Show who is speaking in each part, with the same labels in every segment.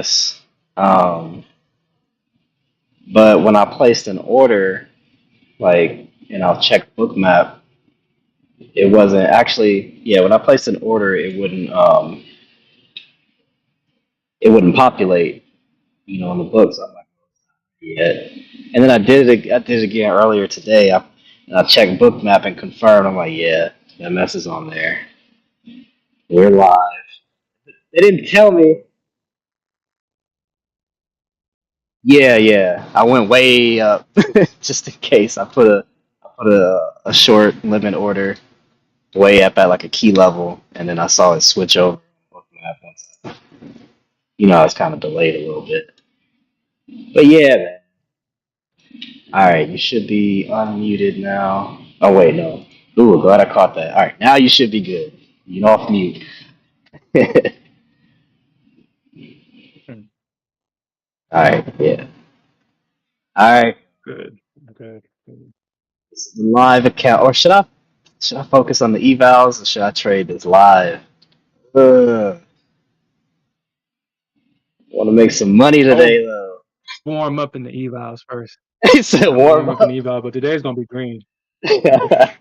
Speaker 1: yes. Um, but when I placed an order, like, and I'll check bookmap, it wasn't actually. Yeah, when I placed an order, it wouldn't populate, on the books. I'm like, yeah. And then I did it again earlier today. I checked bookmap and confirmed. I'm like, yeah, that mess is on there. We're live. They didn't tell me. Yeah, yeah. I went way up just in case. I put a short limit order way up at like a key level, and then I saw it switch over. I was kind of delayed a little bit. But yeah, man. All right, you should be unmuted now. Oh wait, no. Ooh, glad I caught that. All right, now you should be good. You off mute. All
Speaker 2: Hmm.
Speaker 1: right, yeah. All right,
Speaker 2: Good. Okay. Good.
Speaker 1: live account, or should I focus on the evals or should I trade this live? Want to make some money
Speaker 2: I will
Speaker 1: today though.
Speaker 2: warm up in the evals first.
Speaker 1: He said
Speaker 2: I will
Speaker 1: warm
Speaker 2: warm up in
Speaker 1: up.
Speaker 2: the eval, but today's gonna be green.
Speaker 1: Think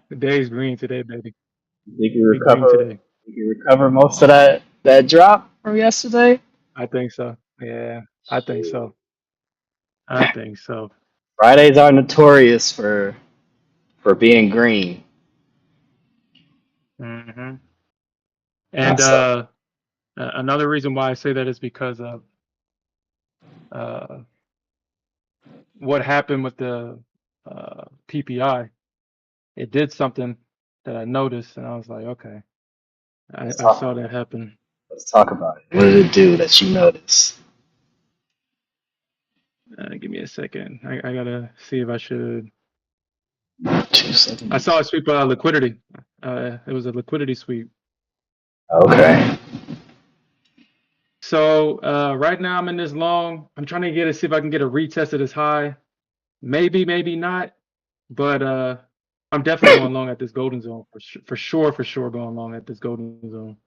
Speaker 2: The day's green today, baby.
Speaker 1: you
Speaker 2: Be green
Speaker 1: recover?
Speaker 2: today.
Speaker 1: You recover most of that drop from yesterday?
Speaker 2: I think so. Yeah, I think so. I think so.
Speaker 1: Fridays are notorious for being green.
Speaker 2: hmm
Speaker 1: I
Speaker 2: And
Speaker 1: saw.
Speaker 2: another reason why I say that is because of uh, what happened with the PPI. It did something that I noticed, and I was like, okay,
Speaker 1: Let's
Speaker 2: I
Speaker 1: talk.
Speaker 2: saw that happen.
Speaker 1: Let's talk about it. What did it do that you noticed?
Speaker 2: Give me a second. I gotta see if I should.
Speaker 1: Two
Speaker 2: I
Speaker 1: seconds.
Speaker 2: saw a sweep liquidity. It was a liquidity sweep.
Speaker 1: Okay.
Speaker 2: So right now I'm in this long. I'm trying to see if I can get a retest of this high. Maybe, maybe not. But I'm definitely going long at this golden zone for sure going long at this golden zone.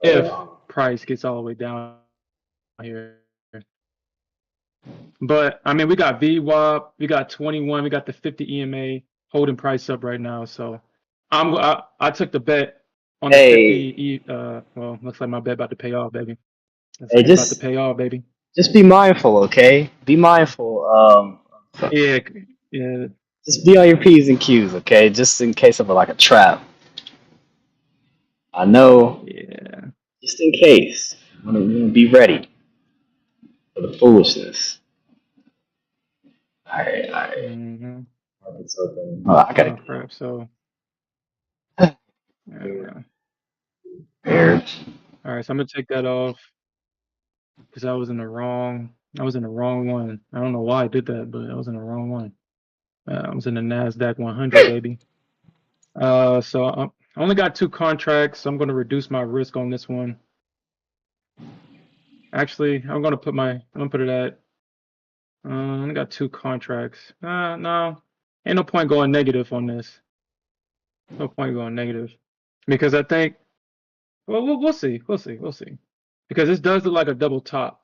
Speaker 2: If price gets all the way down here. But I mean, we got VWAP, we got 21, we got the 50 EMA holding price up right now. So I took the bet on the 50
Speaker 1: Hey,
Speaker 2: well, looks like my bet about to pay off, baby. Looks
Speaker 1: hey,
Speaker 2: like it's about to
Speaker 1: just
Speaker 2: pay off, baby.
Speaker 1: just be mindful, okay? Be mindful.
Speaker 2: Yeah, yeah,
Speaker 1: Just be on your p's and q's, okay? Just in case of like a trap. I know.
Speaker 2: yeah.
Speaker 1: Just in case. You want to be ready for the foolishness. All right, all right.
Speaker 2: Mm-hmm.
Speaker 1: Market's open. Oh, I gotta
Speaker 2: Oh
Speaker 1: get
Speaker 2: crap. So there we go.
Speaker 1: prepared.
Speaker 2: All right, so I'm gonna take that off because I was in the wrong one. I don't know why I did that, but I was in the wrong one. I was in the Nasdaq 100, baby. So I only got two contracts. So I'm gonna reduce my risk on this one. Actually, I'm gonna put it at. I only got two contracts. No, ain't no point going negative on this. No point going negative because I think. Well, we'll see. We'll see. Because this does look like a double top.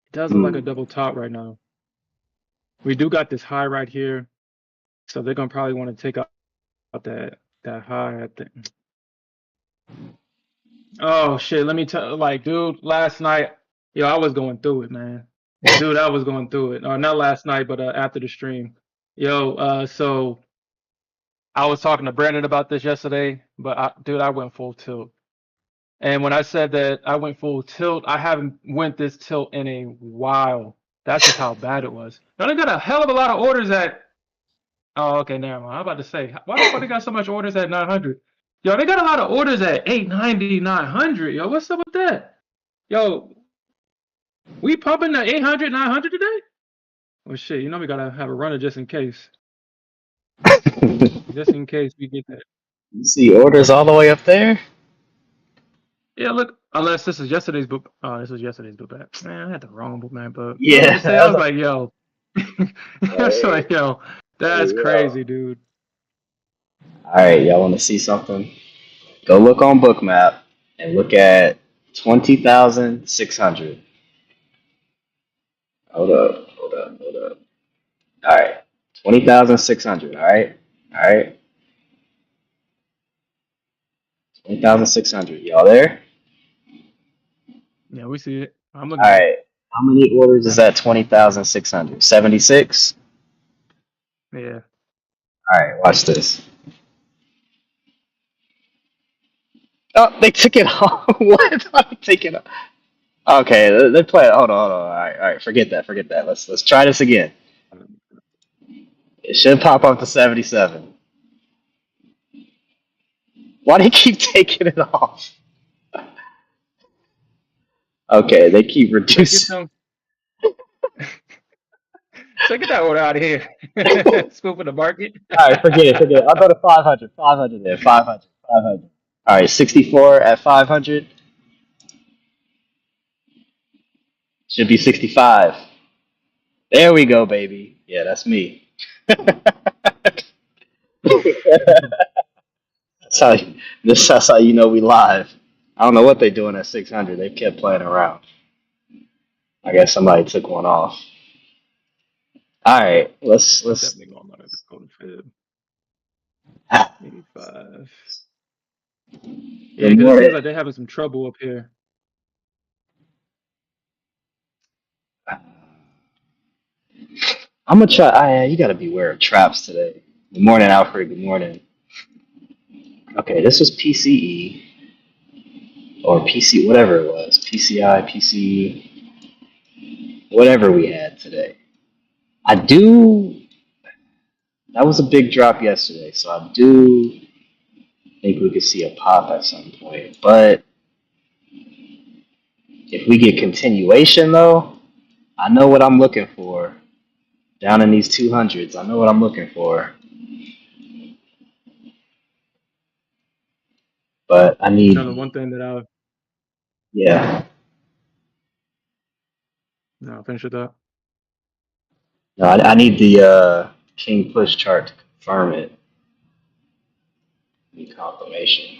Speaker 2: It does look like a
Speaker 1: Hmm.
Speaker 2: double top right now. We do got this high right here, so they're gonna probably want to take out that high. I think. Oh shit! Let me tell, like, dude, last night, yo, I was going through it, man. Dude, I was going through it. Not last night, but after the stream. Yo, so I was talking to Brandon about this yesterday, but dude, I went full tilt. And when I said that I went full tilt, I haven't went this tilt in a while. That's just how bad it was. Now they got a hell of a lot of orders at. Oh, okay, never mind. I'm about to say, why the fuck they got so much orders at 900? Yo, they got a lot of orders at 890, 900. Yo, what's up with that? Yo, we pumping the 800, 900 today? Well, shit, we gotta have a runner just in case. Just in case we get that.
Speaker 1: You see orders all the way up there?
Speaker 2: Yeah, look, unless this is yesterday's book. Oh, this is yesterday's book bag. Man, I had the wrong book bag, but I was about
Speaker 1: Yeah,
Speaker 2: to say, I
Speaker 1: that's
Speaker 2: was like, yo. I was like, yo, that's
Speaker 1: yo.
Speaker 2: crazy, dude.
Speaker 1: All right, y'all want to see something? Go look on Bookmap and look at 20,600. Hold up, hold up, hold up. All right, 20,600. All right, all right, 20,600. Y'all there?
Speaker 2: Yeah, we see it. I'm
Speaker 1: All
Speaker 2: looking at it.
Speaker 1: right. How many orders is that? 20,600. 76.
Speaker 2: Yeah.
Speaker 1: All right, watch this. Oh, they took it off. What? Why they take it off? Okay, they play. Hold on, hold on. All right. Forget that. Forget that. Let's try this again. It should pop up to 77. Why do you keep taking it off? Okay, they keep
Speaker 2: So get
Speaker 1: reducing.
Speaker 2: them. So get that order out of here. Spoofing the market.
Speaker 1: All right, forget it. Forget it. I'll go to 500. 500 there. 500. 500. All right, 64 at 500 should be 65. There we go, baby. Yeah, that's me. That's how that's how you know we live. I don't know what they're doing at 600. They kept playing around. I guess somebody took one off. All right, let's.
Speaker 2: Definitely going to go to fib.
Speaker 1: Ah,
Speaker 2: 85. Yeah,
Speaker 1: good
Speaker 2: because it seems
Speaker 1: morning.
Speaker 2: like they're having some trouble up here.
Speaker 1: I'm gonna try. You gotta beware of traps today. Good morning, Alfred. Good morning. Okay, this was PCE or PC, whatever it was. PCI, PCE, whatever we had today. I do. That was a big drop yesterday, so I do think we could see a pop at some point. But if we get continuation, though, I know what I'm looking for down in these 200s. I know what I'm looking for, but I
Speaker 2: You know, the
Speaker 1: need,
Speaker 2: one thing that
Speaker 1: yeah,
Speaker 2: I'll finish with that.
Speaker 1: no, I need the King push chart to confirm it. Need confirmation.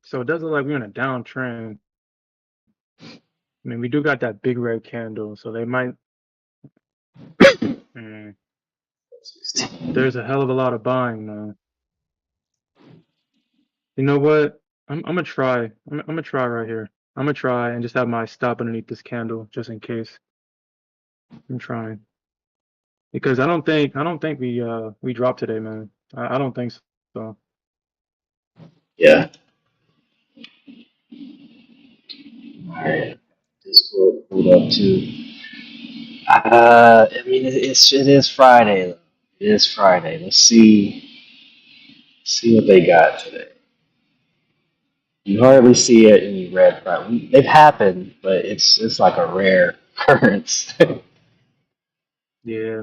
Speaker 2: So it does look like we're in a downtrend. I mean, we do got that big red candle, so they might. Mm, there's a hell of a lot of buying though. You know what? I'm gonna try. I'm gonna try right here. I'm gonna try and just have my stop underneath this candle just in case. I'm trying because I don't think we dropped today, man. I don't think so.
Speaker 1: Yeah. All right. Discord pulled up too. I mean, it is Friday. It is Friday. Let's see what they got today. You hardly see it in red Friday. They've happened, but it's like a rare occurrence.
Speaker 2: Yeah,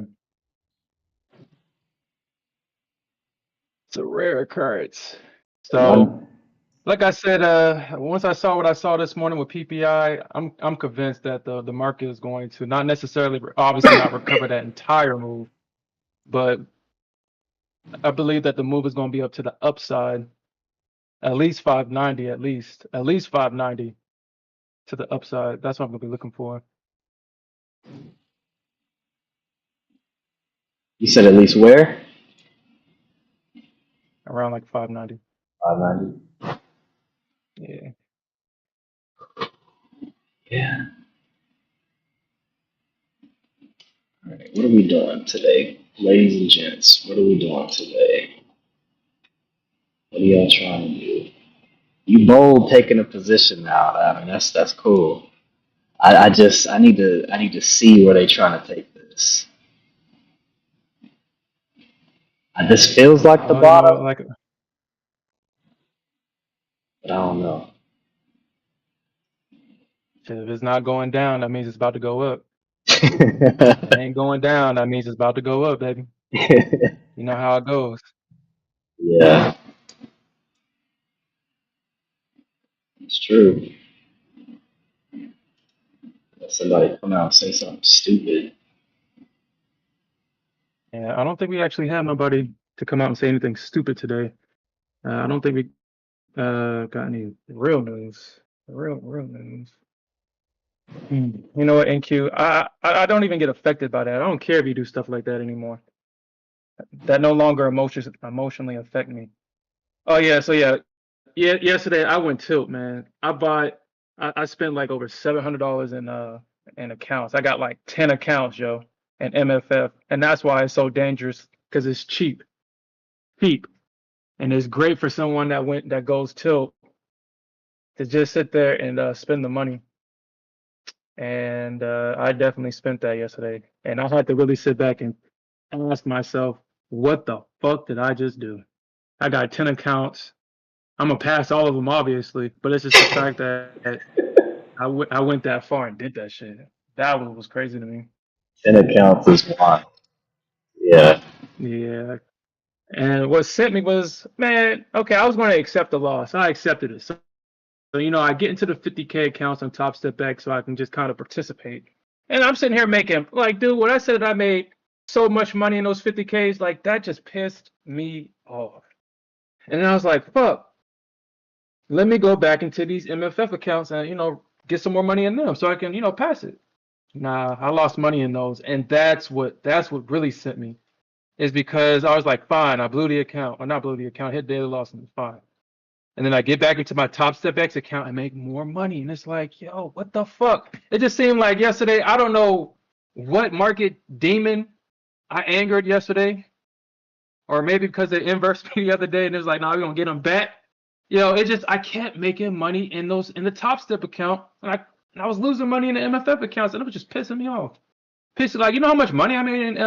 Speaker 2: it's a rare occurrence. So,
Speaker 1: One,
Speaker 2: like I said, once I saw what I saw this morning with PPI, I'm convinced that the market is going to not necessarily, obviously not recover that entire move, but I believe that the move is going to be up to the upside, at least 590, at least 590 to the upside. That's what I'm going to be looking for,
Speaker 1: you said at least where?
Speaker 2: around like 590.
Speaker 1: 590.
Speaker 2: Yeah.
Speaker 1: Yeah. All right. What are we doing today, ladies and gents? What are we doing today? What are y'all trying to do? You bold taking a position now. I mean, that's cool. I need to see where they trying to take this. This feels like the
Speaker 2: Oh, you know what?
Speaker 1: bottom,
Speaker 2: Like,
Speaker 1: but I don't know.
Speaker 2: if it's not going down, that means it's about to go up. If it ain't going down, that means it's about to go up, baby. You know how it goes.
Speaker 1: Yeah, it's true. Let somebody come out and say something stupid.
Speaker 2: Yeah, I don't think we actually have nobody to come out and say anything stupid today. I don't think we got any real news. Real news. You know what, NQ? I don't even get affected by that. I don't care if you do stuff like that anymore. That no longer emotionally affect me. Oh yeah, so yeah. Yesterday I went tilt, man. I spent like over $700 in accounts. I got like 10 accounts, yo, in MFF, and that's why it's so dangerous because it's cheap, and it's great for someone that goes tilt to just sit there and spend the money. And I definitely spent that yesterday, and I had to really sit back and ask myself, what the fuck did I just do? I got 10 accounts. I'm gonna pass all of them, obviously, but it's just the fact that I went that far and did that shit. That was crazy to me.
Speaker 1: 10 accounts is wild. Yeah.
Speaker 2: Yeah. And what sent me was, man, okay, I was going to accept the loss. I accepted it. So I get into the 50K accounts on Top Step X so I can just kind of participate. And I'm sitting here making, like, dude, when I said that I made so much money in those 50Ks, like, that just pissed me off. And then I was like, fuck, let me go back into these MFF accounts and, get some more money in them so I can, pass it. Nah, I lost money in those. And that's what really sent me. Is because I was like, fine, I blew the account. Or not blew the account, hit daily loss and it's fine. And then I get back into my Top Step X account and make more money. And it's like, yo, what the fuck? It just seemed like yesterday, I don't know what market demon I angered yesterday. Or maybe because they inversed me the other day and it's like, nah, we're gonna get them back. It just I kept making money in the Top Step account. And I was losing money in the MFF accounts and it was just pissing me off. Pissing like, you know how much money I made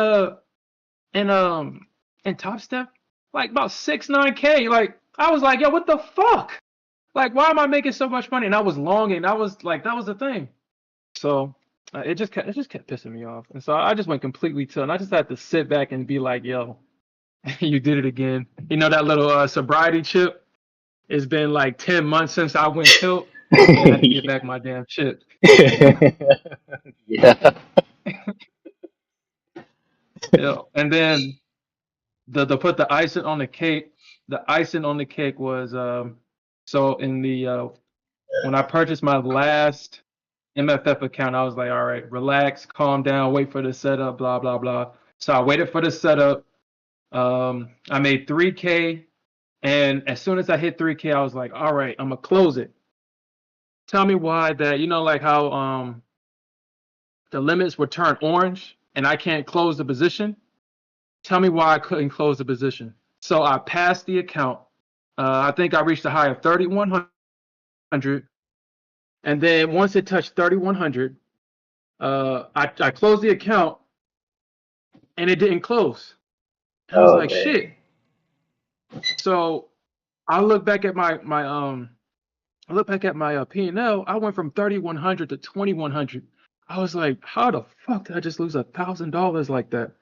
Speaker 2: in Top Step? Like about 6-9K. Like I was like, yo, what the fuck? Like, why am I making so much money? And I was longing. I was like, that was the thing. So it just kept pissing me off. And so I just went completely tilt. And I just had to sit back and be like, yo, you did it again. That little sobriety chip. It's been like 10 months since I went tilt. Yeah, I had to get back my damn chip.
Speaker 1: Yeah.
Speaker 2: And then the put the icing on the cake. The icing on the cake was so in the when I purchased my last MFF account, I was like, all right, relax, calm down, wait for the setup, blah blah blah. So I waited for the setup. I made 3K, and as soon as I hit 3K, I was like, all right, I'm gonna close it. Tell me why that like how the limits would turn orange and I can't close the position. Tell me why I couldn't close the position. So I passed the account. I think I reached a high of 3,100. And then once it touched 3,100, I closed the account and it didn't close. I was
Speaker 1: Oh,
Speaker 2: like,
Speaker 1: dang.
Speaker 2: shit. So I look back at my P&L. I went from 3,100 to 2,100. I was like, how the fuck did I just lose $1,000 like that?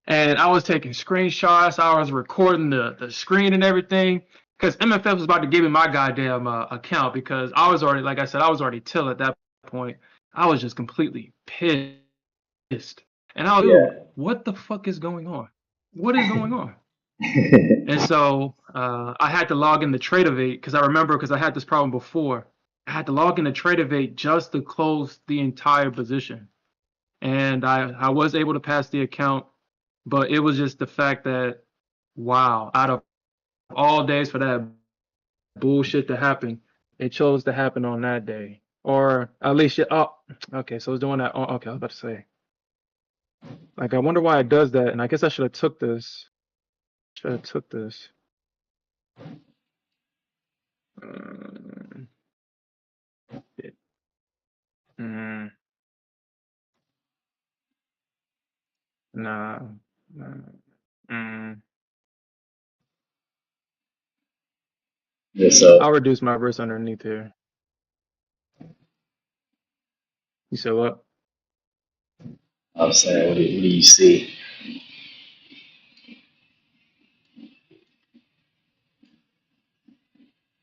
Speaker 2: And I was taking screenshots. I was recording the screen and everything because MFF was about to give me my goddamn account because I was already, like I said, I was already till at that point. I was just completely pissed. And I was, dude,
Speaker 1: Yeah.
Speaker 2: what the fuck is going on? What is going on? And so I had to log into TradeAvate because I remember because I had this problem before. I had to log into TradeAvate just to close the entire position. And I was able to pass the account, but it was just the fact that, wow, out of all days for that bullshit to happen, it chose to happen on that day. Or at least, oh, okay, so it's doing that. Oh, okay, I was about to say. Like, I wonder why it does that. And I guess I should have took this. Should have took this. Um, it, mm, nah. Nah. Mm.
Speaker 1: Yeah, so
Speaker 2: I'll reduce my risk underneath here. You said what?
Speaker 1: I was saying, what do you see?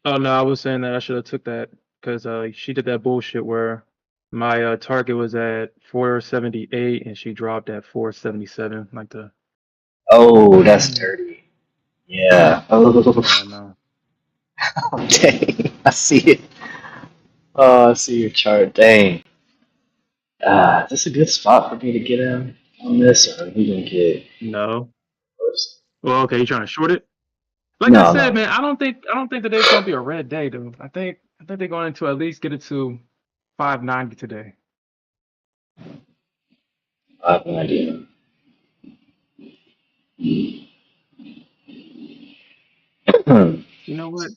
Speaker 2: Oh no, I was saying that I should have took that because she did that bullshit where my target was at 478 and she dropped at 477. Like the
Speaker 1: Oh, that's dirty. Yeah. Oh,
Speaker 2: yeah, no.
Speaker 1: dang. I see it. Oh, I see your chart. Dang. Is this a good spot for me to get in on this, or are we gonna get
Speaker 2: No.
Speaker 1: worse?
Speaker 2: Well, okay, you trying to short it? Like I
Speaker 1: No,
Speaker 2: said,
Speaker 1: no.
Speaker 2: man, I don't think today's gonna be a red day, dude. I think they're going to at least get it to 590 today.
Speaker 1: I have no idea.
Speaker 2: You know what?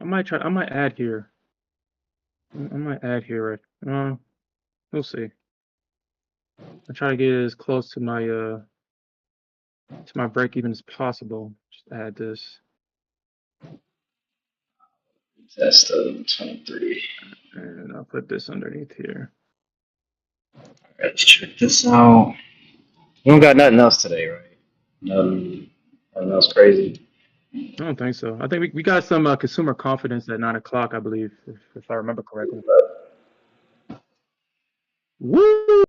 Speaker 2: I might add here. I might add here, right? We'll see. I try to get as close to my break even as possible. Just add this,
Speaker 1: Test of 23.
Speaker 2: and I'll put this underneath here.
Speaker 1: Let's check this out. We don't got nothing else today, right? Nothing else crazy.
Speaker 2: I don't think so. I think we got some consumer confidence at 9 o'clock, I believe, if I remember correctly. Woo!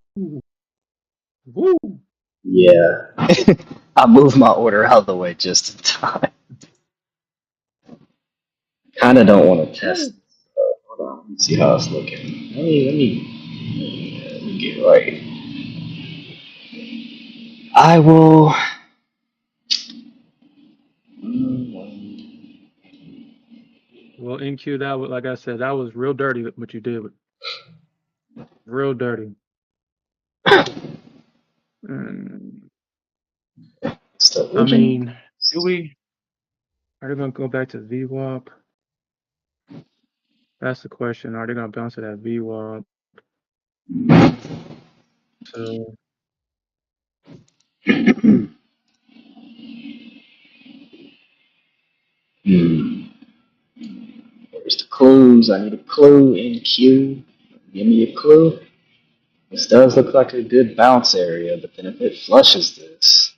Speaker 2: Woo!
Speaker 1: Yeah. I moved my order out of the way just in time. Kind of don't want to test it. Hold on. Let's see how it's looking. Let me get right. I will.
Speaker 2: Well, NQ, that was, like I said, that was real dirty what you did. Real dirty. Mm,
Speaker 1: Still
Speaker 2: I
Speaker 1: looking.
Speaker 2: mean, are they going to go back to VWAP? That's the question. Are they going to bounce to that VWAP? So,
Speaker 1: Hmm. Where's the clues? I need a clue in Q. Give me a clue. This does look like a good bounce area, but then if it flushes this,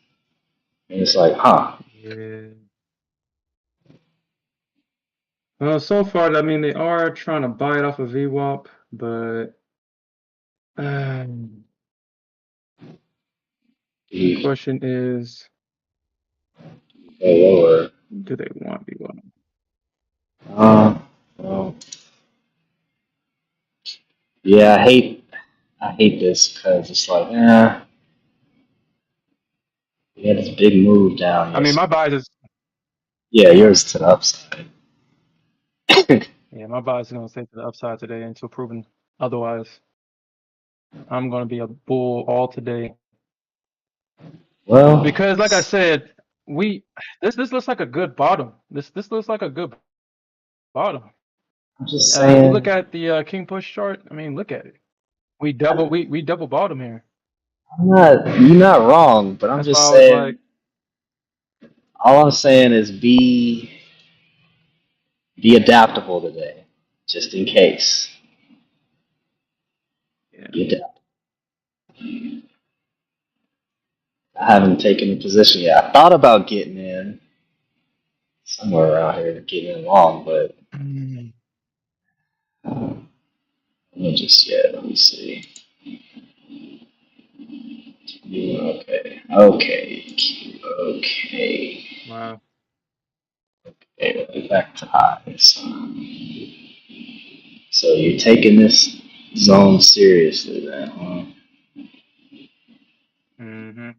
Speaker 1: and it's like, huh?
Speaker 2: yeah. So far, I mean, they are trying to buy it off of VWAP, but the
Speaker 1: You
Speaker 2: question is,
Speaker 1: go lower.
Speaker 2: do they want VWAP?
Speaker 1: Uh, well, yeah, I hate this because it's like, we had this big move down
Speaker 2: I mean,
Speaker 1: yesterday.
Speaker 2: my bias is,
Speaker 1: Yeah, yours to the upside.
Speaker 2: yeah, my bias is going to stay to the upside today until proven otherwise. I'm going to be a bull all today.
Speaker 1: Well,
Speaker 2: Because, like I said, we this looks like a good bottom. This looks like a good bottom.
Speaker 1: I'm just
Speaker 2: You look
Speaker 1: saying,
Speaker 2: at the King Push chart. I mean, look at it. We double bottom here.
Speaker 1: you're not wrong, but I'm
Speaker 2: That's why
Speaker 1: just
Speaker 2: I was like,
Speaker 1: saying, all I'm saying is be adaptable today, just in case.
Speaker 2: yeah,
Speaker 1: Be adaptable. I haven't taken a position yet. I thought about getting in somewhere around here, getting in long, but not just yet. Let me see. Okay, okay, okay.
Speaker 2: wow.
Speaker 1: Okay, back to highs. So you're taking this zone seriously, then, huh?
Speaker 2: Mm-hmm.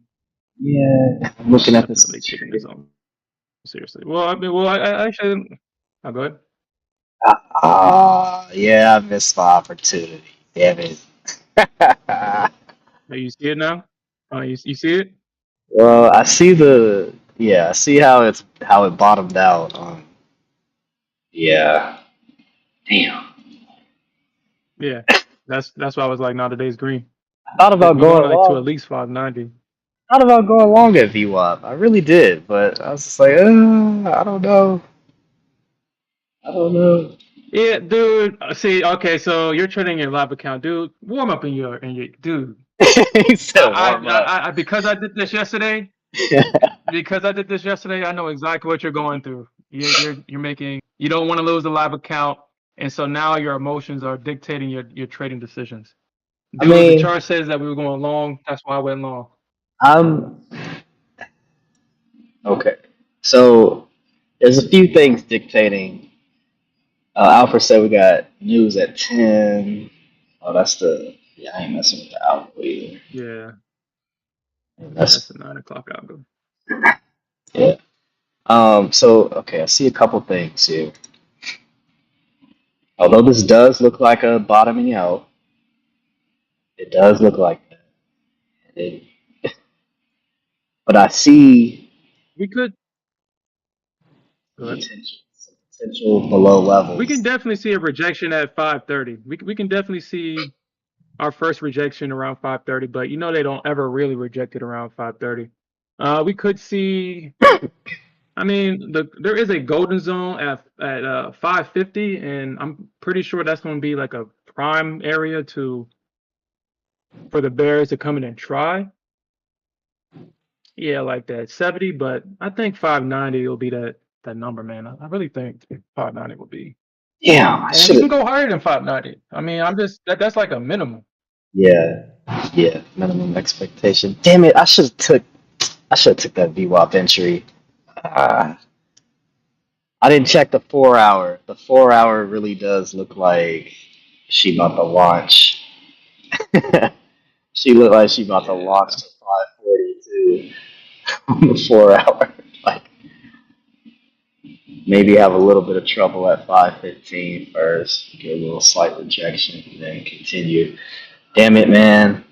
Speaker 1: Yeah, I'm
Speaker 2: I'm
Speaker 1: looking at this.
Speaker 2: definitely taking this on seriously. Well, I mean, well, I actually, I'll go ahead.
Speaker 1: Yeah, I missed my opportunity. Damn it.
Speaker 2: You see it now? You see it?
Speaker 1: Well, I see how it bottomed out. Yeah, damn.
Speaker 2: Yeah. That's why I was like, nah, today's green.
Speaker 1: I thought about
Speaker 2: We're going
Speaker 1: going
Speaker 2: like to at
Speaker 1: long.
Speaker 2: least 590.
Speaker 1: Thought about going long at VWAP. I really did, but I was just like, I don't know. I don't know.
Speaker 2: Yeah, dude. See, okay, so you're trading your live account, dude. Warm up in your dude.
Speaker 1: He said warm up.
Speaker 2: Because I did this yesterday. Because I did this yesterday, I know exactly what you're going through. You're making. You don't want to lose the live account, and so now your emotions are dictating your trading decisions.
Speaker 1: I
Speaker 2: Dude, the
Speaker 1: mean,
Speaker 2: chart says that we were going long. That's why I went long.
Speaker 1: I'm okay. So there's a few things dictating. Alfred said we got news at 10. Oh, that's the Yeah, I ain't messing with the algo either.
Speaker 2: Yeah,
Speaker 1: That's
Speaker 2: that's a 9 o'clock algo.
Speaker 1: yeah. So okay, I see a couple things here. Although this does look like a bottoming out, it does look like that. It, but I see
Speaker 2: We could, good.
Speaker 1: some potential below
Speaker 2: We can
Speaker 1: levels.
Speaker 2: definitely see a rejection at 5:30. We can definitely see our first rejection around 5:30, but you know they don't ever really reject it around 5:30. We could see. I mean, there is a golden zone at 5:50, and I'm pretty sure that's going to be like a prime area to for the Bears to come in and try. Yeah, like that 70, but I think 590 will be that number, man. I really think 590 will be,
Speaker 1: Yeah, I
Speaker 2: and we
Speaker 1: should
Speaker 2: can
Speaker 1: have.
Speaker 2: go higher than 590. I mean, I'm just that's like a minimum.
Speaker 1: Yeah, yeah. Minimum expectation. Damn it! I should have took that VWAP entry. Uh, I didn't check the 4 hour. The 4 hour really does look like she about to launch. She looked like she about to launch
Speaker 2: Yeah,
Speaker 1: to 542 on the 4 hour. Like maybe have a little bit of trouble at 515 first, get a little slight rejection, and then continue. Damn it, man.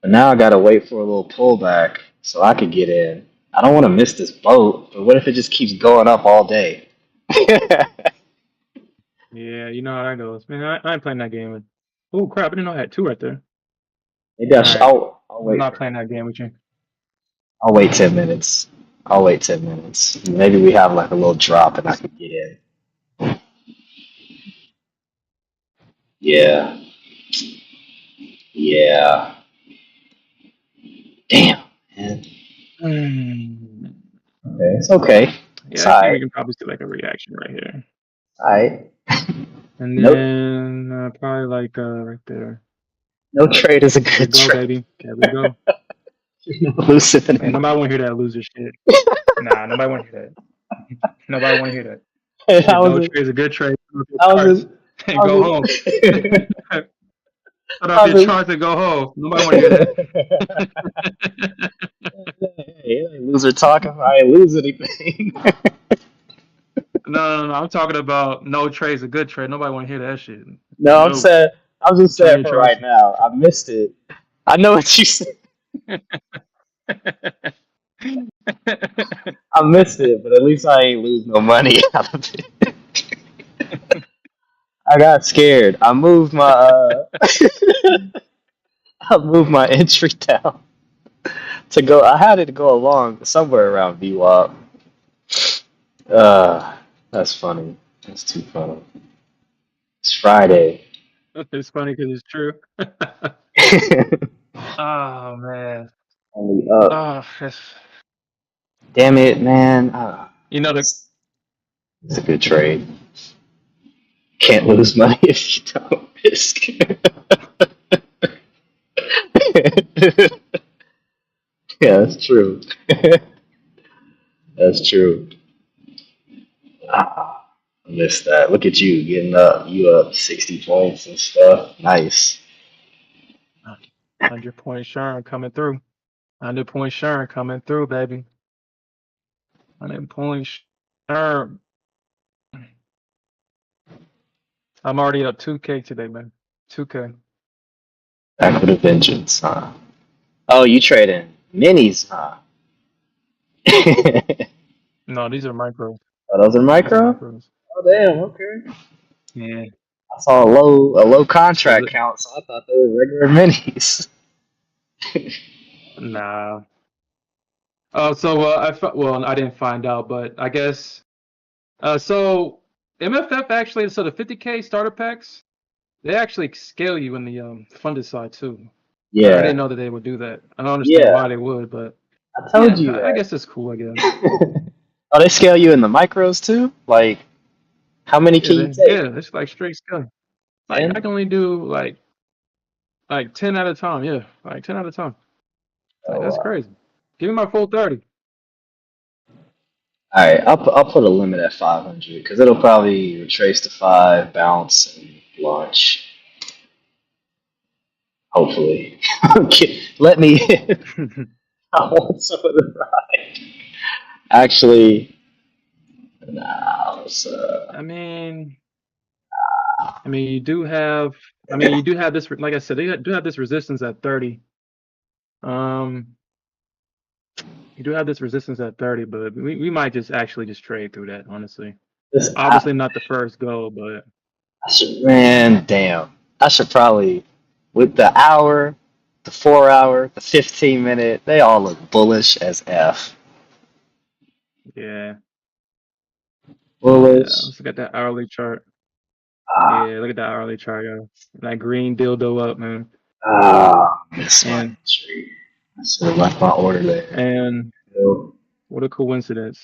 Speaker 1: But now I gotta wait for a little pullback so I could get in. I don't want to miss this boat, but what if it just keeps going up all day?
Speaker 2: yeah, you know how that goes, man. I ain't playing that game. Oh crap! I didn't know I had two right there.
Speaker 1: Maybe
Speaker 2: All right,
Speaker 1: I'll
Speaker 2: I'm
Speaker 1: wait
Speaker 2: not
Speaker 1: for
Speaker 2: playing that game with you.
Speaker 1: I'll wait 10 minutes. I'll wait 10 minutes. Maybe we have like a little drop and I can get in. Yeah, yeah. Damn, man.
Speaker 2: Hmm.
Speaker 1: Okay, it's okay. It's
Speaker 2: Yeah, I think we
Speaker 1: alright.
Speaker 2: can probably see like a reaction right here,
Speaker 1: Alright.
Speaker 2: and
Speaker 1: Nope.
Speaker 2: then probably like right there.
Speaker 1: No trade is a
Speaker 2: There we
Speaker 1: good
Speaker 2: go,
Speaker 1: trade.
Speaker 2: baby. There we go.
Speaker 1: You're not elusive
Speaker 2: Man,
Speaker 1: anymore.
Speaker 2: nobody want to hear that loser shit. Nah, nobody want to hear that. Nobody want to hear that.
Speaker 1: I
Speaker 2: If
Speaker 1: was
Speaker 2: no
Speaker 1: in,
Speaker 2: trade is a good trade, put up your
Speaker 1: I was
Speaker 2: charts
Speaker 1: in,
Speaker 2: and
Speaker 1: I was
Speaker 2: go home.
Speaker 1: in,
Speaker 2: Put up
Speaker 1: I
Speaker 2: your
Speaker 1: was in.
Speaker 2: charts and go home. Nobody want to hear that.
Speaker 1: Hey, loser talking. I ain't lose anything.
Speaker 2: No. I'm talking about no trade is a good trade. Nobody want to hear that shit.
Speaker 1: No, I'm
Speaker 2: No.
Speaker 1: saying I was just
Speaker 2: Turn
Speaker 1: saying
Speaker 2: your
Speaker 1: for
Speaker 2: charts.
Speaker 1: right now. I missed it. I know what you said. I missed it, but at least I ain't lose no money out of it. I got scared. I moved my entry down to go. I had it to go along somewhere around VWAP. Uh, that's funny. That's too funny. It's Friday.
Speaker 2: It's funny because it's true. Oh man.
Speaker 1: Only up.
Speaker 2: Oh, it's,
Speaker 1: Damn it, man.
Speaker 2: you know the
Speaker 1: It's a good trade. Can't lose money if you don't risk. Yeah, that's true. That's true. Ah, I missed that. Look at you getting up. You up 60 points and stuff. Nice.
Speaker 2: 100 point Sharon coming through. 100 point Sharon coming through, baby. 100 point Sharon. I'm already up 2K today, man. 2K.
Speaker 1: Back with a vengeance, huh? Oh, you trading minis, huh? Oh,
Speaker 2: No, these are micros.
Speaker 1: those are
Speaker 2: These are
Speaker 1: micro?
Speaker 2: micros.
Speaker 1: Oh, damn, okay.
Speaker 2: Yeah.
Speaker 1: I saw a low
Speaker 2: So
Speaker 1: contract count, so I thought they were regular minis.
Speaker 2: nah. So well, I didn't find out, but I guess so MFF actually, so the 50K starter packs, they actually scale you in the funded side too. I
Speaker 1: Yeah,
Speaker 2: didn't know that they would do that. I don't understand
Speaker 1: yeah.
Speaker 2: why they would, but
Speaker 1: I told
Speaker 2: yeah,
Speaker 1: you
Speaker 2: I guess it's cool, I guess.
Speaker 1: that. Oh, they scale you in the micros too? Like, how many
Speaker 2: Yeah,
Speaker 1: can you take?
Speaker 2: it's like straight scaling. Like I
Speaker 1: 10?
Speaker 2: can only do like 10 at a time. Yeah, like 10 at a time. Like
Speaker 1: Oh,
Speaker 2: that's
Speaker 1: wow.
Speaker 2: crazy. Give me my full 30.
Speaker 1: All right, I'll put a limit at 500 because it'll probably retrace to 5, bounce, and launch. Hopefully, let me. I want some of the ride. Actually, no.
Speaker 2: I mean, I mean, you do have. I mean, you do have this. Like I said, they do have this resistance at 30. Um, you do have this resistance at 30, but we might just actually just trade through that. Honestly,
Speaker 1: This,
Speaker 2: obviously not the first go, but
Speaker 1: I should, man, damn. I should probably, with the hour, the 4 hour, the 15 minute, they all look bullish as F.
Speaker 2: yeah, yeah.
Speaker 1: Bullish.
Speaker 2: Let's look at that hourly chart.
Speaker 1: Ah,
Speaker 2: Yeah, look at that hourly chart, yo. That green dildo up, man.
Speaker 1: missed my
Speaker 2: And
Speaker 1: entry. I should have left my order there.
Speaker 2: and
Speaker 1: Yo,
Speaker 2: what a coincidence.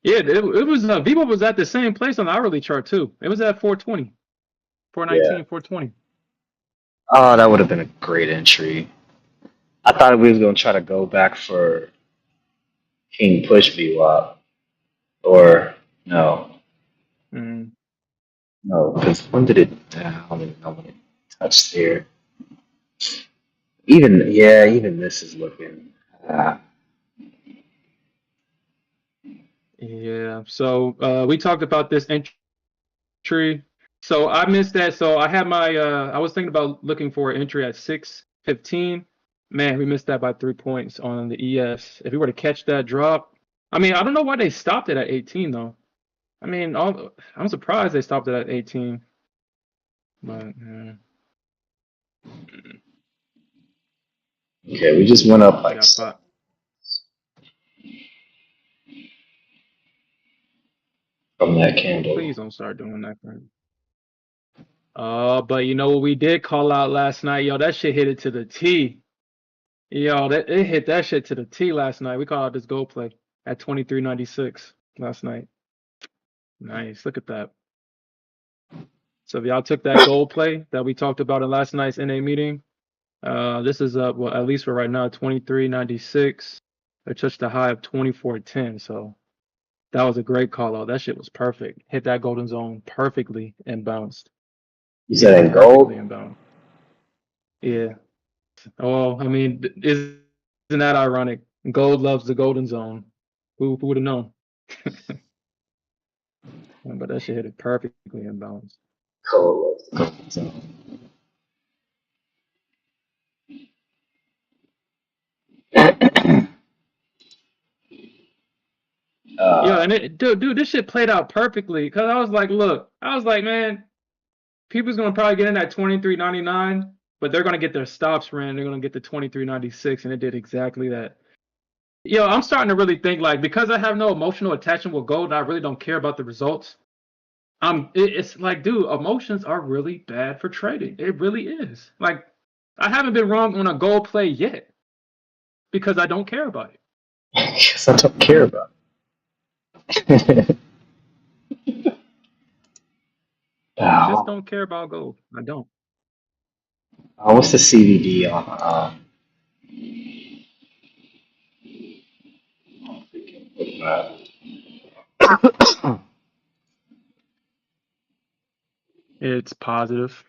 Speaker 2: Yeah, it was Vivo was at the same place on the hourly chart too. It was at 420,
Speaker 1: yeah.
Speaker 2: 419, 420.
Speaker 1: Oh, that would have been a great entry. I thought we was gonna try to go back for King Push VWAP. Or no,
Speaker 2: Mm.
Speaker 1: no, because when did it? I don't even know when it touched there. Even yeah, even this is looking. Uh,
Speaker 2: Yeah. So we talked about this entry. So I missed that. So I had my I was thinking about looking for an entry at 615. Man, we missed that by 3 points on the ES. If we were to catch that drop, I mean, I don't know why they stopped it at 18 though. I mean, I'm surprised they stopped it at 18. But
Speaker 1: okay, we just went up
Speaker 2: we
Speaker 1: like
Speaker 2: got
Speaker 1: seven
Speaker 2: five.
Speaker 1: from that candle.
Speaker 2: Please don't start doing that. But you know what we did call out last night? Yo, that shit hit it to the T. Yo, it hit that shit to the T last night. We called out this gold play at 23.96 last night. Nice. Look at that. So if y'all took that gold play that we talked about in last night's NA meeting, this is up, well, at least for right now, 23.96. It touched a high of 24.10. So that was a great call out. That shit was perfect. Hit that golden zone perfectly and bounced.
Speaker 1: You
Speaker 2: Yeah,
Speaker 1: said in
Speaker 2: perfectly
Speaker 1: gold?
Speaker 2: and bounced. Yeah. Oh, I mean, isn't that ironic? Gold loves the golden zone. Who would have known? But that shit hit it perfectly in balance.
Speaker 1: Gold. Gold zone.
Speaker 2: Yo,
Speaker 1: uh,
Speaker 2: and dude, this shit played out perfectly. Cause I was like, look, I was like, man, people's gonna probably get in at 23.99, but they're gonna get their stops ran. They're gonna get the 23.96, and it did exactly that. Yo, I'm starting to really think like because I have no emotional attachment with gold, and I really don't care about the results. It's like, dude, emotions are really bad for trading. It really is. Like, I haven't been wrong on a gold play yet because I don't care about it.
Speaker 1: Guess I don't care about it.
Speaker 2: I just
Speaker 1: Oh,
Speaker 2: don't care about gold. I don't.
Speaker 1: what's the CVD on
Speaker 2: It's positive.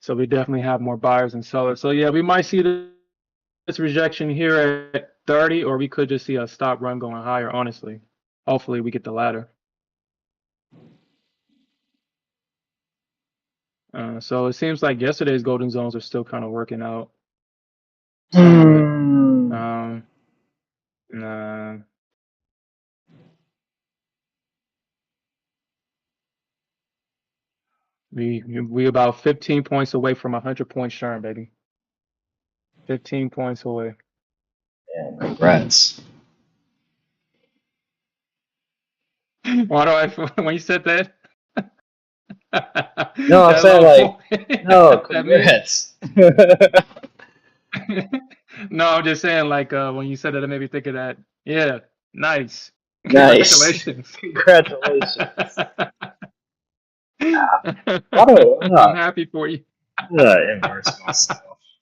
Speaker 2: So we definitely have more buyers and sellers. So yeah, we might see this rejection here at 30, or we could just see a stop run going higher, honestly. Hopefully we get the latter. So it seems like yesterday's golden zones are still kind of working out somewhat. Um, uh, we about 15 points away from a 100-point Sherm, baby. 15 points away.
Speaker 1: Damn, congrats.
Speaker 2: Why do I when you said that?
Speaker 1: No, I'm
Speaker 2: That
Speaker 1: saying
Speaker 2: little
Speaker 1: like,
Speaker 2: point
Speaker 1: no,
Speaker 2: at me?
Speaker 1: congrats.
Speaker 2: No, I'm just saying like when you said that it made me think of that. Yeah, nice.
Speaker 1: Nice.
Speaker 2: Congratulations.
Speaker 1: Congratulations. Why
Speaker 2: I'm happy for you.
Speaker 1: did I inverse myself?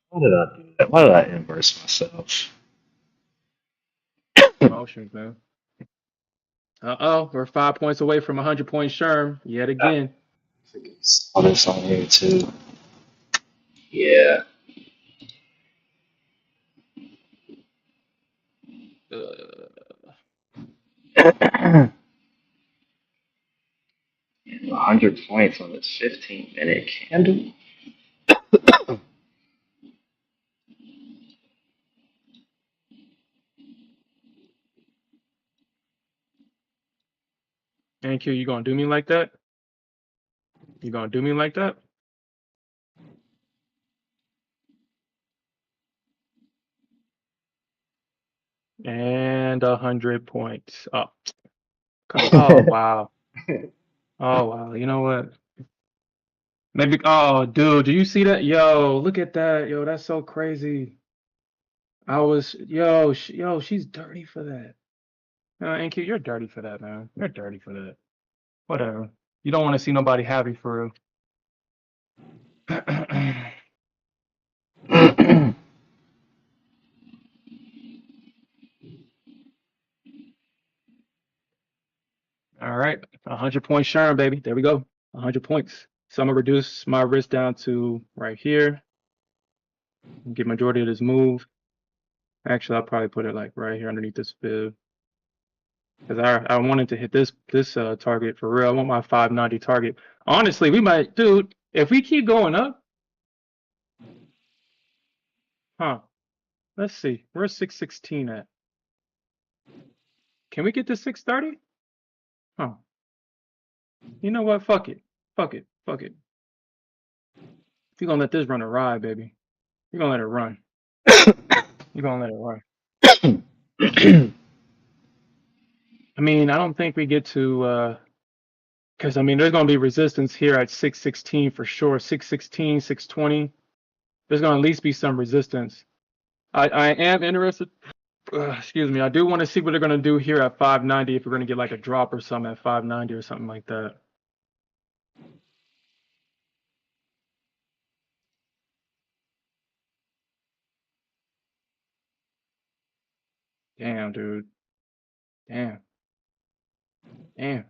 Speaker 1: Why did I do that? Why did I inverse myself?
Speaker 2: Emotions, man. Uh-oh, we're 5 points away from a 100-point Sherm yet again.
Speaker 1: Saw this on here too. Yeah.
Speaker 2: Uh,
Speaker 1: 100 points on this 15-minute candle.
Speaker 2: Thank you. You gonna do me like that? You gonna do me like that? And 100 points up. Oh wow. Oh wow. You know what? Maybe. Oh, dude, do you see that? Yo, look at that. Yo, that's so crazy. Yo, she's dirty for that. NQ, you're dirty for that, man. You're dirty for that. Whatever. You don't want to see nobody happy for real. All right, 100 point Sherm, baby. There we go. 100 points. So I'm gonna reduce my risk down to right here. Get majority of this move. Actually, I'll probably put it like right here underneath this fib because I wanted to hit this target for real. I want my 590 target. Honestly, we might, dude. If we keep going up, huh? Let's see. Where's 616 at? Can we get to 630? Huh? You know what? Fuck it. Fuck it. Fuck it. You're gonna let this run a ride, baby. You're gonna let it run. You're gonna let it run. I mean, I don't think we get to because I mean there's gonna be resistance here at 616 for sure. 616, 620. There's gonna at least be some resistance. I am interested. Excuse me. I do want to see what they're gonna do here at 590 if we're gonna get like a drop or something at 590 or something like that. Damn, dude. Damn. Damn.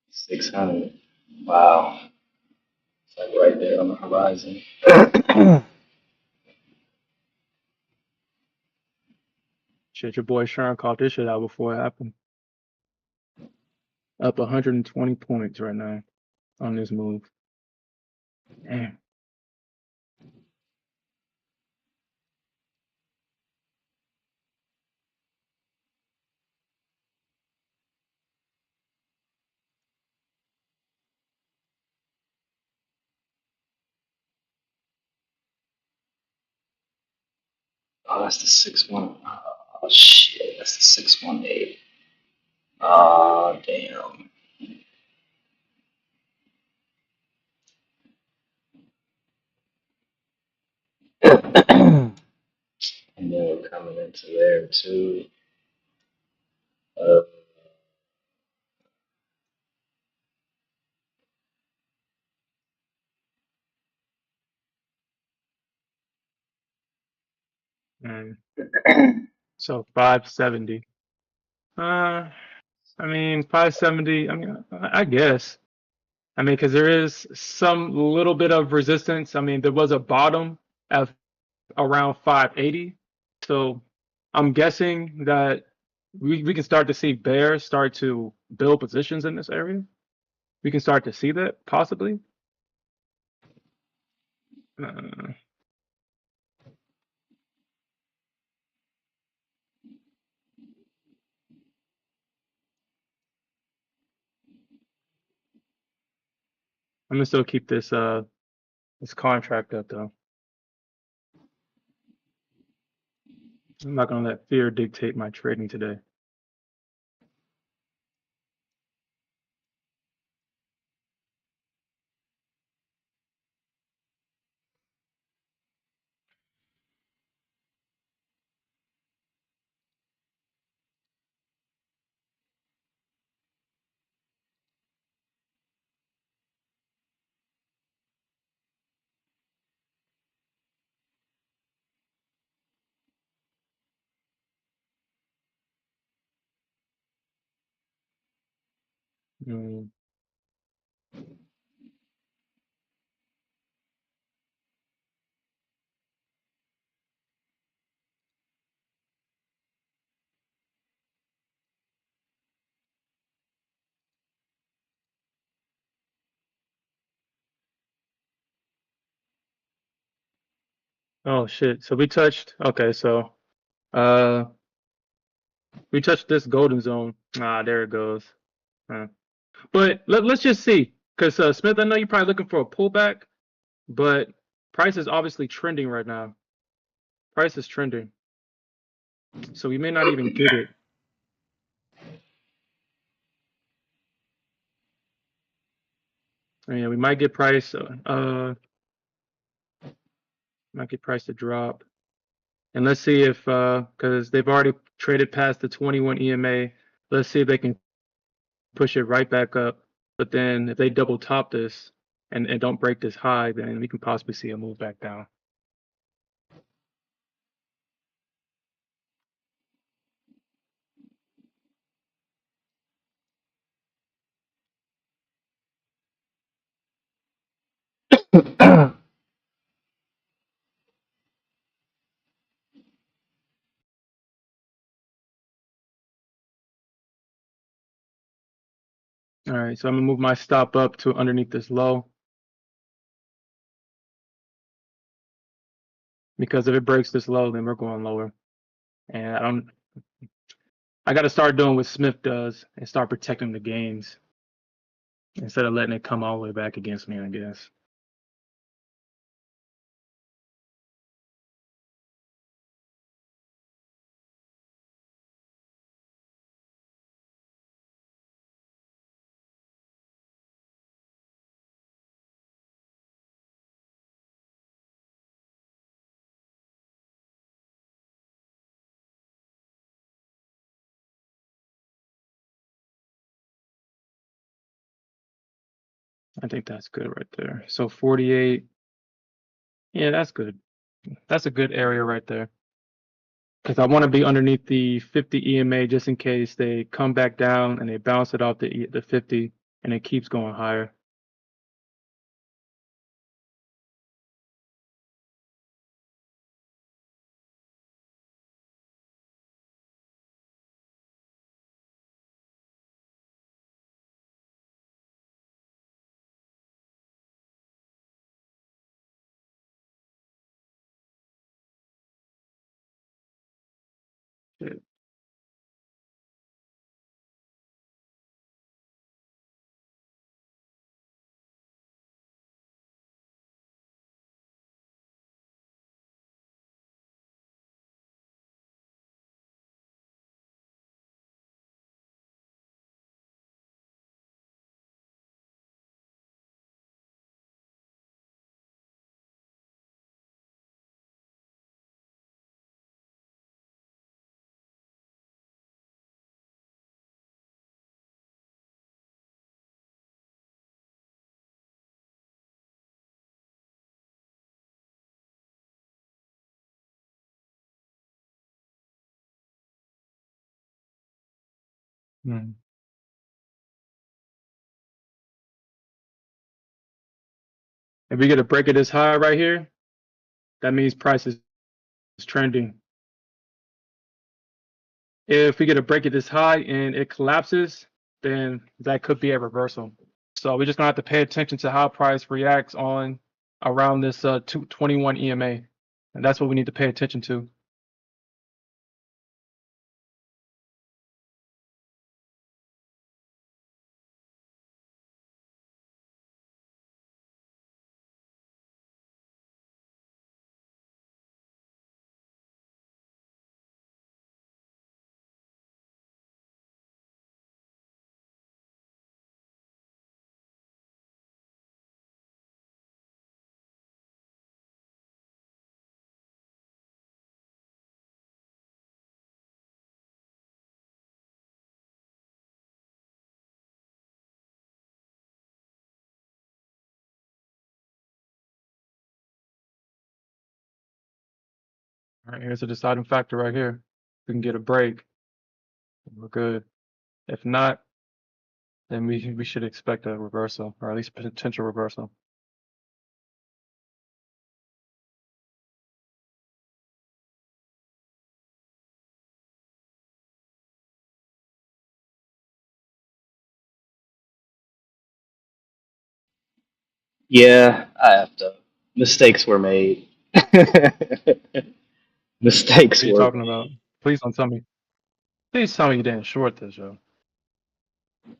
Speaker 1: 600. Wow. It's like right there on the horizon.
Speaker 2: Shit, your boy Sharon caught this shit out before it happened. Up 120 points right now on this move. Damn.
Speaker 1: Oh, that's the 6-1. Oh, shit. That's the 618. Oh, damn. And then we're coming into there too. Uh,
Speaker 2: Mm. So 570. Uh, I mean 570. I mean, I guess. I mean, because there is some little bit of resistance. I mean, there was a bottom at around 580. So I'm guessing that we can start to see bears start to build positions in this area. We can start to see that possibly. Uh, I'm gonna still keep this contract up though. I'm not gonna let fear dictate my trading today. Mm. Oh shit. So we touched. Okay, so uh, we touched this golden zone. Ah, there it goes. Huh. But let's just see, because Smith, I know you're probably looking for a pullback, but price is obviously trending right now. Price is trending, so we may not even get it. I mean, we might get price. Might get price to drop. And let's see if, because they've already traded past the 21 EMA. Let's see if they can push it right back up. But then if they double top this and don't break this high, then we can possibly see a move back down. All right, so I'm gonna move my stop up to underneath this low, because if it breaks this low, then we're going lower. And I got to start doing what Smith does and start protecting the gains instead of letting it come all the way back against me, I guess. I think that's good right there. So 48, yeah, that's good. That's a good area right there. Because I want to be underneath the 50 EMA just in case they come back down and they bounce it off the 50 and it keeps going higher. Shit. Hmm. If we get a break of this high right here, that means price is trending. If we get a break of this high and it collapses, then that could be a reversal. So we're just gonna have to pay attention to how price reacts on around this 21 EMA, and that's what we need to pay attention to. All right, here's a deciding factor right here. We can get a break, we're good. If not, then we should expect a reversal, or at least potential reversal.
Speaker 1: Yeah, I have to. Mistakes were made.
Speaker 2: What
Speaker 1: Mistakes
Speaker 2: are you
Speaker 1: were
Speaker 2: talking about?
Speaker 1: made.
Speaker 2: Please don't tell me. Please tell me you didn't short this, yo.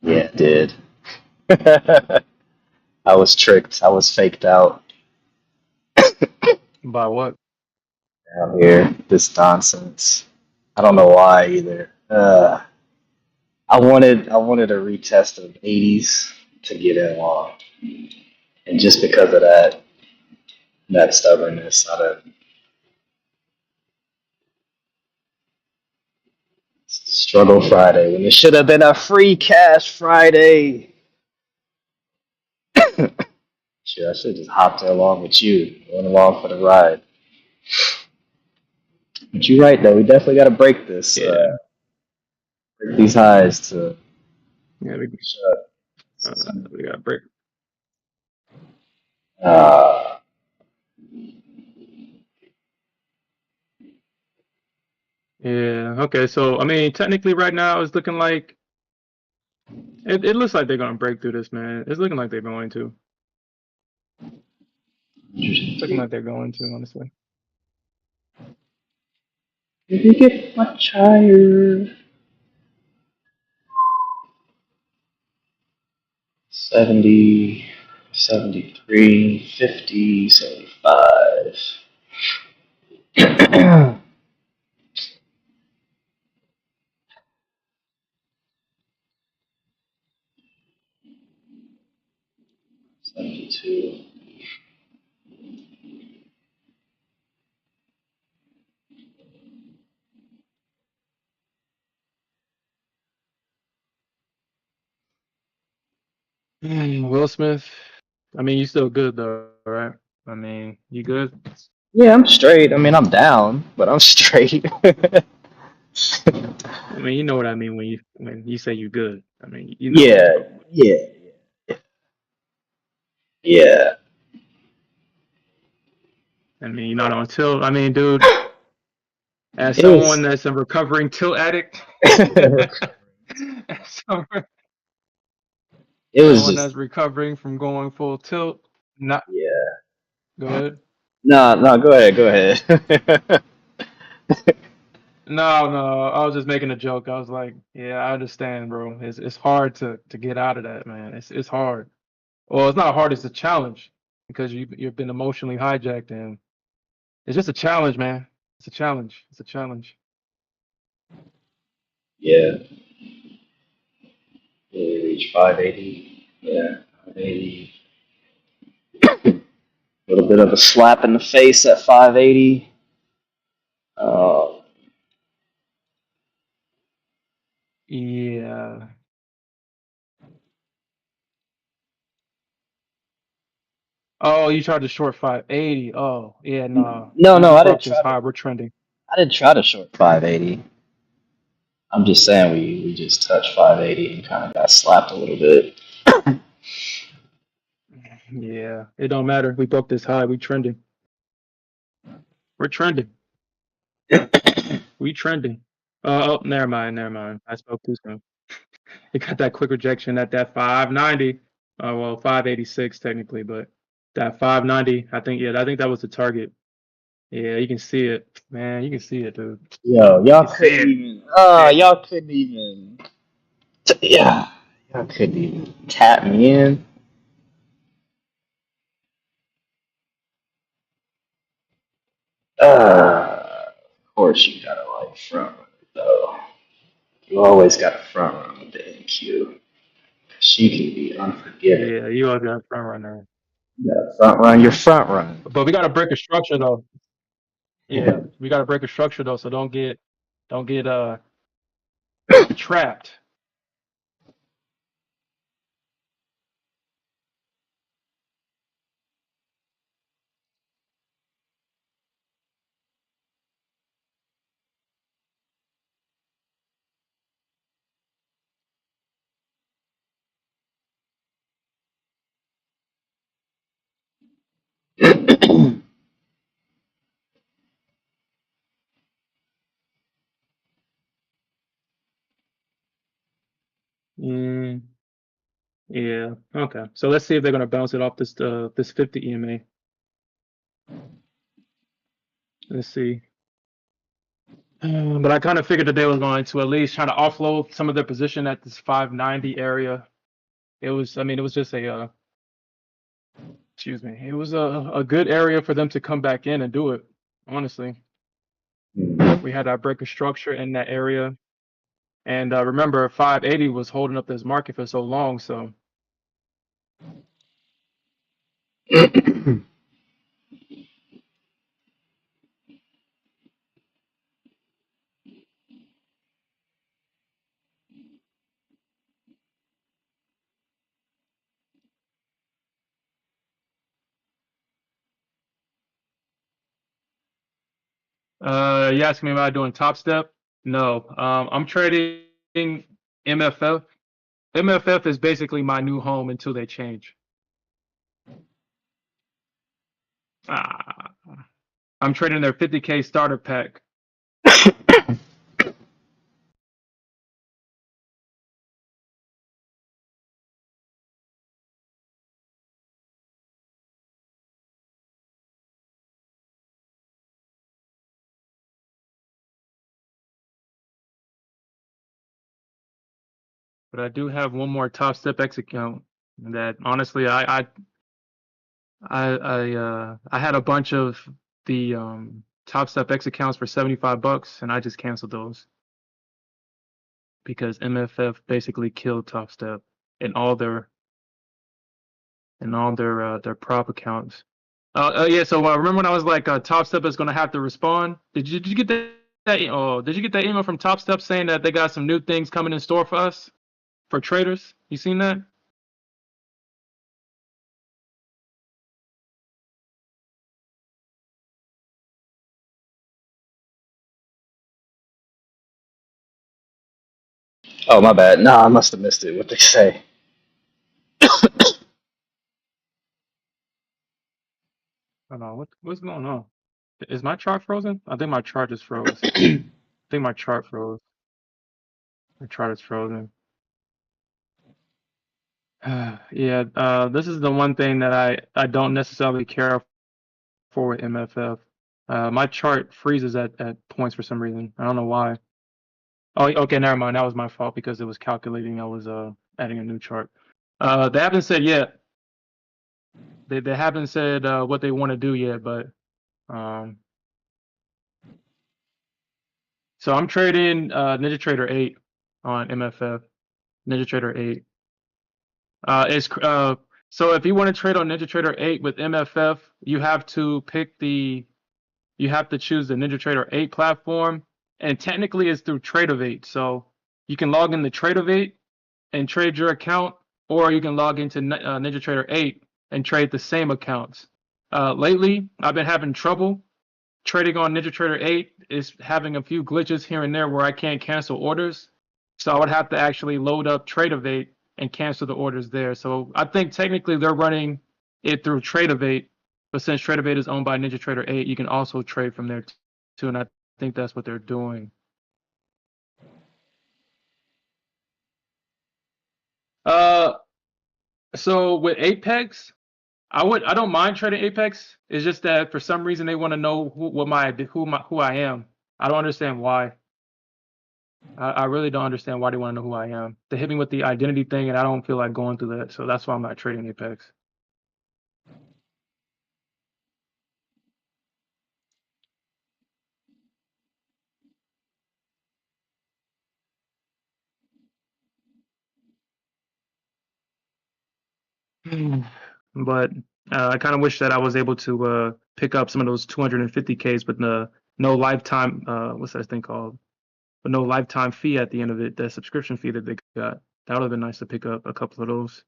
Speaker 1: Yeah, it did. I was tricked. I was faked out
Speaker 2: By what?
Speaker 1: down here. This nonsense. I don't know why either. I wanted a retest of 80s to get in long, and just because of that stubbornness, I done struggle Friday when it should have been a free cash Friday. Shit, I should have just hopped there along with you, went along for the ride. But you're right though. We definitely got to break this,
Speaker 2: Yeah,
Speaker 1: break these highs to
Speaker 2: yeah,
Speaker 1: shut.
Speaker 2: uh, we got to break.
Speaker 1: Uh,
Speaker 2: Yeah, okay. So I mean, technically, right now it's looking like it looks like they're gonna break through this, man. It's looking like they're going to. It's looking like they're going to, honestly.
Speaker 1: if you get much higher, 70, 73, 50, 75. 72.
Speaker 2: Will Smith. I mean, you still good though, right? I mean, you good?
Speaker 1: Yeah, I'm straight. I mean, I'm down, but I'm straight.
Speaker 2: I mean, you know what I mean when you say you good. I mean, you know what I'm
Speaker 1: Yeah,
Speaker 2: talking about.
Speaker 1: yeah, yeah.
Speaker 2: I mean, you're not on tilt. I mean, dude, as
Speaker 1: It
Speaker 2: someone
Speaker 1: was.
Speaker 2: that's a recovering tilt addict, as
Speaker 1: It was
Speaker 2: someone
Speaker 1: just.
Speaker 2: that's recovering from going full tilt, not
Speaker 1: Yeah.
Speaker 2: go ahead.
Speaker 1: No, no. Go ahead. Go ahead.
Speaker 2: No, I was just making a joke. I was like, yeah, I understand, bro. It's hard to get out of that, man. It's hard. Well, it's not hard. It's a challenge because you've been emotionally hijacked, and it's just a challenge, man. It's a challenge. It's a challenge.
Speaker 1: Yeah. We reached 580. Yeah, 580. A little bit of a slap in the face at 580. Uh,
Speaker 2: Yeah. Oh, you tried to short 580. Oh, yeah, no.
Speaker 1: no,
Speaker 2: We
Speaker 1: no,
Speaker 2: we
Speaker 1: I didn't
Speaker 2: broke this
Speaker 1: try to.
Speaker 2: high. We're trending.
Speaker 1: I didn't try to short 580. I'm just saying we just touched 580 and kind of got slapped a little bit.
Speaker 2: Yeah, it don't matter. We broke this high. We trending. We're trending. We trending. Oh, never mind, never mind. I spoke too soon. It got that quick rejection at that 590. Well, 586 technically, but that 590, I think, yeah, I think that was the target. Yeah, you can see it. Man, you can see it, dude.
Speaker 1: Yo,
Speaker 2: You
Speaker 1: y'all
Speaker 2: can see
Speaker 1: couldn't
Speaker 2: it.
Speaker 1: even.
Speaker 2: See it.
Speaker 1: Y'all couldn't even. Yeah, y'all couldn't even tap me in. Of course you gotta like front run it though. You always got to front run with the NQ. She can be unforgiving.
Speaker 2: Yeah, you all got front runner.
Speaker 1: You gotta front run your front run.
Speaker 2: But we got to break a structure though. Yeah, we got to break a structure though, so don't get trapped. Yeah. Okay. So let's see if they're gonna bounce it off this 50 EMA. Let's see. But I kind of figured that they were going to at least try to offload some of their position at this 590 area. It was, I mean, it was just excuse me, it was a good area for them to come back in and do it. Honestly, we had our break of structure in that area, and remember, 580 was holding up this market for so long. So you asking me about doing Top Step? No, I'm trading MFF. MFF is basically my new home until they change. Ah, I'm trading their 50K starter pack. But I do have one more Top Step X account that honestly I had a bunch of the Top Step X accounts for $75 and I just canceled those because MFF basically killed Top Step in all their prop accounts. Yeah, so remember when I was like Top Step is gonna have to respond? Did you get did you get that email from Top Step saying that they got some new things coming in store for us for traders? You seen that?
Speaker 1: Oh, my bad. Nah, I must have missed it. What they say?
Speaker 2: I don't know what's going on. Is my chart frozen? I think my chart just froze. I think my chart froze. My chart is frozen. Yeah, this is the one thing that I don't necessarily care for with MFF. My chart freezes at points for some reason. I don't know why. Oh, okay, never mind. That was my fault because it was calculating. I was adding a new chart. They haven't said yet. They haven't said what they want to do yet, but um, so I'm trading NinjaTrader 8 on MFF. NinjaTrader 8. It's so if you want to trade on NinjaTrader 8 with MFF, you have to choose the NinjaTrader 8 platform, and technically it's through Tradeovate. So you can log into Tradeovate and trade your account, or you can log into NinjaTrader 8 and trade the same accounts. Lately, I've been having trouble trading on NinjaTrader 8. Is having a few glitches here and there where I can't cancel orders. So I would have to actually load up Tradeovate and cancel the orders there. So I think technically they're running it through Tradeovate, but since Tradeovate is owned by NinjaTrader 8, you can also trade from there too, and I think that's what they're doing. Uh, so with Apex, I don't mind trading Apex. It's just that for some reason they want to know who I am. I don't understand why. I really don't understand why they want to know who I am. They hit me with the identity thing, and I don't feel like going through that. So that's why I'm not trading Apex. But I kind of wish that I was able to pick up some of those 250Ks, but no lifetime. What's that thing called? But no lifetime fee at the end of it. The subscription fee that they got. That would have been nice to pick up a couple of those.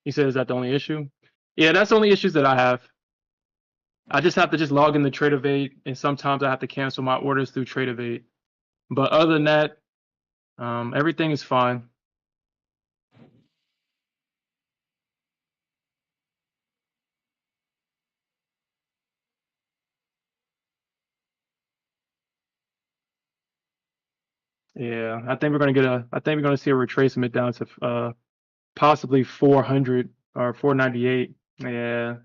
Speaker 2: He said, "Is that the only issue?" Yeah, that's the only issues that I have. I just have to just log in the Tradeovate, and sometimes I have to cancel my orders through Tradeovate. But other than that, everything is fine. Yeah, I think we're gonna get a. I think we're gonna see a retracement down to possibly 400 or 498. Yeah,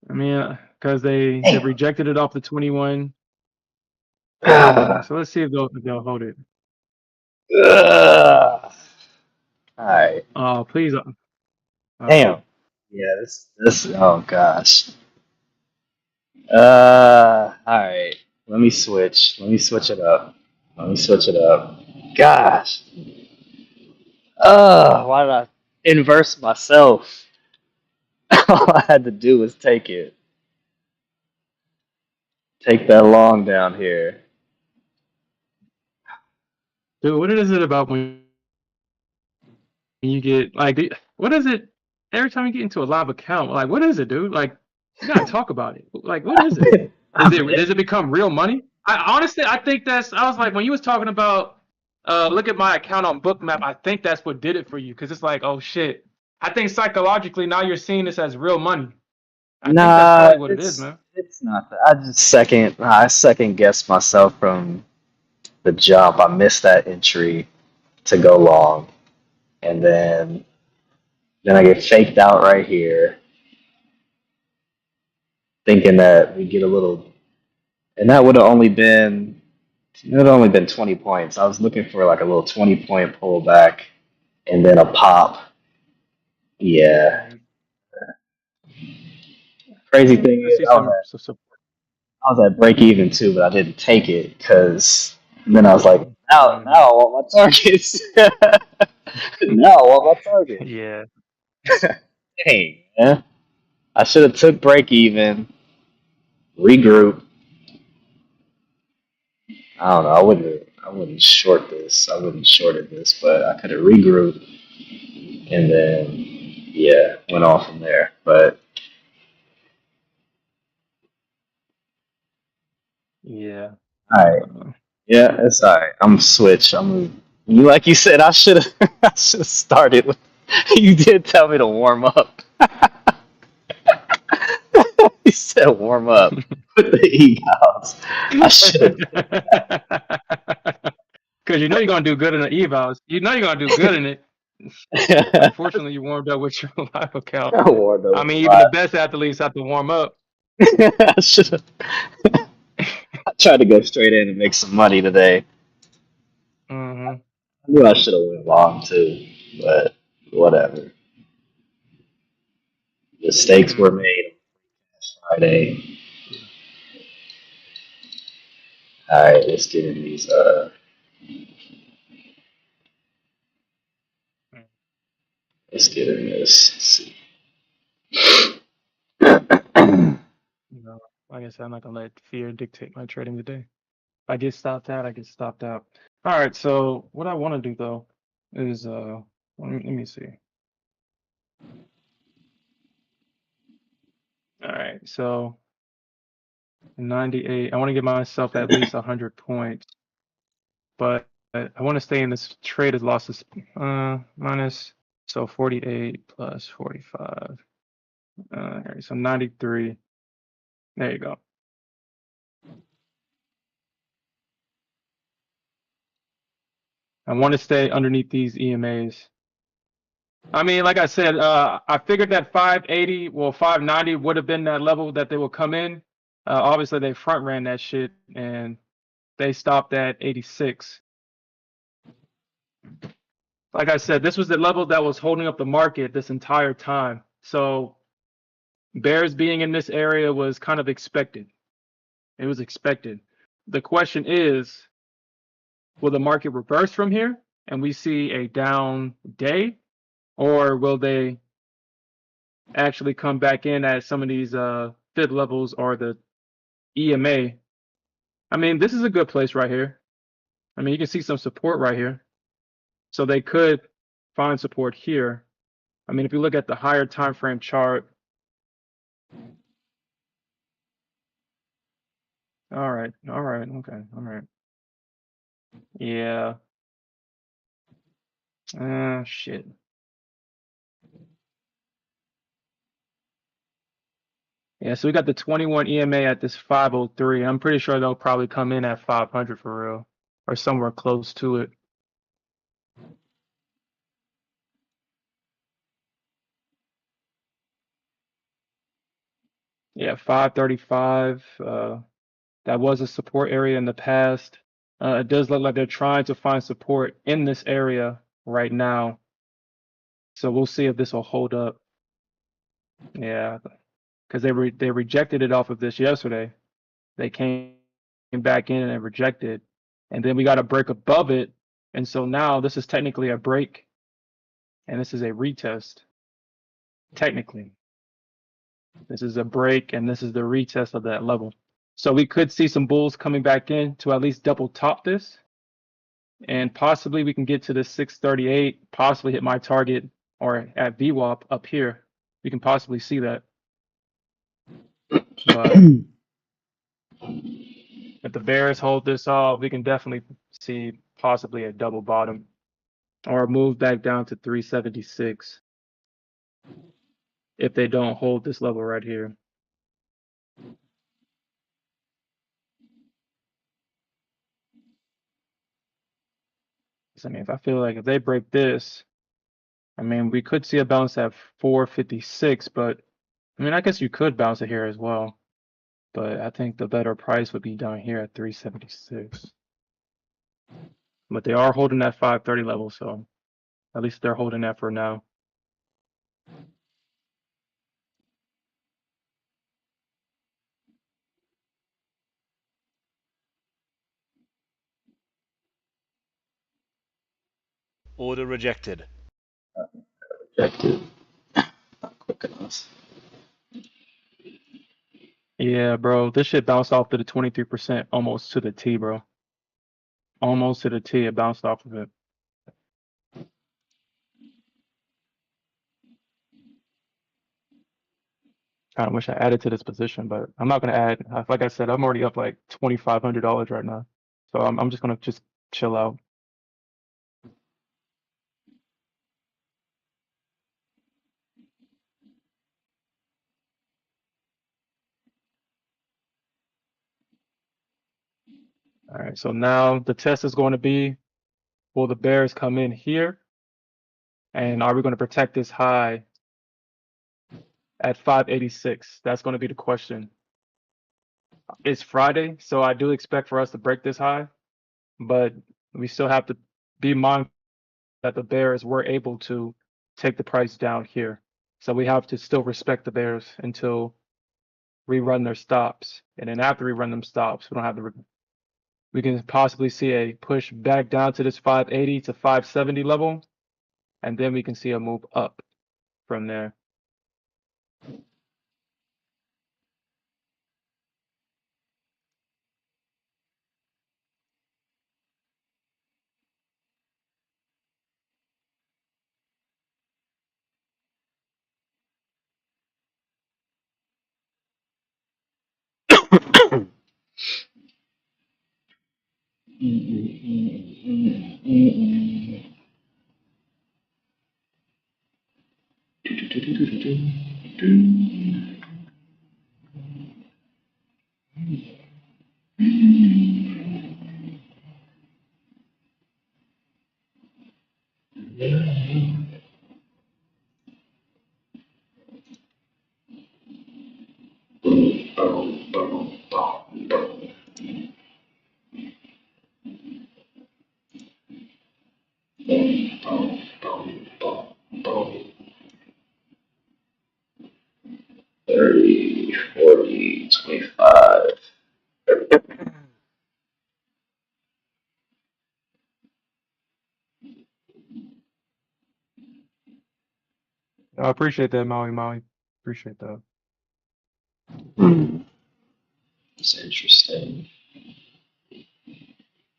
Speaker 2: I mean, because they
Speaker 1: Damn.
Speaker 2: rejected it off the 21.
Speaker 1: Ugh.
Speaker 2: So let's see if they'll hold it.
Speaker 1: Ugh. All right.
Speaker 2: Oh, please.
Speaker 1: Damn. Yeah. This. Oh gosh. All right. Let me switch. Let me switch it up. Let me switch it up. Gosh. Why did I inverse myself? All I had to do was take it. Take that long down here.
Speaker 2: Dude, what is it about when you get like, what is it? Every time you get into a live account, like, what is it, dude? Like, you gotta talk about it. Like, what is it?
Speaker 1: I've been,
Speaker 2: Does it become real money? I honestly, I think that's. I was like, when you was talking about, look at my account on Bookmap. I think that's what did it for you, because it's like, oh shit. I think psychologically now you're seeing this as real money. I think that's
Speaker 1: nah,
Speaker 2: probably what it is, man.
Speaker 1: it's not that. I second guessed myself from the jump. I missed that entry to go long, and then I get faked out right here, thinking that we get a little, and that would have only been it would have only been 20 points. I was looking for like a little 20-point pullback, and then a pop. Yeah.
Speaker 2: Mm.
Speaker 1: Crazy thing
Speaker 2: Let's
Speaker 1: is,
Speaker 2: see some.
Speaker 1: I was at break even too, but I didn't take it because then I was like, now
Speaker 2: Mhm.
Speaker 1: I want my targets. Now I want my target.
Speaker 2: Yeah.
Speaker 1: Dang, man. I should have took break even, regroup. I don't know. I wouldn't short this. I wouldn't shorted this, but I could have regrouped and then yeah, went off from there. But
Speaker 2: Yeah.
Speaker 1: all right, yeah, it's all right. I'm switch. You like you said. I should have. I should have started with. You did tell me to warm up. He said warm up with the egos. I should have.
Speaker 2: Because you know you're gonna do good in the evals. You know you're gonna do good in it. Unfortunately, you warmed up with your live account.
Speaker 1: I warmed up
Speaker 2: I
Speaker 1: with
Speaker 2: mean,
Speaker 1: the
Speaker 2: even the
Speaker 1: live.
Speaker 2: best athletes have to warm up.
Speaker 1: I should have. I tried to go straight in and make some money today.
Speaker 2: Hmm.
Speaker 1: I knew I should have went long too, but whatever. Mistakes were
Speaker 2: Hmm.
Speaker 1: made on Friday. All right, let's get in these. Let's get in this. Let's see.
Speaker 2: You know, like I said, I'm not gonna let fear dictate my trading today. If I get stopped out, I get stopped out. All right. So what I want to do though is let me see. All right. So 98. I want to give myself at least 100 points, but I want to stay in this trade as losses minus. So 48 plus 45. All right, so 93. There you go. I want to stay underneath these EMAs. I mean, like I said, I figured that 580, well, 590 would have been that level that they would come in. Obviously, they front ran that shit and they stopped at 86. Like I said, this was the level that was holding up the market this entire time. So bears being in this area was kind of expected. It was expected. The question is, will the market reverse from here and we see a down day, or will they actually come back in at some of these fib levels or the EMA? I mean, this is a good place right here. I mean, you can see some support right here. So they could find support here. I mean, if you look at the higher time frame chart, all right, okay, all right. Yeah. Shit. Yeah, so we got the 21 EMA at this 503. I'm pretty sure they'll probably come in at 500 for real, or somewhere close to it. Yeah, 535. That was a support area in the past. It does look like they're trying to find support in this area right now. So we'll see if this will hold up. Yeah, because they rejected it off of this yesterday. They came back in and rejected, and then we got a break above it, and so now this is technically a break, and this is a retest. Technically, this is a break, and this is the retest of that level. So we could see some bulls coming back in to at least double top this, and possibly we can get to the 638, possibly hit my target or at VWAP up here. We can possibly see that. But if the bears hold this off, we can definitely see possibly a double bottom or a move back down to 376 if they don't hold this level right here. I mean, if I feel like if they break this, I mean, we could see a bounce at 456, but I mean, I guess you could bounce it here as well. But I think the better price would be down here at 376. But they are holding that 530 level, so at least they're holding that for now.
Speaker 3: Order rejected.
Speaker 1: Rejected. Not quick enough.
Speaker 2: Yeah, bro, this shit bounced off to the 23% almost to the T, bro. Almost to the T, it bounced off of it. Kind of wish I added to this position, but I'm not gonna add. Like I said, I'm already up like $2,500 right now, so I'm just gonna chill out. All right, so now the test is going to be, will the bears come in here, and are we going to protect this high at 586? That's going to be the question. It's Friday, so I do expect for us to break this high, but we still have to be mindful that the bears were able to take the price down here. So we have to still respect the bears until we run their stops. And then after we run them stops, we don't have to, we can possibly see a push back down to this 580 to 570 level, and then we can see a move up from there.
Speaker 1: $30, $40, $25.
Speaker 2: I appreciate that, Maui. Appreciate that.
Speaker 1: It's interesting.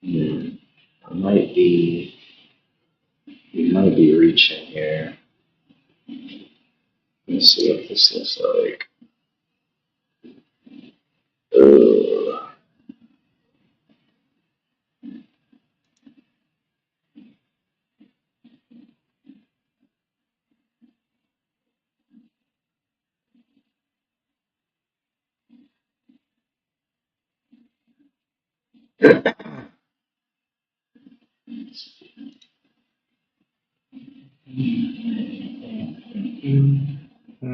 Speaker 1: I might be, we might be reaching here. Let's see what this looks like. Ugh.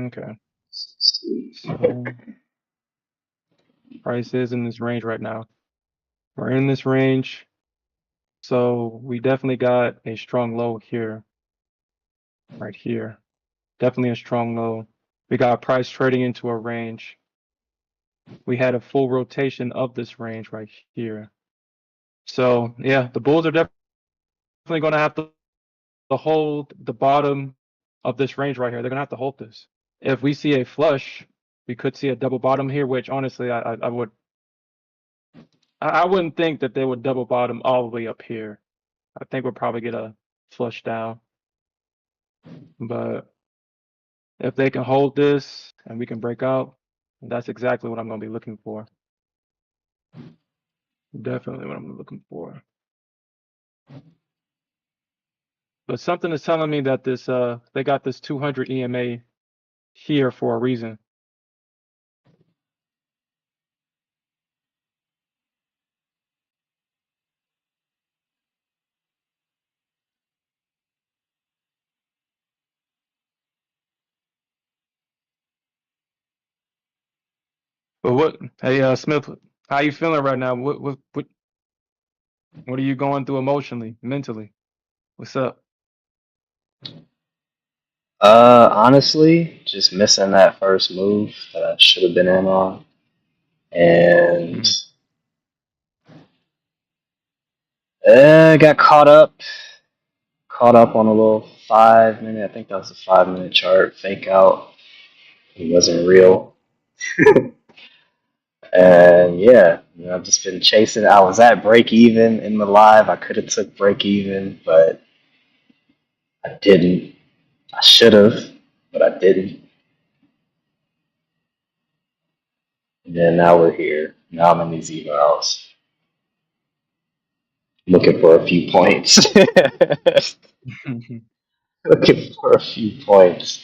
Speaker 2: Okay. So price is in this range right now. We're in this range. So we definitely got a strong low here, right here. Definitely a strong low. We got price trading into a range. We had a full rotation of this range right here. So yeah, the bulls are definitely going to have to hold the bottom of this range right here. They're going to have to hold this. If we see a flush, we could see a double bottom here, which honestly I wouldn't think that they would double bottom all the way up here. I think we'll probably get a flush down. But if they can hold this and we can break out, that's exactly what I'm going to be looking for. Definitely what I'm looking for. But something is telling me that this they got this 200 EMA here for a reason. But what? Hey, Smith, how you feeling right now? What are you going through emotionally, mentally? What's up?
Speaker 1: Honestly, just missing that first move that I should have been in on, and
Speaker 2: Mm.
Speaker 1: got caught up on a little 5 minute. I think that was a 5 minute chart fake out. It wasn't real, and yeah, I've just been chasing. I was at break even in the live. I could have took break even, but I didn't. I should have, but I didn't. And then now we're here. Now I'm in these evals, looking for a few points. Looking for a few points.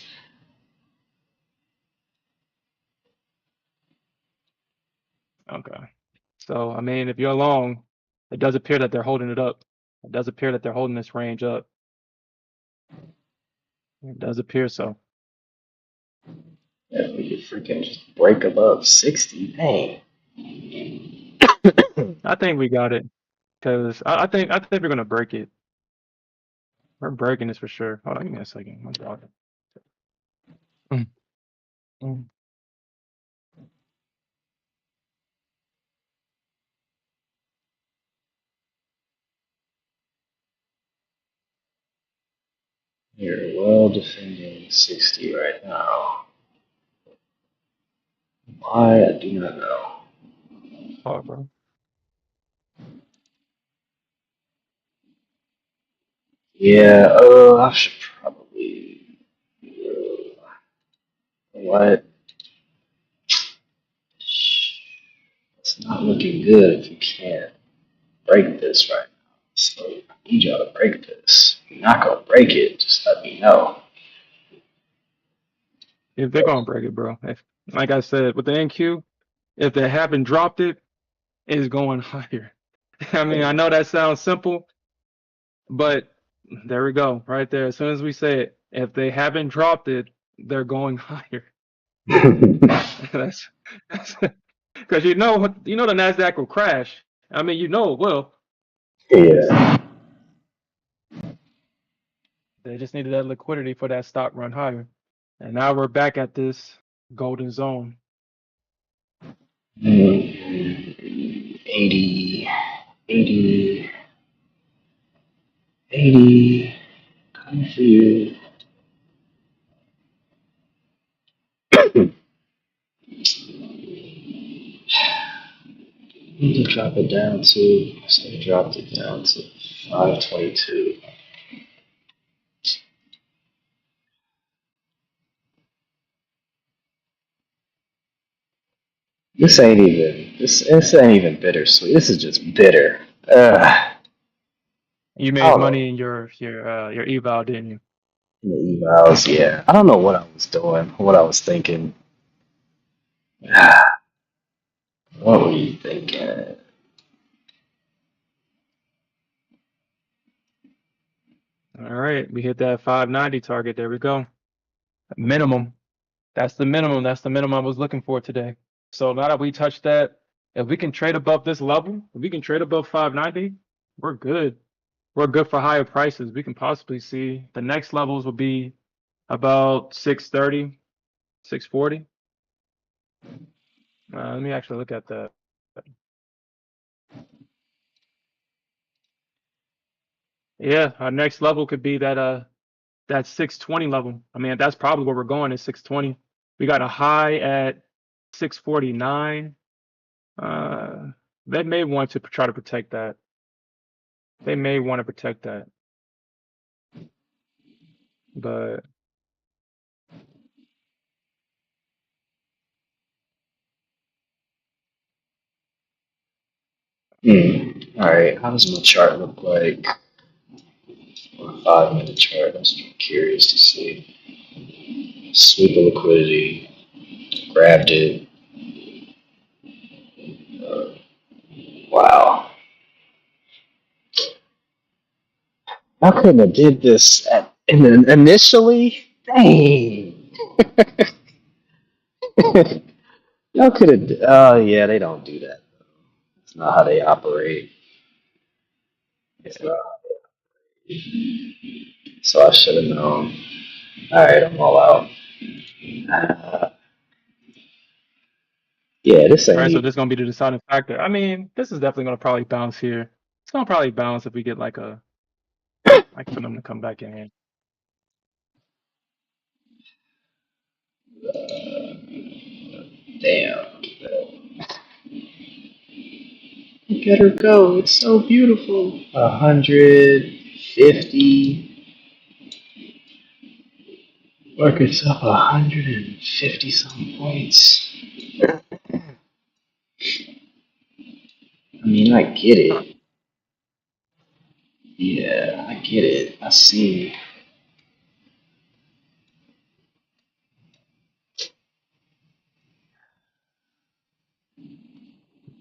Speaker 2: Okay. So I mean, if you're long, it does appear that they're holding it up. It does appear that they're holding this range up. It does appear so.
Speaker 1: If we could freaking just break above 60, dang.
Speaker 2: I think we got it because I think we're gonna break it. We're breaking this for sure. Hold on, give me a second. My God. Mm, mm.
Speaker 1: You're well defending 60 right now. Why? I do not know.
Speaker 2: Hold bro.
Speaker 1: Yeah, I should probably. What? It's not looking good if you can't break this right now. So I need y'all to break this. If you're not gonna break it, just let me know.
Speaker 2: If they're gonna break it, bro. If, like I said, with the NQ, if they haven't dropped it, it's going higher. I mean, I know that sounds simple, but there we go, right there. As soon as we say it, if they haven't dropped it, they're going higher. that's because you know the Nasdaq will crash. I mean, you know it will.
Speaker 1: Yeah.
Speaker 2: They just needed that liquidity for that stock run higher, and now we're back at this golden zone.
Speaker 1: 80, 80, 80. Come for you. Need to drop it down to. So I dropped it down to 522. This ain't even bittersweet. This is just bitter. I
Speaker 2: You made
Speaker 1: don't know.
Speaker 2: money in your eval, didn't you?
Speaker 1: In the emails, yeah. I don't know what I was doing, what I was thinking. What were you thinking?
Speaker 2: All right, we hit that 590 target. There we go. Minimum. That's the minimum. That's the minimum I was looking for today. So now that we touched that, if we can trade above this level, if we can trade above 590, we're good. We're good for higher prices. We can possibly see the next levels will be about 630, 640. Let me actually look at that. Yeah, our next level could be that 620 level. I mean, that's probably where we're going is 620. We got a high at 649. They may want to try to protect that. They may want to protect that. But
Speaker 1: All right. How does my chart look like? On a 5 minute chart. I'm curious to see. Sweep of liquidity. Grabbed it. Uh, wow. I couldn't have did this initially. Dang. Y'all could have. Oh yeah, they don't do that. It's not how they operate. It's not. So I should have known. All right, I'm all out. Yeah, this
Speaker 2: all
Speaker 1: ain't
Speaker 2: right, so
Speaker 1: even.
Speaker 2: this is gonna be the deciding factor. I mean, this is definitely gonna probably bounce here. It's gonna probably bounce if we get like for them to come back in here.
Speaker 1: Damn. Look at her go. It's so beautiful. 150. Market's up 150 some points. I mean, I get
Speaker 2: Huh.
Speaker 1: it. Yeah, I get it. I see.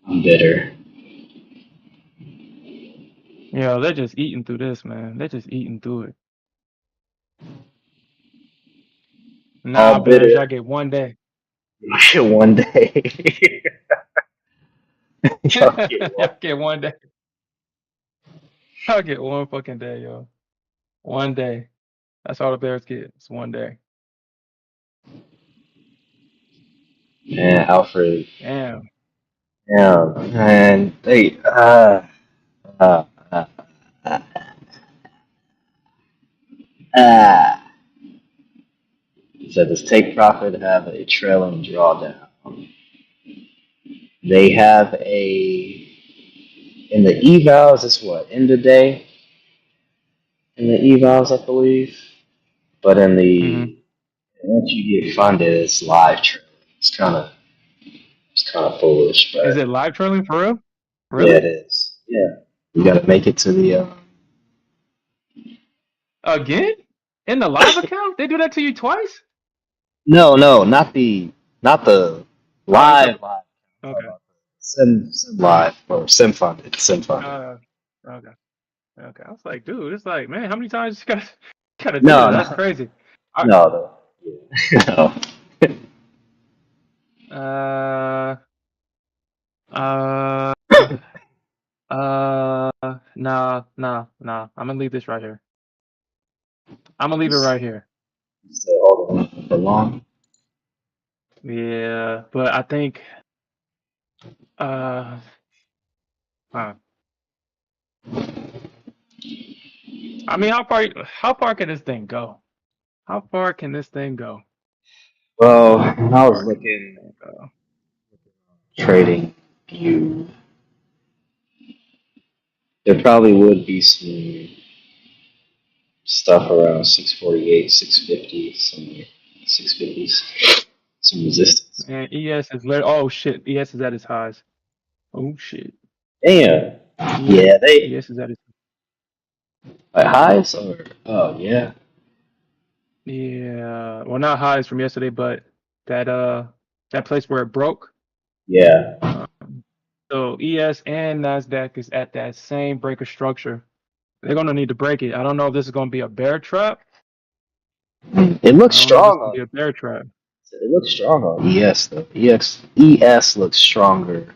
Speaker 1: I'm bitter.
Speaker 2: Yeah, they're just eating through this, man. They're just eating through it. Nah,
Speaker 1: All
Speaker 2: Bears,
Speaker 1: bitter.
Speaker 2: y'all get one day.
Speaker 1: One day. Y'all get one.
Speaker 2: Y'all get one day. Y'all get one fucking day, yo. One day. That's all the Bears get. It's one day.
Speaker 1: Man, Alfred.
Speaker 2: Damn.
Speaker 1: Yeah, man. They. Uh, uh, uh, uh. So does take profit have a trailing drawdown? They have a in the evals. It's what end of day in the evals, I believe. But in
Speaker 2: Hmm.
Speaker 1: the once you get funded, it's live trailing. It's kind of foolish,
Speaker 2: Is
Speaker 1: but
Speaker 2: it live trailing for real?
Speaker 1: yeah, it
Speaker 2: Really?
Speaker 1: is. Yeah, you got to make it to the.
Speaker 2: Again? In the live account? They do that to you twice?
Speaker 1: No, not the
Speaker 2: Oh, you talk.
Speaker 1: live. I'm talking
Speaker 2: Okay.
Speaker 1: about the sim live or sim funded.
Speaker 2: Okay. Okay. I was like, dude, it's like, man, how many times you gotta do
Speaker 1: No,
Speaker 2: that? That's
Speaker 1: no,
Speaker 2: crazy. I,
Speaker 1: no. No.
Speaker 2: uh, uh, nah. I'm gonna leave this right here. I'm gonna leave it right here.
Speaker 1: Still all the way for long.
Speaker 2: Yeah, but I think, uh, huh. I mean, how far can this thing go? How far can this thing go?
Speaker 1: Well,
Speaker 2: How
Speaker 1: I was
Speaker 2: far can this
Speaker 1: looking
Speaker 2: thing go?
Speaker 1: trading view. There probably would be some stuff around 648, 650, some 650s, some resistance.
Speaker 2: And ES is oh shit, ES is at its highs. Oh shit.
Speaker 1: Damn.
Speaker 2: Yeah,
Speaker 1: Yeah, they
Speaker 2: ES is at its
Speaker 1: like highs or oh yeah.
Speaker 2: yeah. Well, not highs from yesterday, but that that place where it broke.
Speaker 1: Yeah.
Speaker 2: So ES and Nasdaq is at that same breaker structure. They're gonna need to break it. I don't know if this is gonna be a bear trap.
Speaker 1: It looks
Speaker 2: I don't know if this is
Speaker 1: strong
Speaker 2: gonna
Speaker 1: on
Speaker 2: be a bear trap.
Speaker 1: It looks strong on ES though. ES looks stronger.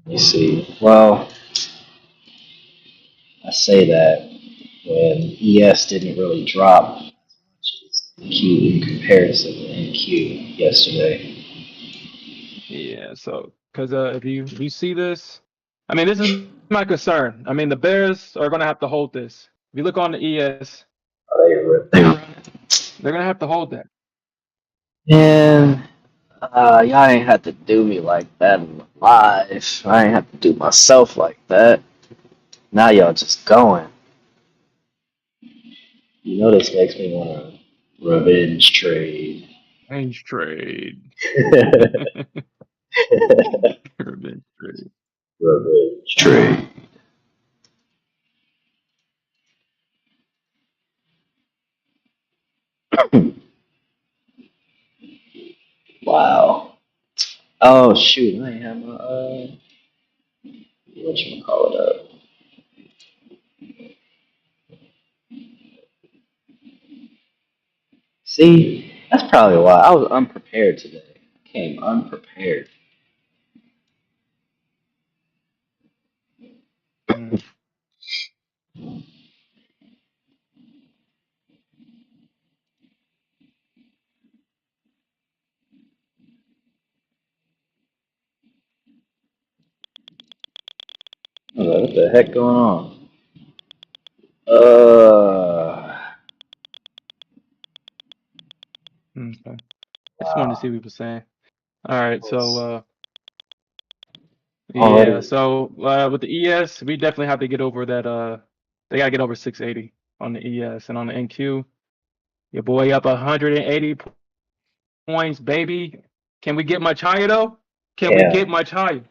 Speaker 1: You see. Well, I say that when ES didn't really drop as much as NQ in comparison to NQ yesterday.
Speaker 2: Yeah, so because if you see this, I mean, this is my concern. I mean, the Bears are going to have to hold this. If you look on the ES, they're going to have to hold that.
Speaker 1: And y'all ain't had to do me like that in live. I ain't had to do myself like that. Now y'all just going. You know this makes me want a revenge trade.
Speaker 2: Range trade. Revenge trade.
Speaker 1: Revenge trade. Wow. Oh shoot, I ain't have my whatchamacallit up. See, that's probably why I was unprepared today. I came unprepared.
Speaker 2: Mm.
Speaker 1: I was like, what the heck going on? Uh,
Speaker 2: Okay. I just wanted to
Speaker 1: wow.
Speaker 2: see what you were saying. All right, so
Speaker 1: Was
Speaker 2: yeah,
Speaker 1: already.
Speaker 2: so with the ES, we definitely have to get over that. They gotta get over 680 on the ES, and on the NQ, your boy up 180 points, baby. Can we get much higher though? Can we get
Speaker 1: Damn,
Speaker 2: much higher?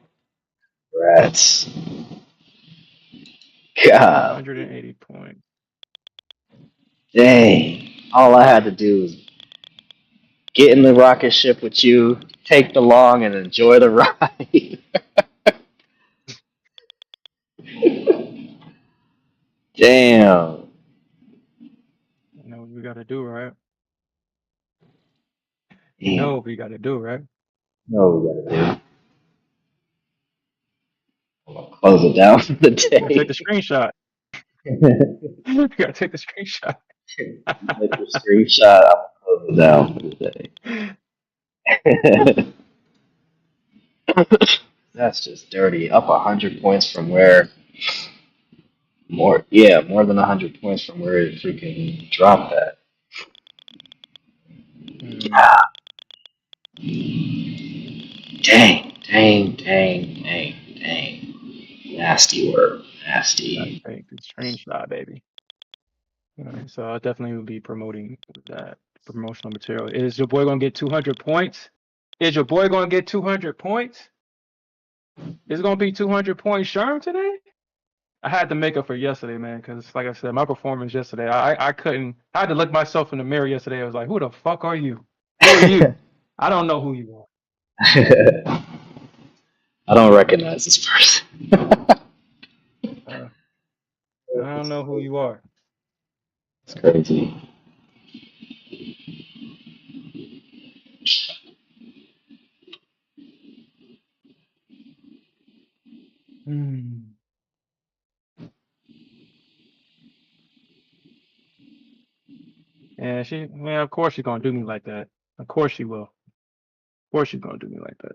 Speaker 1: rats. God,
Speaker 2: 180 points.
Speaker 1: dang. All I had to do was get in the rocket ship with you, take the long, and enjoy the ride. Damn.
Speaker 2: You know what we gotta do, right? You know
Speaker 1: Damn.
Speaker 2: what we gotta do, right?
Speaker 1: No, we gotta do. I'm gonna close it down for the
Speaker 2: We gotta take the
Speaker 1: day.
Speaker 2: screenshot. We gotta take the screenshot.
Speaker 1: Take your screenshot. I'm gonna close it down for the day. That's just dirty. Up 100 points from where more than 100 points from where it freaking dropped at.
Speaker 2: Mm,
Speaker 1: Dang. Nasty work.
Speaker 2: gotta
Speaker 1: Nasty.
Speaker 2: take the screenshot, baby. All right, so I definitely will be promoting that promotional material. Is your boy gonna get 200 points? Is your boy gonna get 200 points? Is it gonna be 200 points Sherm today? I had to make up for yesterday, man, because like I said, my performance yesterday, I couldn't. I had to look myself in the mirror yesterday. I was like, who the fuck are you? Who are you? I don't know who you
Speaker 1: I don't recognize this person.
Speaker 2: are. I don't know who you are.
Speaker 1: It's crazy.
Speaker 2: Hmm. Yeah, man, of course she's gonna do me like that. Of course she will. Of course she's gonna do me like that.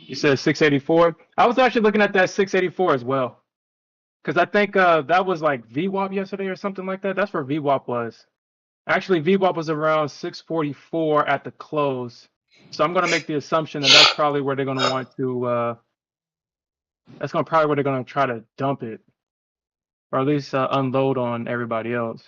Speaker 2: You said 684. I was actually looking at that 684 as well, because I think that was like VWAP yesterday or something like that. That's where VWAP was. Actually, VWAP was around 644 at the close. So I'm gonna make the assumption that that's probably where they're gonna want to. That's gonna probably where they're gonna try to dump it, or at least unload on everybody else.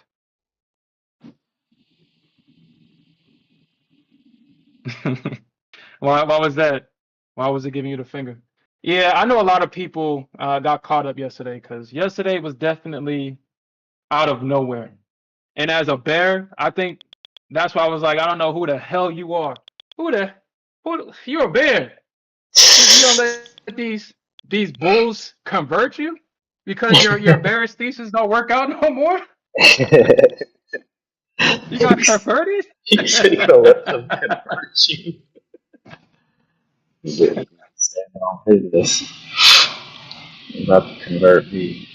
Speaker 2: Why was that? Why was it giving you the finger? Yeah, I know a lot of people got caught up yesterday because yesterday was definitely out of nowhere. And as a bear, I think that's why I was like, I don't know who the hell you are. Who the you're a bear. You don't let these bulls convert you because your bearish thesis don't work out no more? You got converted?
Speaker 1: You said you're gonna let them convert you. Stand on business. You're about to convert me.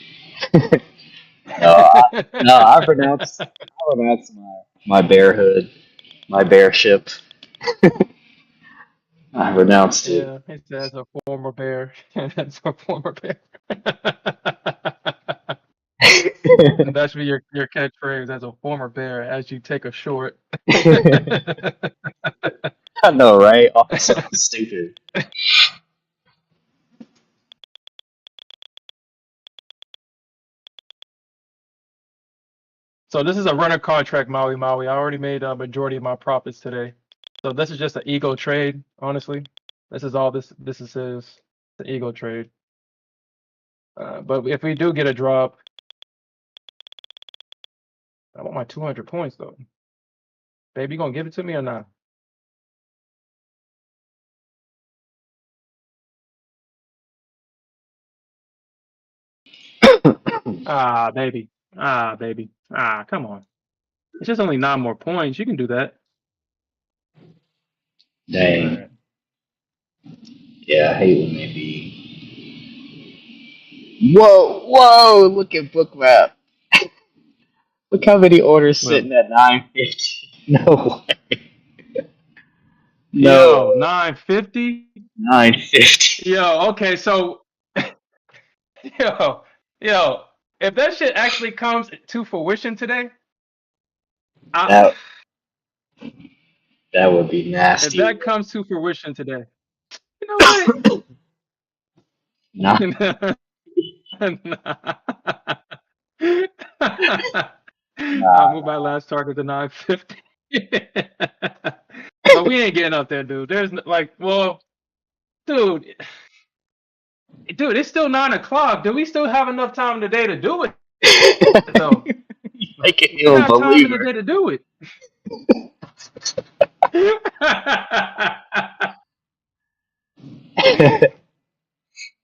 Speaker 1: I renounce my bearhood, my bearship. I renounced it.
Speaker 2: Yeah, he says a former bear. That's a former bear. And that should be your catchphrase as a former bear as you take a short.
Speaker 1: I know, right? Oh, so stupid.
Speaker 2: So this is a runner contract, Maui Maui. I already made a majority of my profits today. So this is just an ego trade, honestly. This is all this is the ego trade. But if we do get a drop, I want my 200 points though. Baby, you gonna give it to me or not? Ah, baby. Ah, baby. Ah, come on. It's just only 9 more points. You can do that. All
Speaker 1: Dang.
Speaker 2: right.
Speaker 1: Yeah, I hate when they be. Whoa! Look at Bookmap. Look how many orders
Speaker 2: Well,
Speaker 1: sitting at 950. No way. No
Speaker 2: yo,
Speaker 1: way.
Speaker 2: 950.
Speaker 1: 950.
Speaker 2: Yo, okay, so yo, yo, if that shit actually comes to fruition today, I,
Speaker 1: That that would be
Speaker 2: if
Speaker 1: nasty.
Speaker 2: that comes to fruition today, you know what?
Speaker 1: Nah.
Speaker 2: I'll
Speaker 1: Nah.
Speaker 2: move my last target to 950. But we ain't getting up there, dude. Like, well, dude, it's still 9 o'clock. Do we still have enough time today to do it, though?
Speaker 1: Making
Speaker 2: We
Speaker 1: you a
Speaker 2: got time in the
Speaker 1: believer.
Speaker 2: day to do it.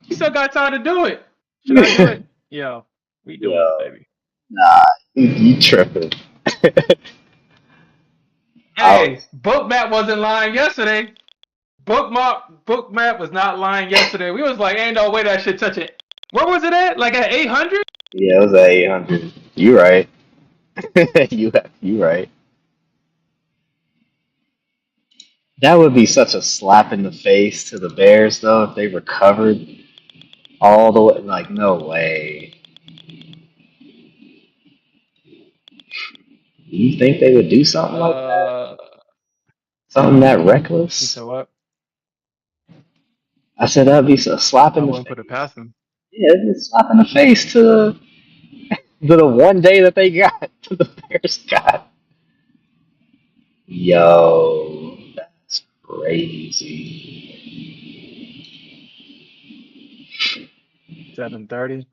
Speaker 2: We still got time to do it. Should I do it? Yo, we doing it,
Speaker 1: Yo,
Speaker 2: baby.
Speaker 1: nah, you tripping. I
Speaker 2: Hey,
Speaker 1: was,
Speaker 2: Bookmap wasn't lying yesterday. Bookmap was not lying yesterday. We was like, ain't no way that shit touch it. Where was it at? Like at 800?
Speaker 1: yeah, it was at 800. You right. you right. That would be such a slap in the face to the Bears, though, if they recovered all the way. Like, no way. You think they would do something like that?
Speaker 2: Uh,
Speaker 1: Something that
Speaker 2: you
Speaker 1: reckless?
Speaker 2: said what?
Speaker 1: I said that'd be a slap
Speaker 2: I
Speaker 1: in the
Speaker 2: wouldn't put it
Speaker 1: face.
Speaker 2: past him.
Speaker 1: Yeah, it'd be a slap in the face to the one day that they got, to the Bears got. Yo, that's crazy.
Speaker 2: 730.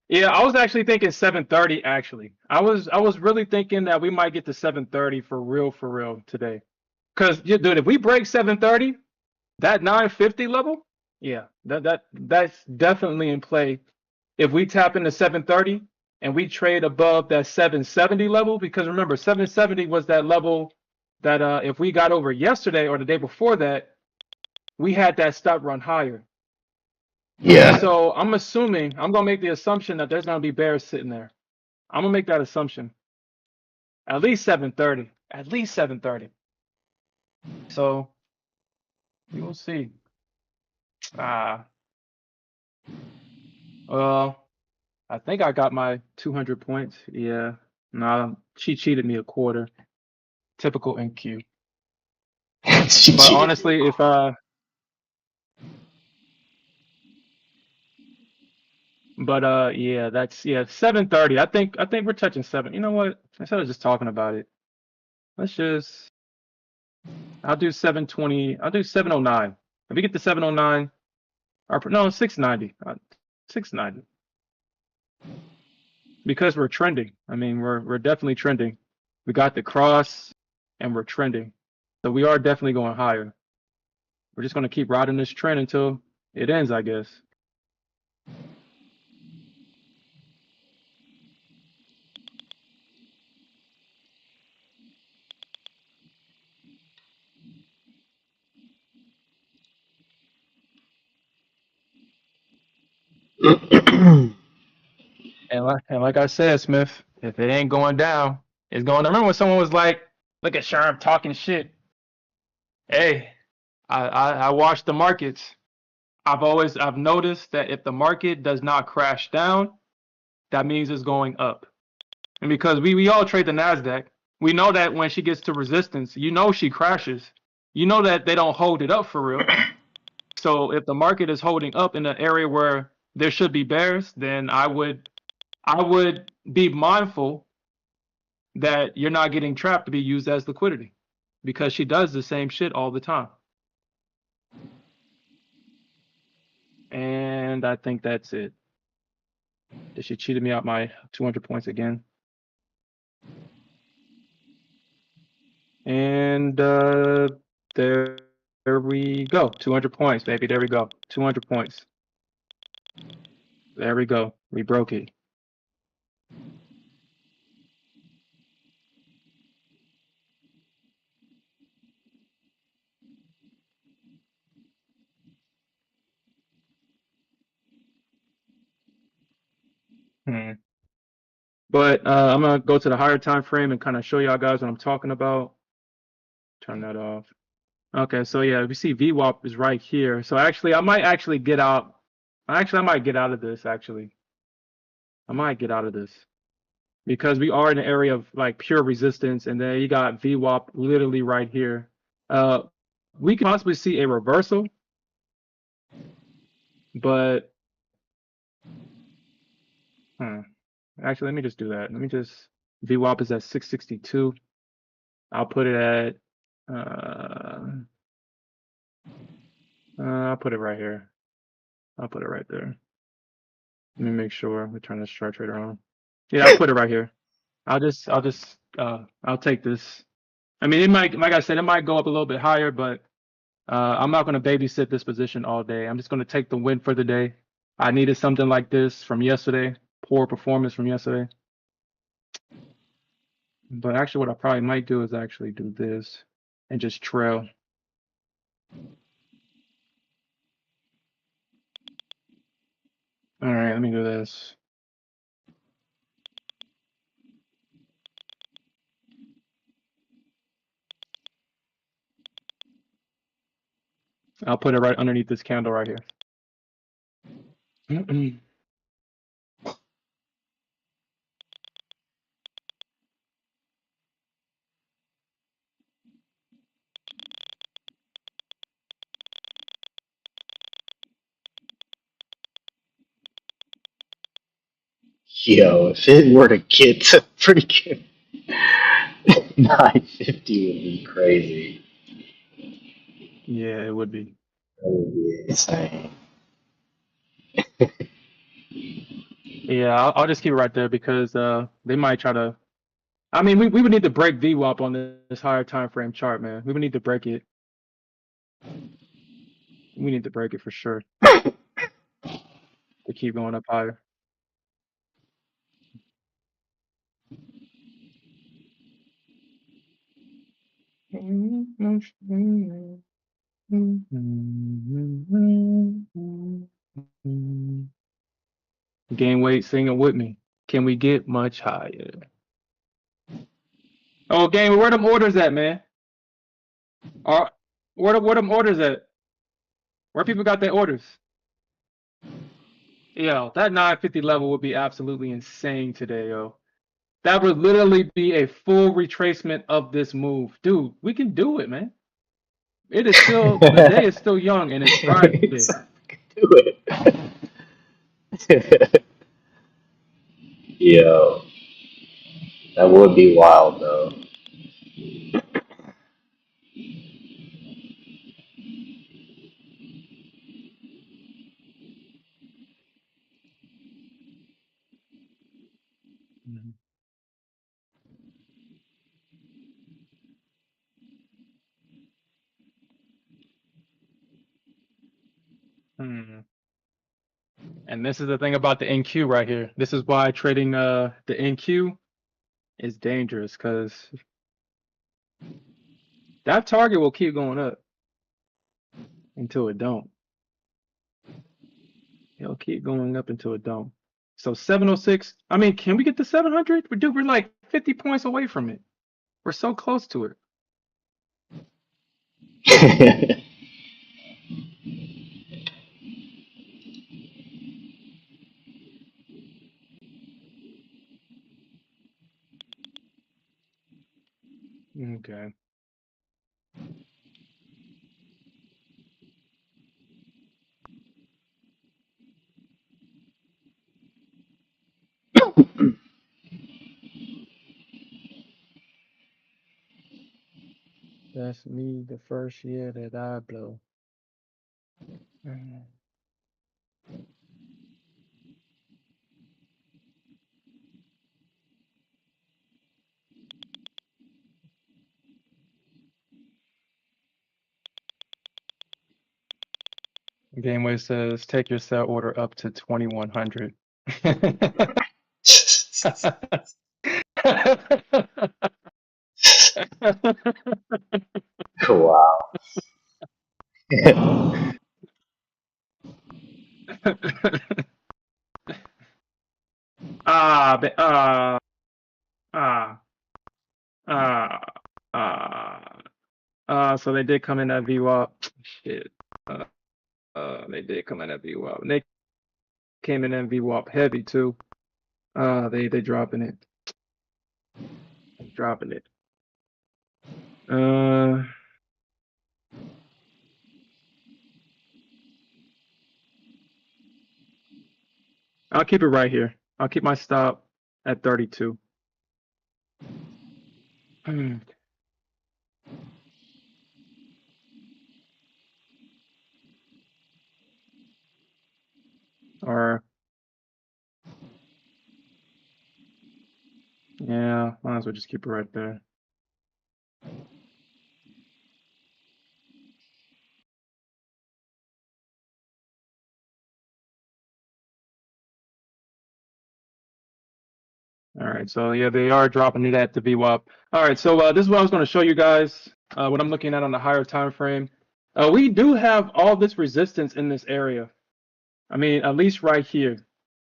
Speaker 2: Yeah, I was actually thinking 730. Actually, I was really thinking that we might get to 730 for real today. Cause dude, if we break 730, that 950 level, yeah, that's definitely in play. If we tap into 730 and we trade above that 770 level, because remember 770 was that level that if we got over yesterday or the day before that, we had that stop run higher.
Speaker 1: Yeah.
Speaker 2: So I'm gonna make the assumption that there's gonna be bears sitting there. I'm gonna make that assumption. At least 730. At least 730. So we will see. Ah, well, I think I got my 200 points. Yeah. No, she cheated me a quarter. Typical NQ.
Speaker 1: She
Speaker 2: But
Speaker 1: cheated you.
Speaker 2: honestly, if but yeah, that's 730. I think we're touching 7. You know what? Instead of just talking about it, let's just I'll do 720. I'll do 709. If we get to 709, or no, 690. 690. Because we're trending. I mean, we're definitely trending. We got the cross and we're trending. So we are definitely going higher. We're just going to keep riding this trend until it ends, I guess. And like I said, Smith, if it ain't going down, it's going. I remember when someone was like, "Look at Sharp talking shit." Hey, I watch the markets. I've noticed that if the market does not crash down, that means it's going up. And because we all trade the Nasdaq, we know that when she gets to resistance, she crashes. You know that they don't hold it up for real. So if the market is holding up in an area where there should be bears, then I would be mindful that you're not getting trapped to be used as liquidity, because she does the same shit all the time. And I think that's it. Did she cheated me out my 200 points again? And there we go. 200 points, baby. There we go. 200 points. There we go. We broke it. But I'm gonna go to the higher time frame and kind of show y'all guys what I'm talking about. Turn that off. Okay, so yeah, we see VWAP is right here. So actually, I might actually get out. Actually, I might get out of this. Actually, I might get out of this because we are in an area of like pure resistance, and then you got VWAP literally right here. We can possibly see a reversal, but actually, let me just do that. Let me just VWAP is at 662. I'll put it at I'll put it right here. I'll put it right there. Let me make sure. Let me turn this chart trader on. Yeah, I'll put it right here. I'll take this. I mean, it might, like I said, it might go up a little bit higher, but I'm not going to babysit this position all day. I'm just going to take the win for the day. I needed something like this from yesterday. Poor performance from yesterday. But actually, what I probably might do is actually do this and just trail. All right, let me do this. I'll put it right underneath this candle right here.
Speaker 1: Yo, if it were to get to freaking 950, would be crazy.
Speaker 2: Yeah, it would be.
Speaker 1: That would be insane.
Speaker 2: Yeah, I'll just keep it right there because they might try to. I mean, we would need to break VWAP on this higher time frame chart, man. We would need to break it. We need to break it for sure to keep going up higher. Gain weight, singing with me. Can we get much higher? Oh, game, where them orders at, man? Where them orders at? Where people got their orders? Yo, that 950 level would be absolutely insane today, yo. That would literally be a full retracement of this move. Dude, we can do it, man. It is still, the day is still young and it's Friday.
Speaker 1: Do it. Yo, that would be wild, though.
Speaker 2: And this is the thing about the NQ right here. This is why trading the NQ is dangerous, because that target will keep going up until it don't. It'll keep going up until it don't. So 706. I mean, can we get to 700? Dude, we're like 50 points away from it. We're so close to it. Okay. That's me the first year that I blow. Gameway says take your sell order up to 2100.
Speaker 1: Wow.
Speaker 2: Ah, ah, ah, so they did come in that VWAP. Shit. They did come in that VWAP. And they came in that VWAP heavy too. They dropping it. Dropping it. I'll keep it right here. I'll keep my stop at 32. Or yeah, might as well just keep it right there. All right, so yeah, they are dropping it at the VWAP. All right, so this is what I was going to show you guys. What I'm looking at on the higher time frame. We do have all this resistance in this area. I mean, at least right here.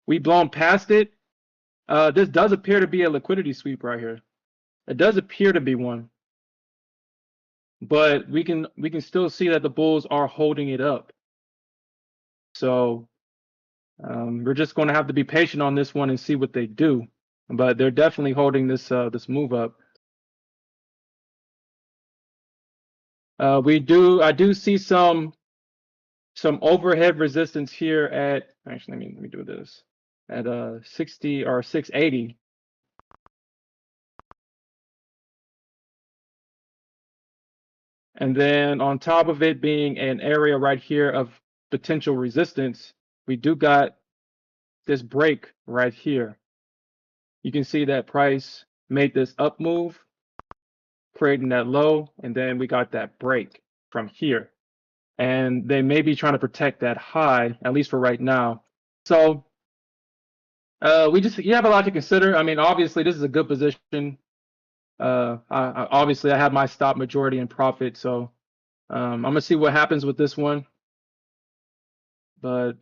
Speaker 2: We've blown past it. This does appear to be a liquidity sweep right here. It does appear to be one, but we can still see that the bulls are holding it up. So we're just going to have to be patient on this one and see what they do. But they're definitely holding this this move up. I do see some overhead resistance here at, actually let me do this at 60 or 680. And then on top of it being an area right here of potential resistance, we do got this break right here. You can see that price made this up move, creating that low, and then we got that break from here. And they may be trying to protect that high, at least for right now. So you have a lot to consider. I mean, obviously this is a good position. Obviously I have my stop majority in profit, so I'm gonna see what happens with this one. But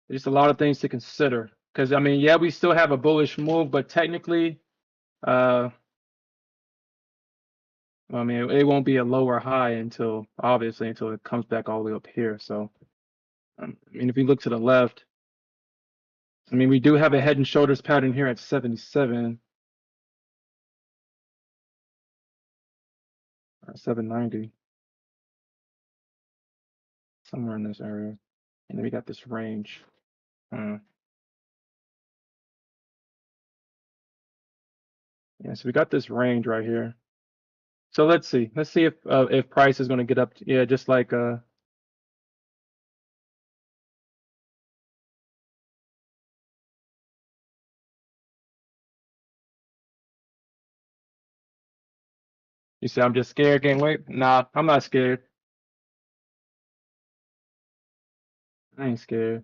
Speaker 2: there's a lot of things to consider. Because I mean, yeah, we still have a bullish move, but technically, I mean, it won't be a lower high until it comes back all the way up here. So, I mean, if you look to the left, I mean, we do have a head and shoulders pattern here at 77, 790, somewhere in this area, and then we got this range. Yeah, so we got this range right here. So let's see. Let's see if price is going to get up. Yeah, just like you see, I'm just scared. Game weight? Nah, I'm not scared. I ain't scared.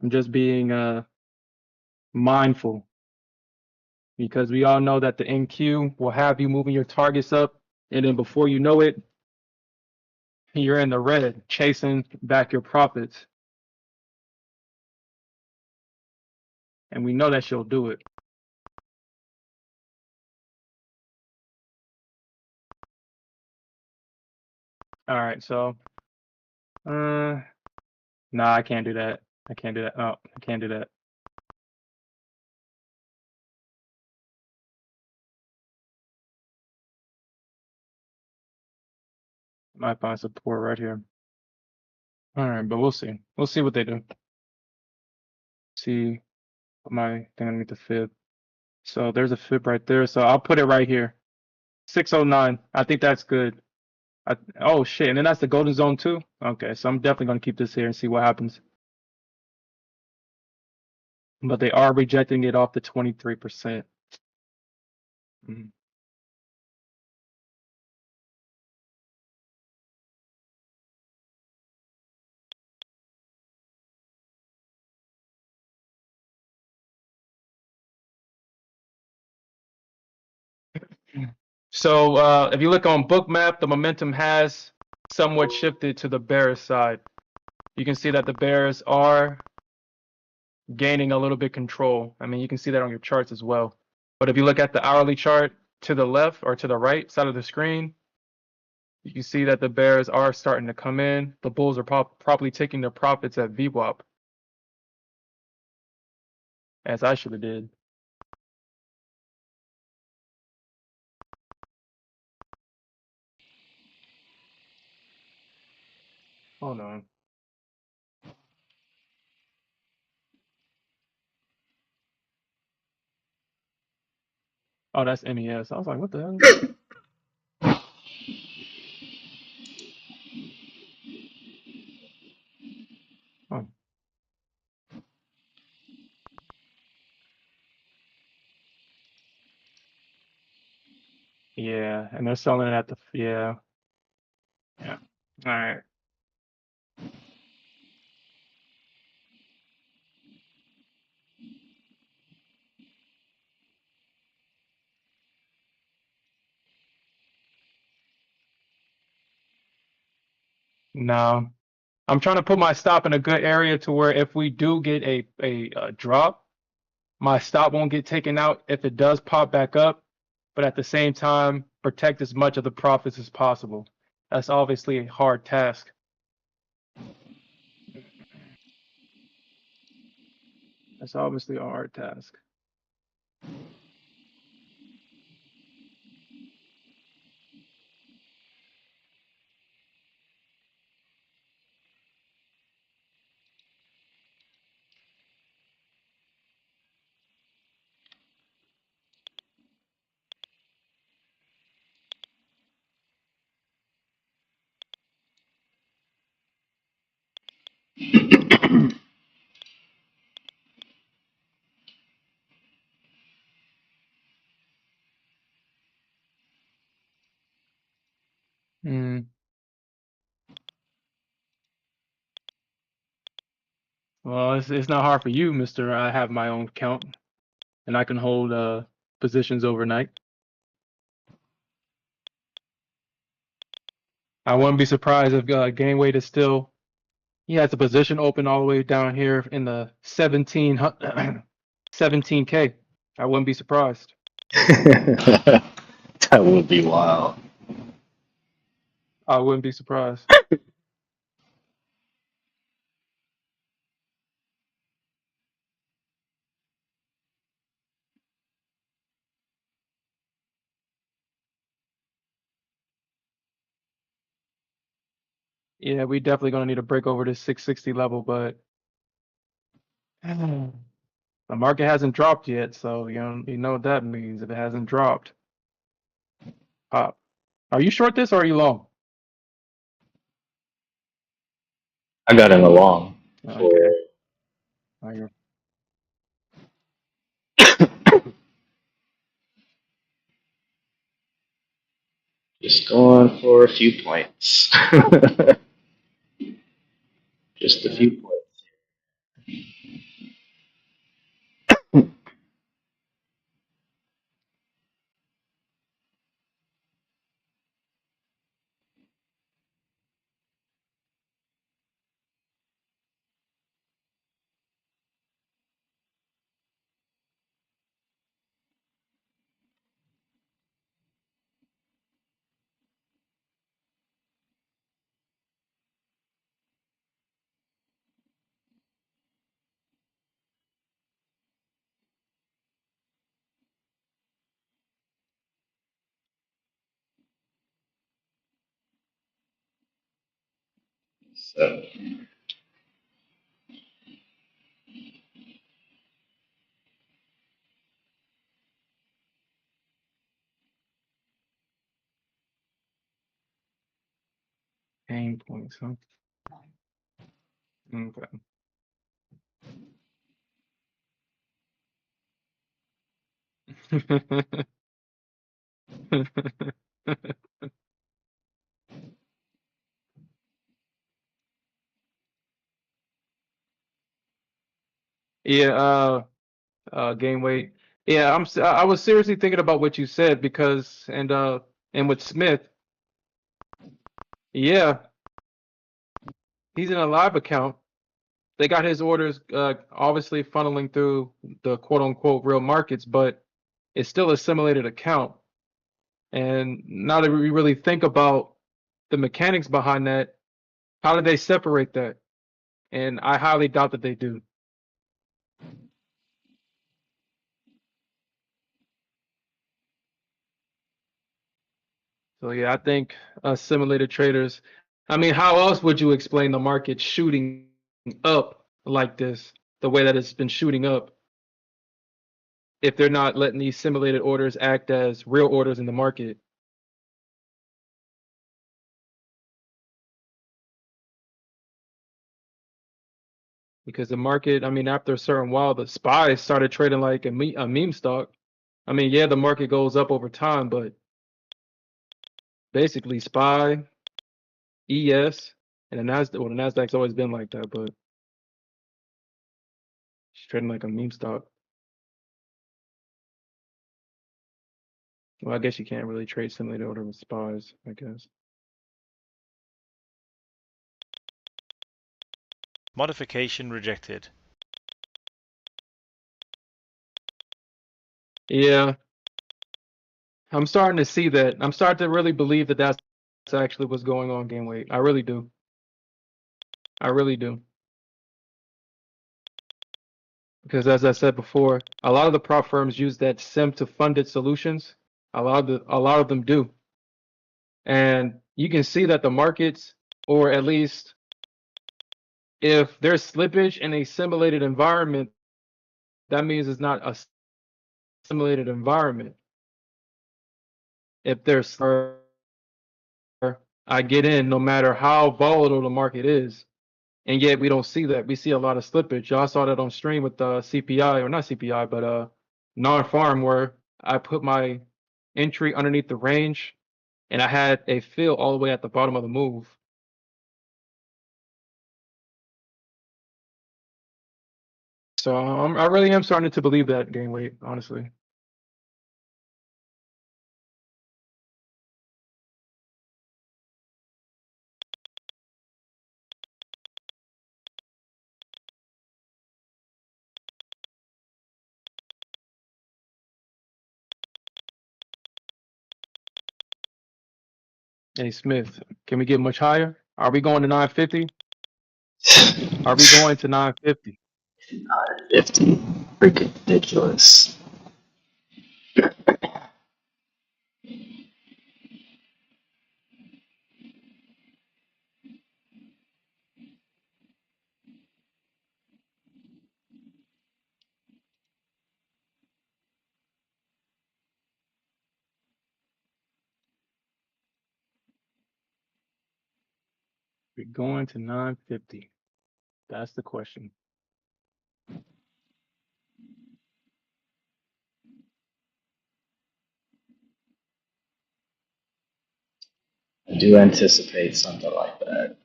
Speaker 2: I'm just being mindful because we all know that the NQ will have you moving your targets up, and then before you know it, you're in the red, chasing back your profits. And we know that she'll do it. All right, so nah, I can't do that. I can't do that. Oh, I can't do that. Might find support right here. All right, but we'll see. We'll see what they do. See what my thing underneath the fib. So there's a fib right there. So I'll put it right here. 609. I think that's good. Oh shit, and then that's the golden zone too? Okay, so I'm definitely gonna keep this here and see what happens. But they are rejecting it off the 23%. Mhm. So if you look on Bookmap, the momentum has somewhat shifted to the bearish side. You can see that the bears are gaining a little bit control. I mean, you can see that on your charts as well. But if you look at the hourly chart to the left or to the right side of the screen, you can see that the bears are starting to come in. The bulls are probably taking their profits at VWAP, as I should have did. Hold on. Oh, that's MES. I was like, what the hell? Oh, yeah, and they're selling it at the yeah. Yeah. All right. No, I'm trying to put my stop in a good area to where if we do get a drop, my stop won't get taken out if it does pop back up, but at the same time, protect as much of the profits as possible. That's obviously a hard task. That's obviously a hard task. Mm. Well, it's not hard for you, Mister. I have my own account, and I can hold positions overnight. I wouldn't be surprised if Gainweight is still. He has a position open all the way down here in the 17K. I wouldn't be surprised.
Speaker 1: That would be wild.
Speaker 2: I wouldn't be surprised. Yeah, we definitely gonna need to break over this 660 level, but the market hasn't dropped yet, so you know what that means if it hasn't dropped. Pop. Are you short this or are you long?
Speaker 1: I got in along for
Speaker 2: Okay. Oh, you're
Speaker 1: just going for a few points. Just a
Speaker 2: Yeah.
Speaker 1: few points. So
Speaker 2: Pain points, huh? Okay. Yeah, gain weight. Yeah, I was seriously thinking about what you said because and with Smith, yeah, he's in a live account. They got his orders obviously funneling through the quote unquote real markets, but it's still a simulated account. And now that we really think about the mechanics behind that, how do they separate that? And I highly doubt that they do. So yeah, I think simulated traders. I mean, how else would you explain the market shooting up like this, the way that it's been shooting up, if they're not letting these simulated orders act as real orders in the market? Because the market, I mean, after a certain while, the spies started trading like a meme stock. I mean, yeah, the market goes up over time, but basically SPY, ES, and the Nasdaq. Well, the Nasdaq's always been like that, but it's trading like a meme stock. Well, I guess you can't really trade simulated order with SPYs, I guess.
Speaker 3: Modification rejected.
Speaker 2: Yeah, I'm starting to see that. I'm starting to really believe that that's actually what's going on, game weight. I really do. I really do. Because as I said before, a lot of the prop firms use that SIM to funded solutions. A lot of them do. And you can see that the markets, or at least if there's slippage in a simulated environment, that means it's not a simulated environment. If there's, I get in no matter how volatile the market is. And yet we don't see that. We see a lot of slippage. Y'all saw that on stream with CPI, or not CPI, but non-farm, where I put my entry underneath the range and I had a fill all the way at the bottom of the move. So I really am starting to believe that gain weight, honestly. Hey Smith, can we get much higher? Are we going to 950? Are we going to 950?
Speaker 1: 50. Freaking ridiculous.
Speaker 2: We're going to 950. That's the question.
Speaker 1: I do anticipate something like that.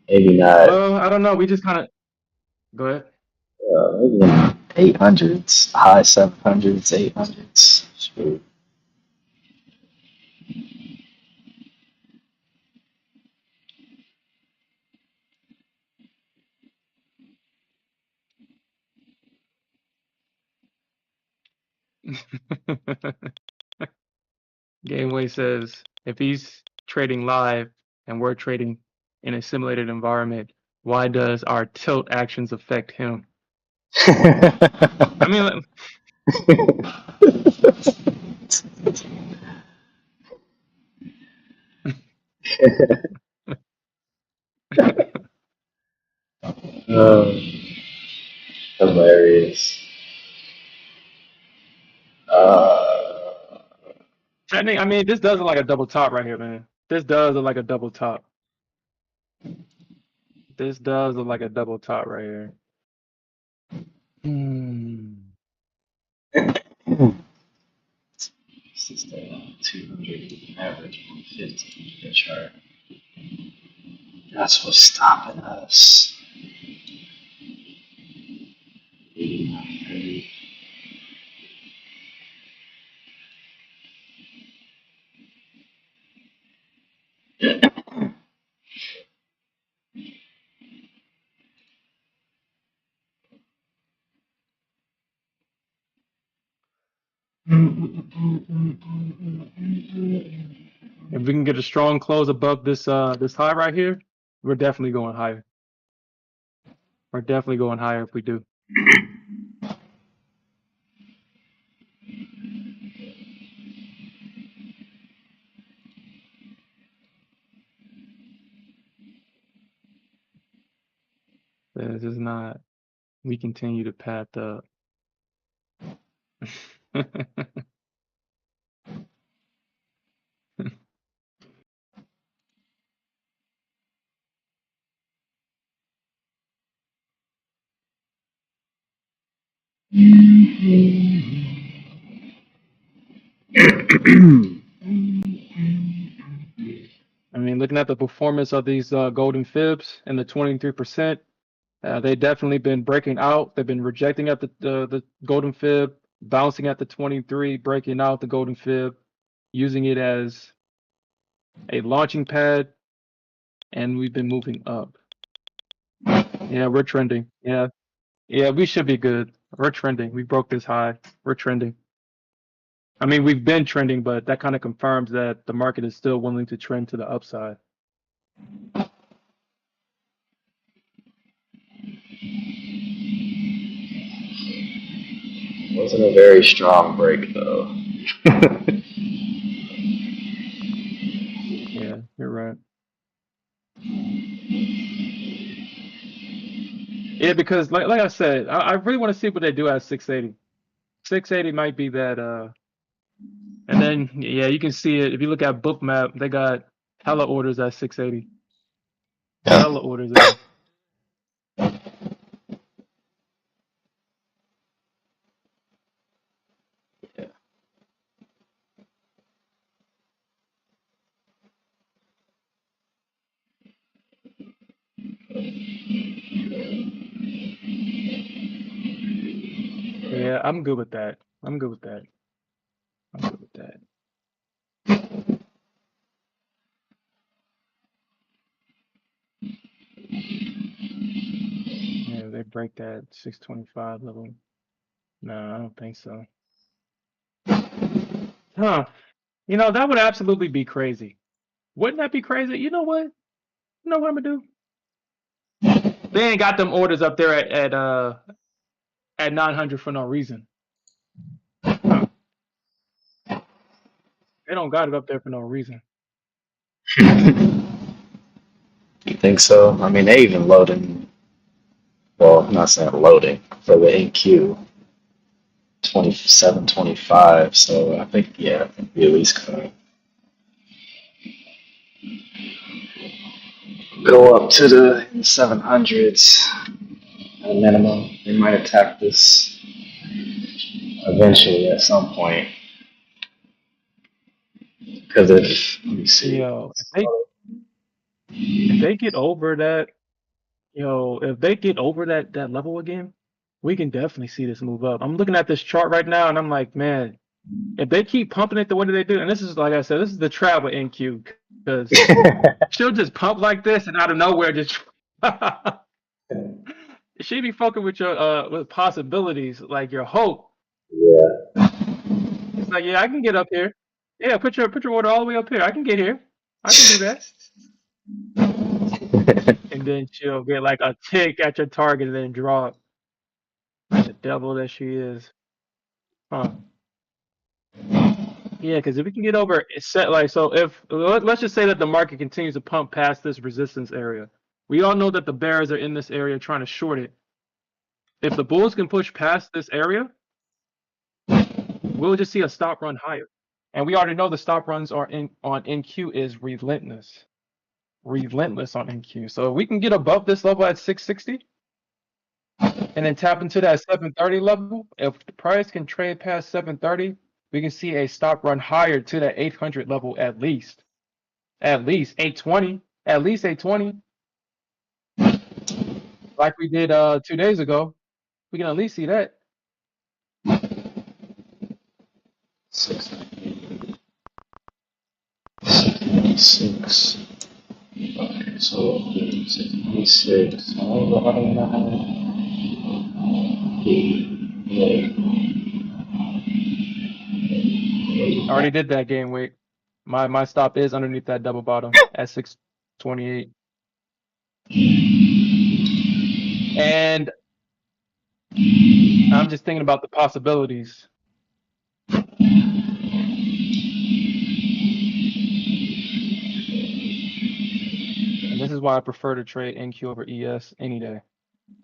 Speaker 1: Maybe not.
Speaker 2: Well, I don't know. We just kind of go ahead.
Speaker 1: Maybe in 800s, high 700s, 800s. Shoot.
Speaker 2: Gameway says if he's trading live and we're trading in a simulated environment, why does our tilt actions affect him? I mean,
Speaker 1: um, hilarious. Uh,
Speaker 2: I mean, this does look like a double top right here, man. This does look like a double top. This does look like a double top right here. Hmm.
Speaker 1: Sustain on 200 average 150 the chart. That's what's stopping us. 89.30.
Speaker 2: If we can get a strong close above this this high right here, we're definitely going higher. We're definitely going higher if we do. This is not. We continue to path up. I mean, looking at the performance of these golden fibs and the 23%, they definitely been breaking out. They've been rejecting at the golden fib, bouncing at the 23, breaking out the golden fib, using it as a launching pad, and we've been moving up. Yeah, we're trending. Yeah, we should be good. We're trending. We broke this high. We're trending. I mean, we've been trending, but that kind of confirms that the market is still willing to trend to the upside.
Speaker 1: Wasn't a very strong break though.
Speaker 2: Yeah, you're right. Yeah, because like I said, I really want to see what they do at 680. 680 might be that and then yeah, you can see it if you look at Bookmap, they got hella orders at 680. Hella orders there. Yeah, I'm good with that. I'm good with that. I'm good with that. Yeah, they break that 625 level. No, I don't think so. Huh. You know, that would absolutely be crazy. Wouldn't that be crazy? You know what? You know what I'm gonna do? They ain't got them orders up there at 900 for no reason. Huh. They don't got it up there for no reason.
Speaker 1: You think so? I mean, they even loading. Well, I'm not saying loading for the AQ 27.25. So I think I think we at least gonna go up to the 700s at a minimum. They might attack this eventually at some point. Because if let me see.
Speaker 2: Yo, if they If they get over that, if they get over that level again, we can definitely see this move up. I'm looking at this chart right now, and I'm like, man, if they keep pumping it the way that they do, and this is like I said, this is the trap with NQ because she'll just pump like this, and out of nowhere, just she be fucking with your with possibilities, like your hope.
Speaker 1: Yeah.
Speaker 2: It's like, yeah, I can get up here. Yeah, put your order all the way up here. I can get here. I can do that. And then she'll get like a tick at your target and then drop. Like the devil that she is. Huh. Yeah, because if we can get over it's set like so if let's just say that the market continues to pump past this resistance area. We all know that the bears are in this area trying to short it. If the bulls can push past this area, we'll just see a stop run higher. And we already know the stop runs are on NQ is relentless. Relentless on NQ. So if we can get above this level at 660 and then tap into that 730 level, if the price can trade past 730, we can see a stop run higher to that 800 level at least. At least 820. At least 820. Like we did 2 days ago. We can at least see that.
Speaker 1: 696. Okay, so 696.
Speaker 2: I already did that game weight. My stop is underneath that double bottom at 628. And I'm just thinking about the possibilities. And this is why I prefer to trade NQ over ES any day.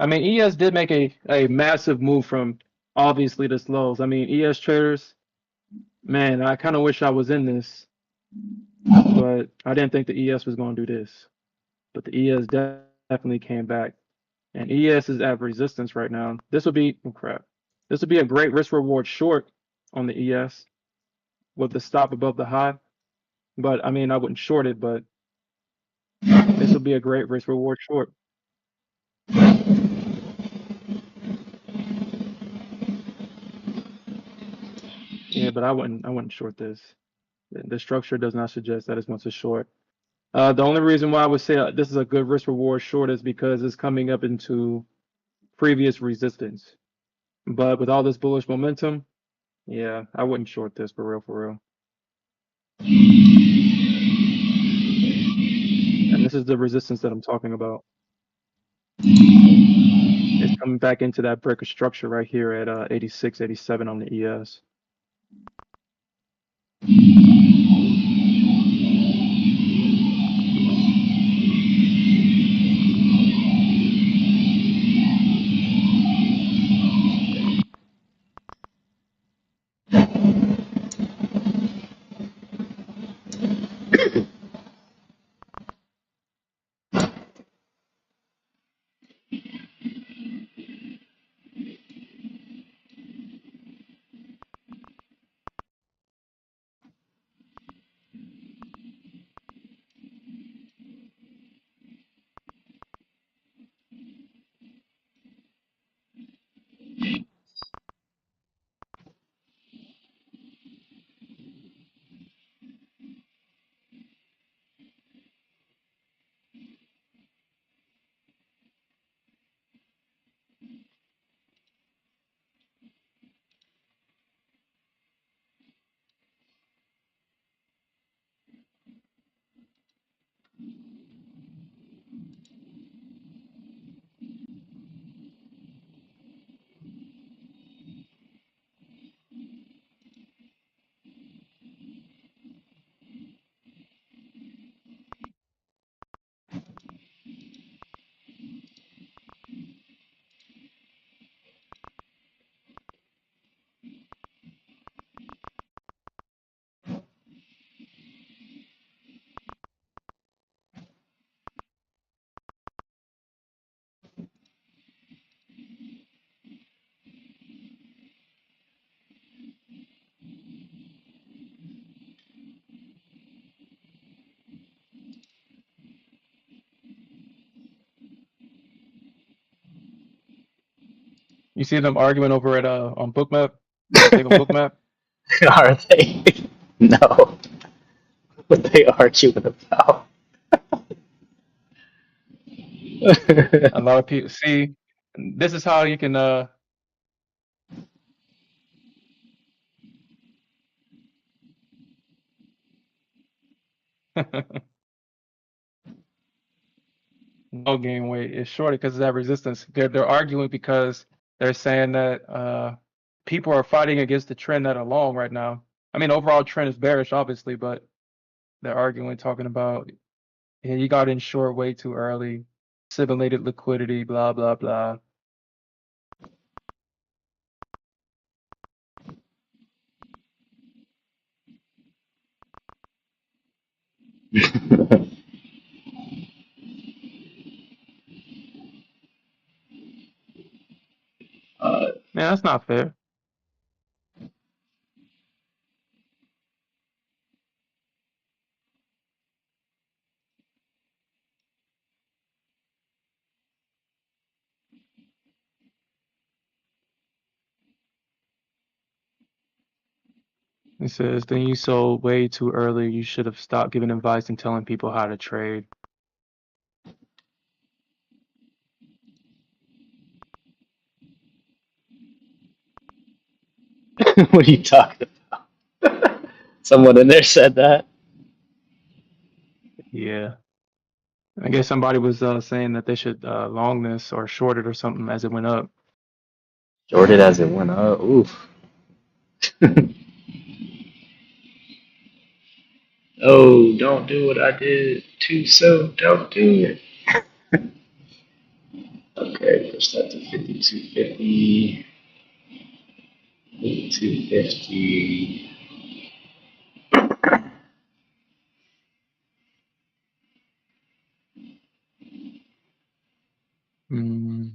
Speaker 2: I mean, ES did make a massive move from obviously this lows. I mean, ES traders, man, I kind of wish I was in this, but I didn't think the ES was going to do this. But the ES definitely came back. And ES is at resistance right now. This would be, oh crap. This would be a great risk reward short on the ES with the stop above the high. But I mean, I wouldn't short it, but this would be a great risk reward short. Yeah, but I wouldn't short this. The structure does not suggest that it's going to short. The only reason why I would say this is a good risk reward short is because it's coming up into previous resistance. But with all this bullish momentum, yeah, I wouldn't short this for real, for real. And this is the resistance that I'm talking about. It's coming back into that breaker structure right here at 86, 87 on the ES. You see them arguing over it on Bookmap? I think on Bookmap.
Speaker 1: Are they? No. What they arguing about?
Speaker 2: A lot of people see. This is how you can no gain weight. It's shorted because of that resistance. They're arguing because they're saying that people are fighting against the trend that are long right now. I mean, overall trend is bearish, obviously, but they're arguing, talking about, yeah, you got in short way too early, simulated liquidity, blah blah blah. Man, that's not fair. He says, then you sold way too early. You should have stopped giving advice and telling people how to trade.
Speaker 1: What are you talking about? Someone in there said that.
Speaker 2: Yeah. I guess somebody was saying that they should long this or short it or something as it went up.
Speaker 1: Shorted as it went up. Oof. Oh, don't do what I did too soon. Don't do it. Okay, push that to 5250. 5250.
Speaker 2: Mm.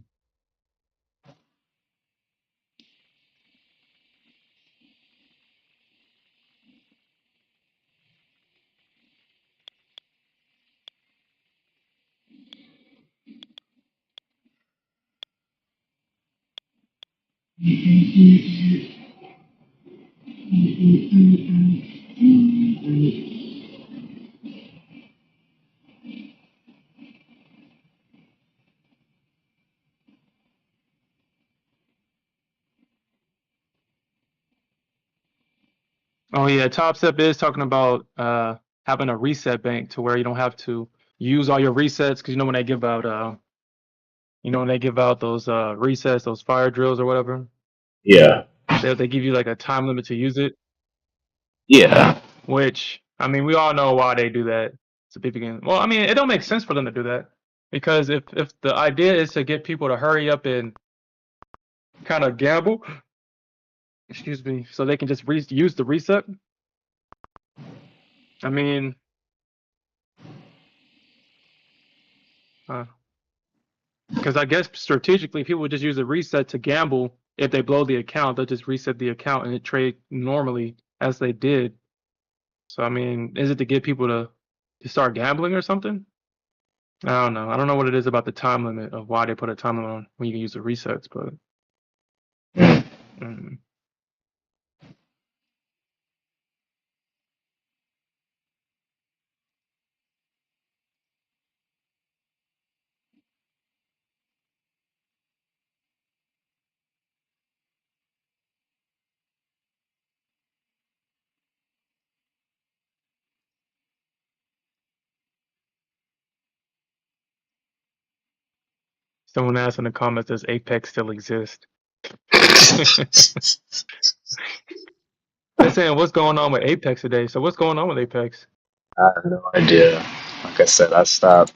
Speaker 2: Oh yeah, Top Step is talking about having a reset bank to where you don't have to use all your resets because you know when they give out those resets, those fire drills or whatever,
Speaker 1: Yeah.
Speaker 2: they give you like a time limit to use it.
Speaker 1: Yeah.
Speaker 2: Which I mean, we all know why they do that. So people can. Well, I mean, it don't make sense for them to do that because if the idea is to get people to hurry up and kind of gamble, excuse me, so they can just use the reset. I mean, because I guess strategically, people would just use the reset to gamble. If they blow the account, they'll just reset the account and it trade normally as they did. So I mean, is it to get people to start gambling or something? I don't know. I don't know what it is about the time limit of why they put a time limit on when you can use the resets, but mm. Someone asked in the comments, does Apex still exist? They're saying, what's going on with Apex today? So what's going on with Apex?
Speaker 1: I have no idea. Like I said, I stopped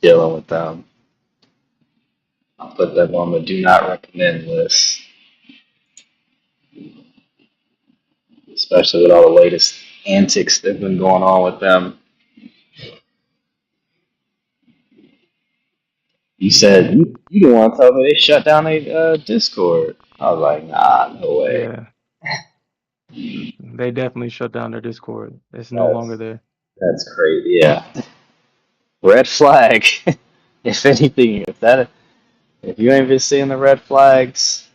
Speaker 1: dealing with them. I put them on the do not recommend list, especially with all the latest antics that have been going on with them. You said you didn't want to tell me they shut down their Discord. I was like, nah, no way.
Speaker 2: Yeah, they definitely shut down their Discord. It's no longer
Speaker 1: That's
Speaker 2: there.
Speaker 1: that's crazy. Yeah, red flag. If anything, if you ain't been seeing the red flags,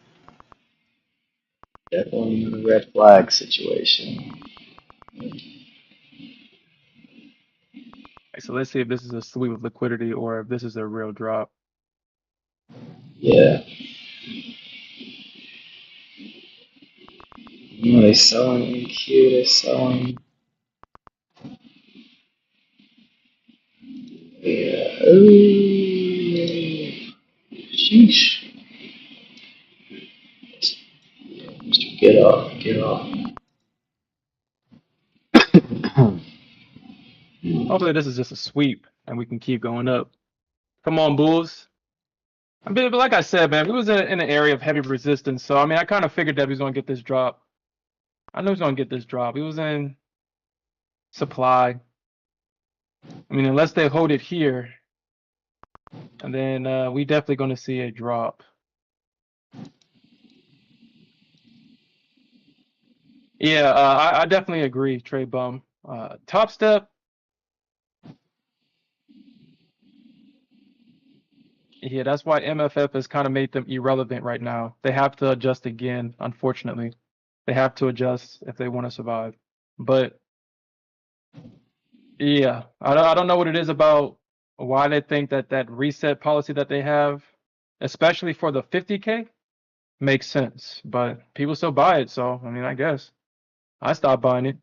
Speaker 1: Definitely not a red flag situation.
Speaker 2: So let's see if this is a sweep of liquidity or if this is a real drop.
Speaker 1: Yeah. Oh, they selling NQ, they're selling. Yeah. Ooh. Sheesh. Get off, get off.
Speaker 2: Hopefully this is just a sweep and we can keep going up. Come on, Bulls. I mean, but like I said, man, we was in an area of heavy resistance. So, I mean, I kind of figured that he was going to get this drop. I knew he was going to get this drop. He was in supply. I mean, unless they hold it here, and then we definitely going to see a drop. Yeah, I definitely agree, Trey Bum. Top step. Yeah, that's why MFF has kind of made them irrelevant right now. They have to adjust again, unfortunately. They have to adjust if they want to survive. But yeah, I don't know what it is about why they think that that reset policy that they have, especially for the 50K, makes sense. But people still buy it, so I mean, I guess I stopped buying it.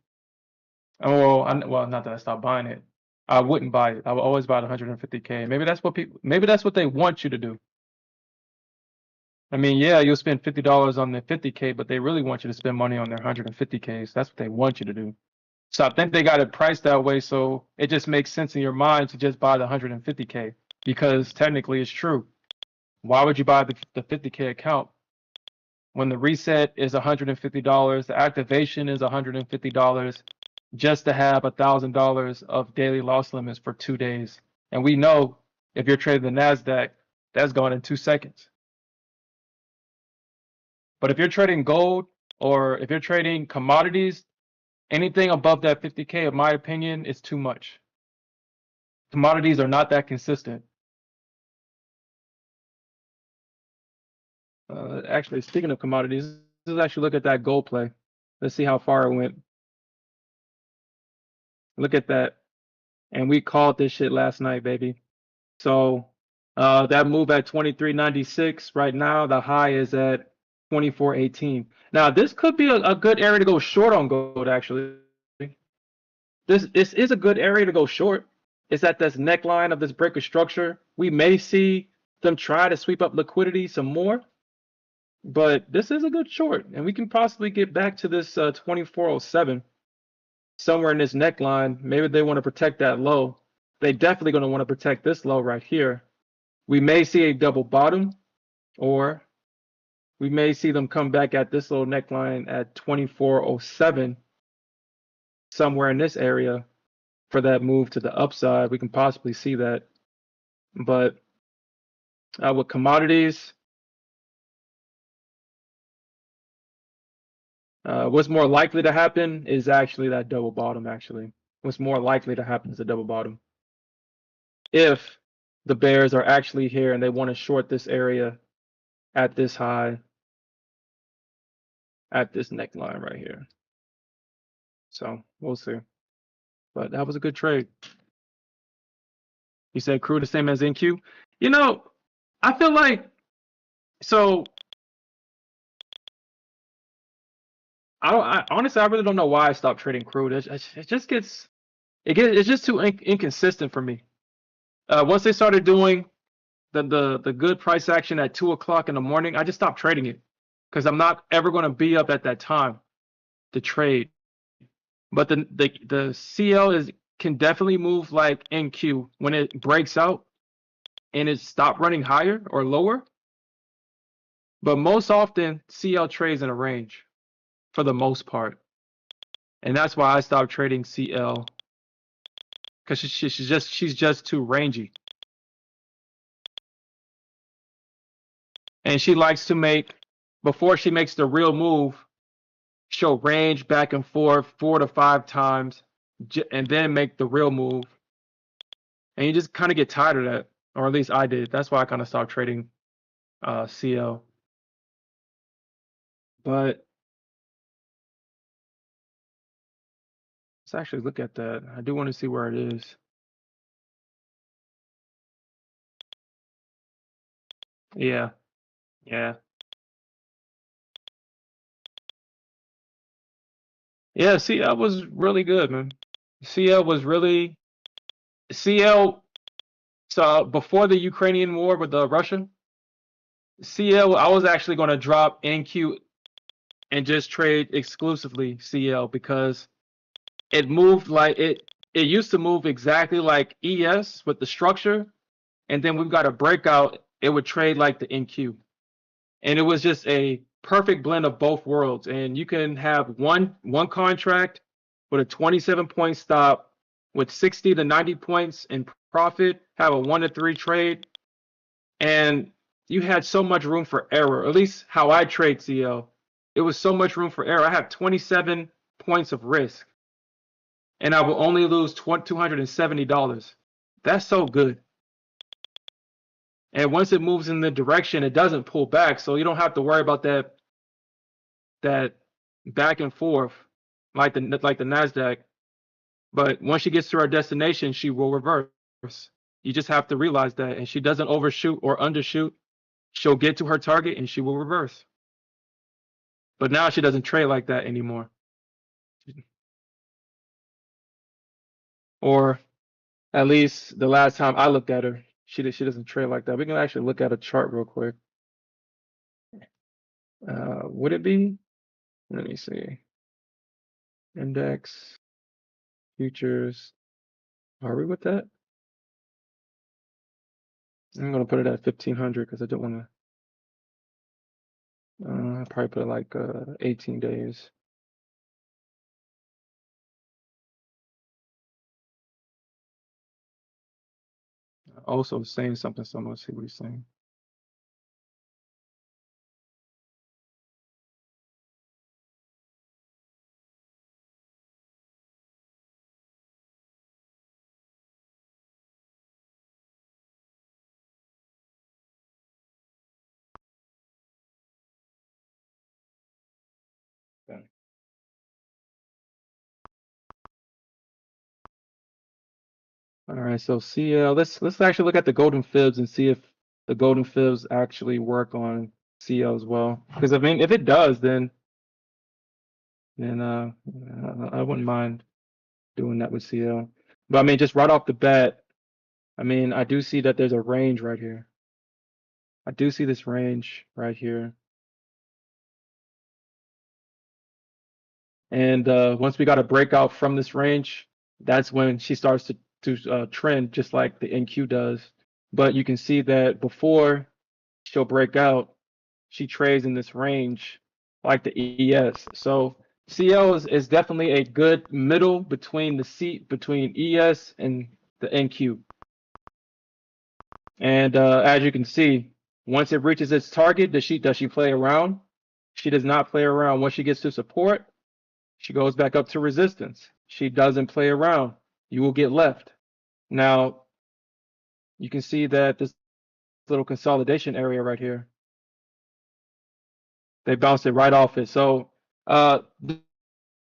Speaker 2: Oh, well, not that I stopped buying it. I wouldn't buy it. I would always buy the 150K. Maybe that's what people. Maybe that's what they want you to do. I mean, yeah, you'll spend $50 on the 50K, but they really want you to spend money on their 150Ks. That's what they want you to do. So I think they got it priced that way, so it just makes sense in your mind to just buy the 150K because technically it's true. Why would you buy the 50K account when the reset is $150, the activation is $150, just to have $1,000 of daily loss limits for 2 days? And we know if you're trading the Nasdaq, that's gone in 2 seconds. But if you're trading gold or if you're trading commodities, anything above that 50K, in my opinion, is too much. Commodities are not that consistent. Actually, speaking of commodities, let's actually look at that gold play. Let's see how far it went. Look at that. And we called this shit last night, baby. So that move at 23.96 right now, the high is at 24.18. Now, this could be a good area to go short on gold, actually. This is a good area to go short. It's at this neckline of this breaker structure. We may see them try to sweep up liquidity some more, but this is a good short, and we can possibly get back to this 2407 somewhere in this neckline. Maybe they want to protect that low. They definitely going to want to protect this low right here. We may see a double bottom, or we may see them come back at this little neckline at 2407 somewhere in this area for that move to the upside. We can possibly see that. But with commodities, what's more likely to happen is actually that double bottom, actually. What's more likely to happen is a double bottom. If the bears are actually here and they want to short this area at this high, at this neckline right here. So we'll see. But that was a good trade. You said crew the same as NQ? You know, I feel like, so honestly, I really don't know why I stopped trading crude. It just gets, it's just too inconsistent for me. Once they started doing the good price action at 2 o'clock in the morning, I just stopped trading it because I'm not ever going to be up at that time to trade. But the CL can definitely move like NQ when it breaks out and it stopped running higher or lower. But most often CL trades in a range for the most part, and that's why I stopped trading CL because she's just too rangy, and she likes to make, before she makes the real move, she'll range back and forth 4 to 5 times, and then make the real move, and you just kind of get tired of that, or at least I did. That's why I kind of stopped trading CL. But Let's actually look at that. I do want to see where it is. Yeah, yeah. Yeah, CL was really good, man. CL was really CL. So before the Ukrainian war with Russia, CL, I was actually going to drop NQ and just trade exclusively CL because it moved like it used to move exactly like ES with the structure, and then we've got a breakout, it would trade like the NQ. And it was just a perfect blend of both worlds. And you can have one contract with a 27-point stop with 60 to 90 points in profit, have a 1 to 3 trade, and you had so much room for error. At least how I trade CL, it was so much room for error. I have 27 points of risk, and I will only lose $270. That's so good. And once it moves in the direction, it doesn't pull back, so you don't have to worry about that back and forth like the Nasdaq. But once she gets to her destination, she will reverse. You just have to realize that, and she doesn't overshoot or undershoot. She'll get to her target and she will reverse. But now she doesn't trade like that anymore. Or at least the last time I looked at her, she doesn't trade like that. We can actually look at a chart real quick. Would it be? Let me see. Index, futures. Are we with that? I'm gonna put it at 1500 because I don't want to. I'll probably put it like 18 days. Also saying something, so I'm gonna see what he's saying. Okay. All right, so CL. Let's actually look at the golden fibs and see if the golden fibs actually work on CL as well. Because I mean, if it does, then I wouldn't mind doing that with CL. But I mean, just right off the bat, I mean, I do see that there's a range right here. I do see this range right here. And once we got a breakout from this range, that's when she starts to trend just like the NQ does. But you can see that before she'll break out, she trades in this range like the ES. So CL is definitely a good middle between between ES and the NQ. And as you can see, once it reaches its target, does she play around? She does not play around. Once she gets to support, she goes back up to resistance. She doesn't play around. You will get left. Now, you can see that this little consolidation area right here, they bounced it right off it. So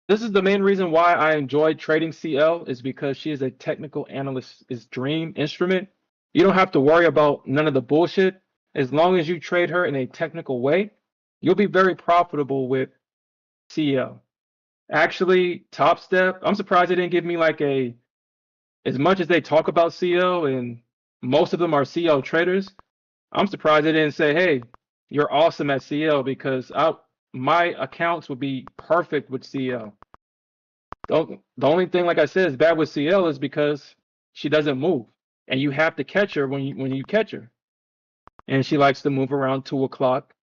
Speaker 2: this is the main reason why I enjoy trading CL is because she is a technical analyst's dream instrument. You don't have to worry about none of the bullshit. As long as you trade her in a technical way, you'll be very profitable with CL. Actually, Top Step, I'm surprised they didn't give me like as much as they talk about CL and most of them are CL traders, I'm surprised they didn't say, hey, you're awesome at CL because my accounts would be perfect with CL. The only thing, like I said, is bad with CL is because she doesn't move, and you have to catch her when you catch her. And she likes to move around 2 o'clock,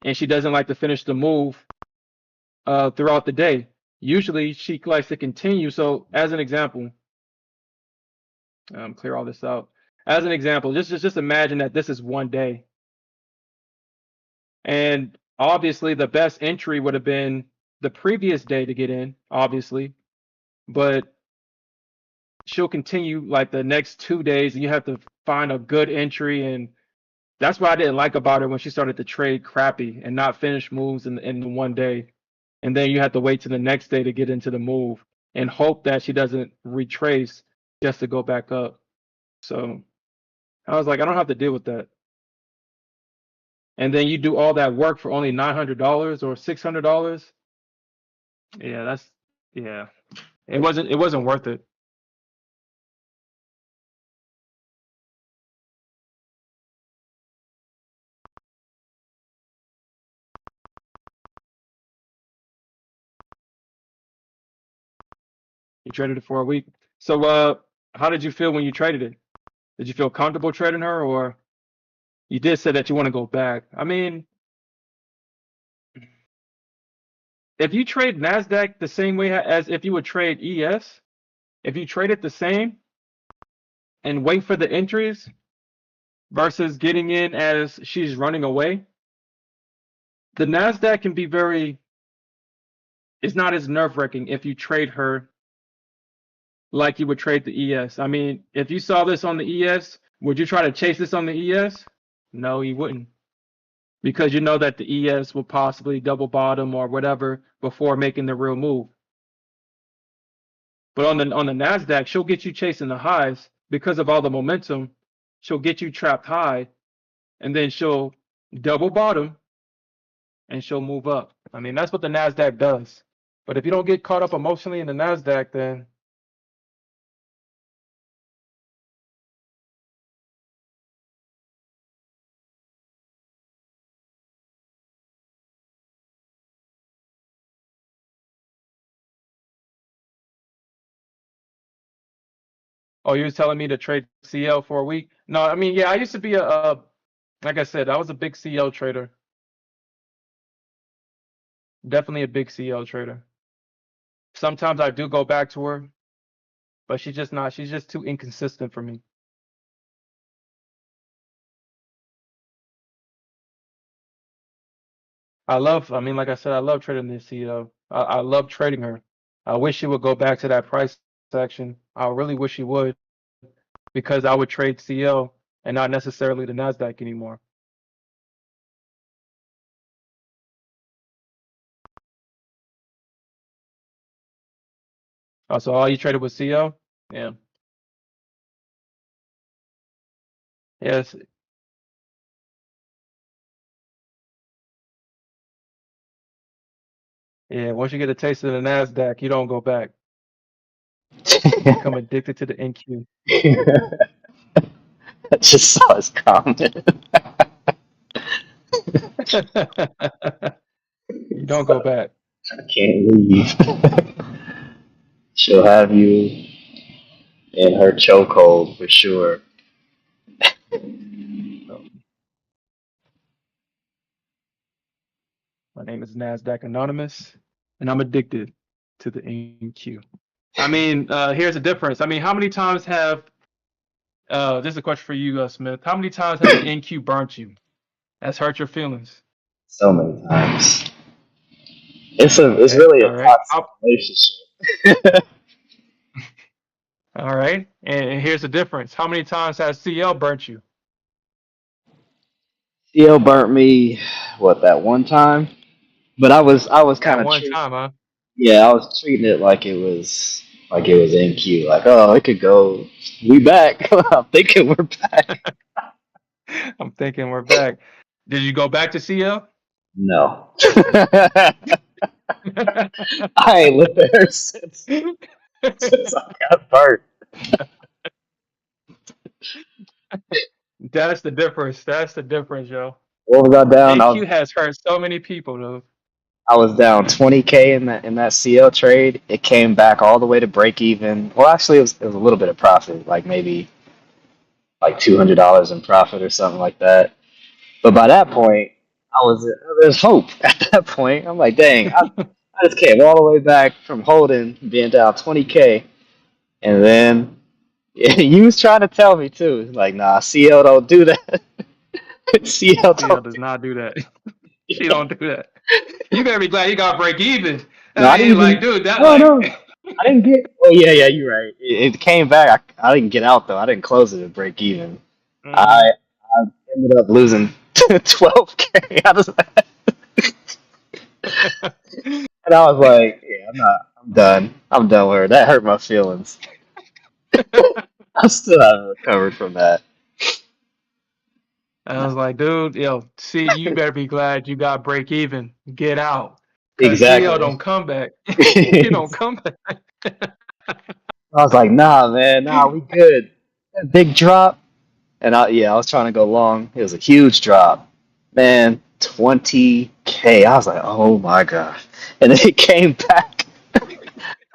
Speaker 2: and she doesn't like to finish the move throughout the day. Usually, she likes to continue. So, as an example, clear all this out. As an example, just imagine that this is one day, and obviously the best entry would have been the previous day to get in, obviously, but she'll continue like the next 2 days, and you have to find a good entry, and that's what I didn't like about her when she started to trade crappy and not finish moves in the one day, and then you have to wait to the next day to get into the move. and hope that she doesn't retrace just to go back up. So I was like, I don't have to deal with that. And then you do all that work for only $900 or $600. Yeah, yeah. It wasn't worth it. You traded it for a week. So how did you feel when you traded it? Did you feel comfortable trading her, or you did say that you want to go back? I mean, if you trade Nasdaq the same way as if you would trade ES, if you trade it the same and wait for the entries versus getting in as she's running away, the Nasdaq can be it's not as nerve-wracking if you trade her like you would trade the ES. I mean, if you saw this on the ES, would you try to chase this on the ES? No, you wouldn't. Because you know that the ES will possibly double bottom or whatever before making the real move. But on the Nasdaq, she'll get you chasing the highs because of all the momentum. She'll get you trapped high, and then she'll double bottom, and she'll move up. I mean, that's what the Nasdaq does. But if you don't get caught up emotionally in the Nasdaq, then oh, you're telling me to trade CL for a week? No, I mean, yeah, I used to be like I said, I was a big CL trader. Definitely a big CL trader. Sometimes I do go back to her, but she's just too inconsistent for me. I mean, like I said, I love trading this CL. I love trading her. I wish she would go back to that price section. I really wish she would, because I would trade CL and not necessarily the Nasdaq anymore. So all you traded was CL? Yeah. Yes. Yeah. Once you get a taste of the Nasdaq, you don't go back. You become addicted to the NQ.
Speaker 1: I just saw his comment.
Speaker 2: You don't go back.
Speaker 1: I can't leave. She'll have you in her chokehold for sure.
Speaker 2: My name is Nasdaq Anonymous, and I'm addicted to the NQ. I mean, here's the difference. I mean, how many times have this is a question for you, Smith. How many times has the NQ burnt you? That's hurt your feelings.
Speaker 1: So many times. It's really a
Speaker 2: all right.
Speaker 1: toxic relationship.
Speaker 2: All right. And here's the difference. How many times has CL burnt you?
Speaker 1: CL burnt me, that one time? But I was kind
Speaker 2: That
Speaker 1: of
Speaker 2: one time, huh?
Speaker 1: yeah, I was treating it like it was NQ. Like, oh, it could go. We back. I'm thinking we're back.
Speaker 2: I'm thinking we're back. Did you go back to CL?
Speaker 1: No. I ain't lived there since I got burnt.
Speaker 2: That's the difference. That's the difference, yo.
Speaker 1: What was I down?
Speaker 2: NQ has hurt so many people, though.
Speaker 1: I was down 20K in that CL trade. It came back all the way to break even. Well, actually, it was a little bit of profit, like maybe like $200 in profit or something like that. But by that point, there's hope. At that point, I'm like, dang, I just came all the way back from holding, being down 20K, and then you was trying to tell me too, like, nah, CL don't do that. CL
Speaker 2: does not do that. She don't do that. You better be glad you got break even.
Speaker 1: No, I didn't
Speaker 2: like,
Speaker 1: even,
Speaker 2: dude, that
Speaker 1: no,
Speaker 2: like.
Speaker 1: no, I didn't get. Oh yeah, you're right. It came back. I didn't get out though. I didn't close it at break even.
Speaker 2: Mhm.
Speaker 1: I ended up losing 12K out of that. And I was like, yeah, done. I'm done with her. That hurt my feelings. I still haven't recovered from that.
Speaker 2: I was like, dude, see, you better be glad you got break even. Get out. Cause CL
Speaker 1: Exactly.
Speaker 2: don't come back. He
Speaker 1: I
Speaker 2: don't come back.
Speaker 1: was like, nah, man, nah, we good. That big drop. And I was trying to go long. It was a huge drop. Man, 20K. I was like, oh my God. And then it came back.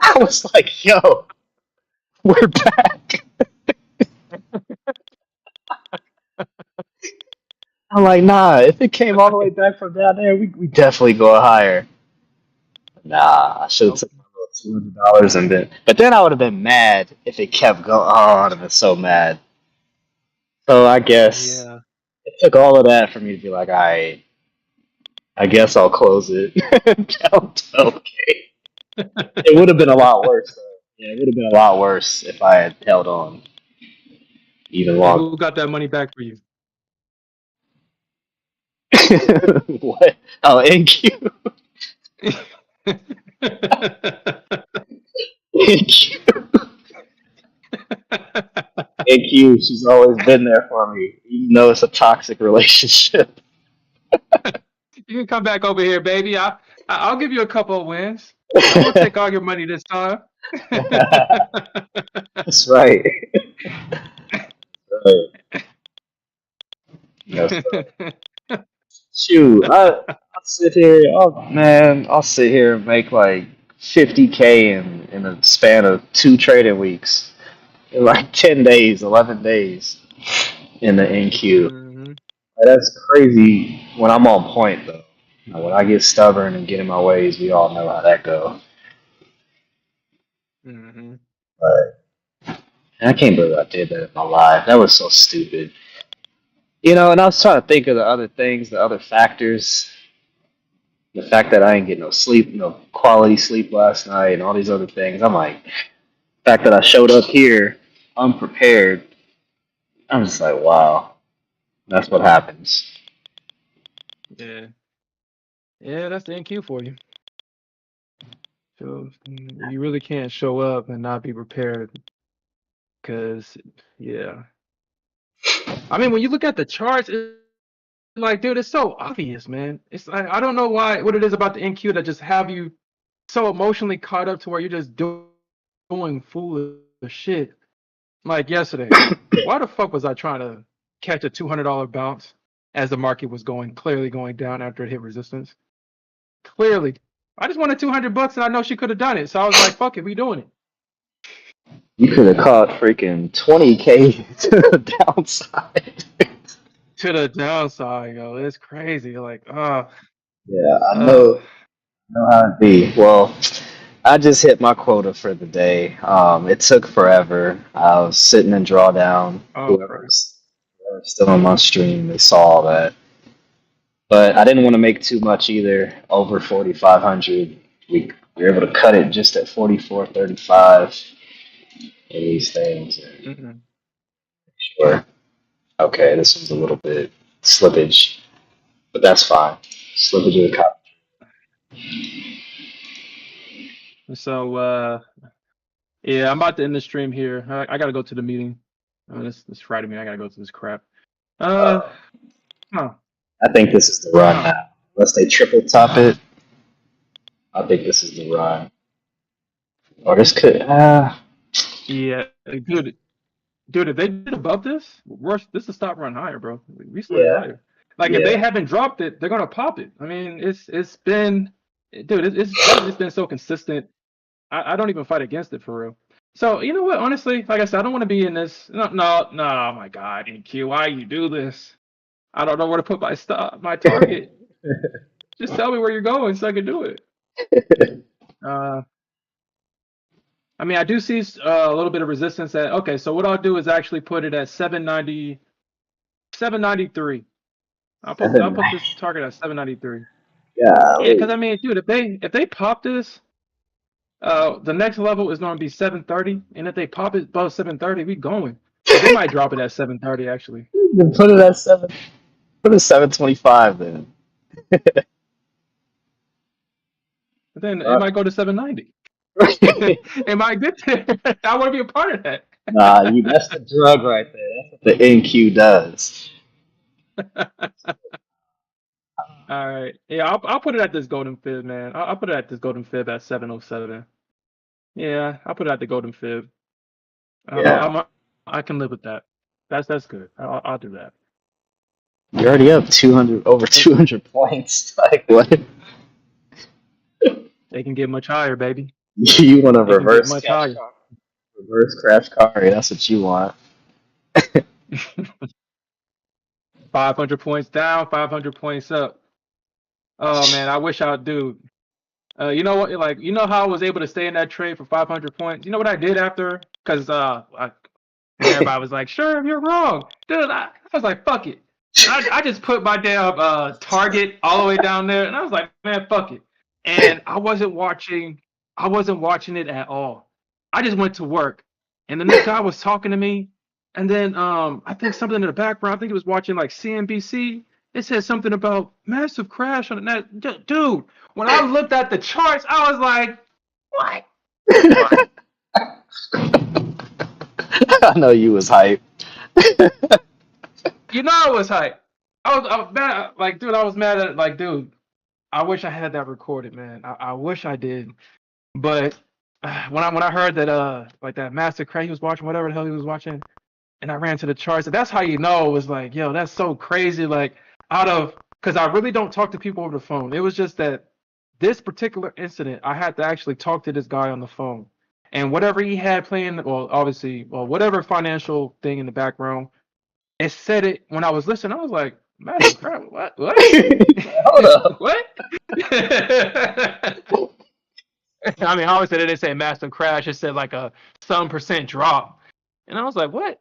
Speaker 1: I was like, yo, we're back. I'm like, nah, if it came all the way back from down there, we definitely go higher. Nah, I should have
Speaker 2: Nope.
Speaker 1: took my little $200 and been. But then I would have been mad if it kept going. Oh, I would have been so mad. So I guess
Speaker 2: Yeah.
Speaker 1: it took all of that for me to be like, all right, I guess I'll close it down 12K. It would have been a lot worse, though. Yeah, it would have been a lot worse if I had held on even
Speaker 2: And
Speaker 1: longer.
Speaker 2: who got that money back for you?
Speaker 1: What? Oh, NQ. NQ. NQ, she's always been there for me, even though it's a toxic relationship.
Speaker 2: You can come back over here, baby. I'll give you a couple of wins. I won't take all your money this time.
Speaker 1: That's right. Right. Yes, shoot, I'll sit here. Oh man, I'll sit here and make like 50K in a span of 2 trading weeks, in like 10 days, 11 days in the NQ.
Speaker 2: Hmm.
Speaker 1: That's crazy. When I'm on point though, when I get stubborn and get in my ways, we all know how that goes.
Speaker 2: Hmm.
Speaker 1: But I can't believe I did that in my life. That was so stupid. And I was trying to think of the other things, the other factors. The fact that I ain't get no sleep, no quality sleep last night, and all these other things. I'm like, the fact that I showed up here unprepared. I'm just like, wow, that's what happens.
Speaker 2: Yeah. Yeah, that's the NQ for you. So you really can't show up and not be prepared because, yeah. I mean, when you look at the charts, it's like, dude, it's so obvious, man. It's like, I don't know what it is about the NQ that just have you so emotionally caught up to where you're just doing foolish shit. Like yesterday, why the fuck was I trying to catch a $200 bounce as the market was clearly going down after it hit resistance? Clearly, I just wanted $200 and I know she could have done it, so I was like, fuck it, we doing it.
Speaker 1: You could have caught freaking 20K to the downside.
Speaker 2: To the downside, yo, it's crazy. Like,
Speaker 1: Yeah, I
Speaker 2: uh,
Speaker 1: know how it be. Well, I just hit my quota for the day. It took forever. I was sitting in drawdown.
Speaker 2: oh, crap.
Speaker 1: Whoever's still on my stream, they saw all that. But I didn't want to make too much either. Over 4,500, we were able to cut it just at 44.35 in these things.
Speaker 2: Mm-mm.
Speaker 1: Sure. Okay, this was a little bit slippage, but that's fine. Slippage of the cop.
Speaker 2: So, yeah, I'm about to end the stream here. I gotta go to the meeting. This Friday meeting, I gotta go to this crap. Uh, huh,
Speaker 1: I think this is the run
Speaker 2: huh.
Speaker 1: now. Unless they triple top it, I think this is the run. Or this could.
Speaker 2: Yeah, dude, if they did above this, this is stop run higher, bro. We still need
Speaker 1: Yeah,
Speaker 2: higher. Like if
Speaker 1: yeah.
Speaker 2: they haven't dropped it, they're gonna pop it. I mean, it's been, dude, it's been so consistent. I don't even fight against it for real. So you know what? Honestly, like I said, I don't want to be in this. No, no, no. Oh my God, NQ, why you do this? I don't know where to put my target. Just tell me where you're going so I can do it. Uh, I mean, I do see a little bit of resistance at. Okay, so what I'll do is actually put it at 790, 793. I'll put this target at 793. Yeah, because
Speaker 1: Golly.
Speaker 2: I mean, dude, if they pop this, the next level is going to be 730, and if they pop it above 730, we going. But they might drop it at 730 actually.
Speaker 1: Then put it at 7. Put it at 725 then.
Speaker 2: But then it
Speaker 1: Drop,
Speaker 2: might go to 790. Am I good? I want to be a part of that.
Speaker 1: Nah, that's the drug right there. That's what the NQ does.
Speaker 2: All right. Yeah, I'll put it at this golden fib, man. I'll put it at this golden fib at 707. Yeah, I'll put it at the golden fib.
Speaker 1: Yeah.
Speaker 2: I can live with that. That's good. I'll do that.
Speaker 1: You're already up 200, over 200 points. Like, what?
Speaker 2: They can get much higher, baby.
Speaker 1: You want to
Speaker 2: They can get much higher.
Speaker 1: reverse crash Kari. That's what you want.
Speaker 2: 500 points down, 500 points up. Oh man, I wish I'd do. You know what? Like, you know how I was able to stay in that trade for 500 points? You know what I did after? Because when everybody was like, "Sure, you're wrong," dude, I was like, "Fuck it." I just put my damn target all the way down there, and I was like, "Man, fuck it." And I wasn't watching. I wasn't watching it at all. I just went to work, and then this guy was talking to me, and then I think something in the background. I think he was watching like CNBC. It said something about massive crash on the net. Dude, when I looked at the charts, I was like, "What? What?"
Speaker 1: I know you was hype.
Speaker 2: You know I was hype. I was mad. Like, dude, I was mad at like, dude. I wish I had that recorded, man. I wish I did. But when I heard that like that master crash he was watching, whatever the hell he was watching, and I ran to the charts, and that's how you know it was like, yo, that's so crazy. Like because I really don't talk to people over the phone. It was just that this particular incident, I had to actually talk to this guy on the phone, and whatever he had playing, well, obviously, well, whatever financial thing in the background, it said it when I was listening. I was like, massive crap. What?
Speaker 1: Hold up.
Speaker 2: What? I mean, obviously they didn't say massive crash. It said like a some percent drop, and I was like, what?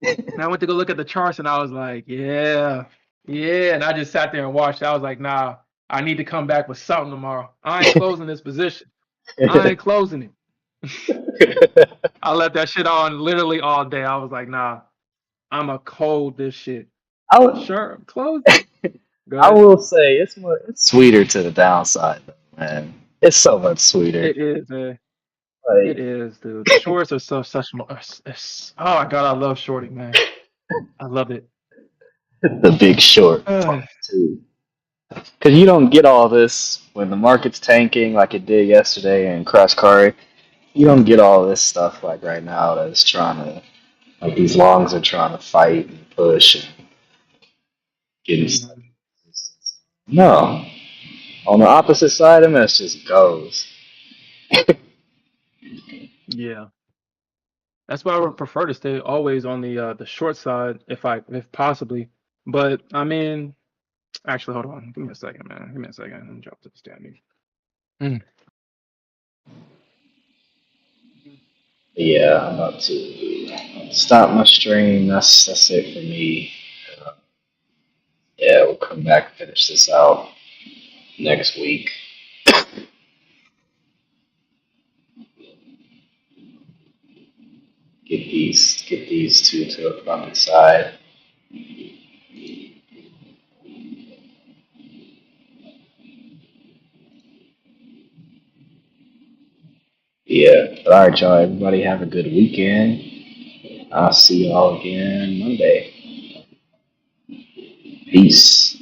Speaker 2: And I went to go look at the charts, and I was like, yeah, yeah. And I just sat there and watched. I was like, nah, I need to come back with something tomorrow. I ain't closing this position. I ain't closing it. I left that shit on literally all day. I was like, nah, I'ma cold this shit.
Speaker 1: I, w-
Speaker 2: Sure, close it. Go
Speaker 1: I
Speaker 2: ahead.
Speaker 1: will say it's sweeter to the downside, though, man. It's so much sweeter.
Speaker 2: It is, man. It
Speaker 1: Like,
Speaker 2: is, dude. The shorts are such more. Oh my god, I love shorting, man. I love it.
Speaker 1: the Big Short too. Because you don't get all this when the market's tanking like it did yesterday in Crash Kari. You don't get all this stuff like right now that's trying to, like these longs are trying to fight and push and get stuff. No. On the opposite side, MS just goes.
Speaker 2: Yeah, that's why I would prefer to stay always on the short side if possibly. But I mean, actually, hold on. Give me a second, man. Give me a second. Let me drop to the standing.
Speaker 1: Yeah, I'm about to stop my stream. That's it for me. Yeah, we'll come back and finish this out next week. Get these two to the front side. Yeah. But all right, y'all. Everybody have a good weekend. I'll see y'all again Monday. Peace.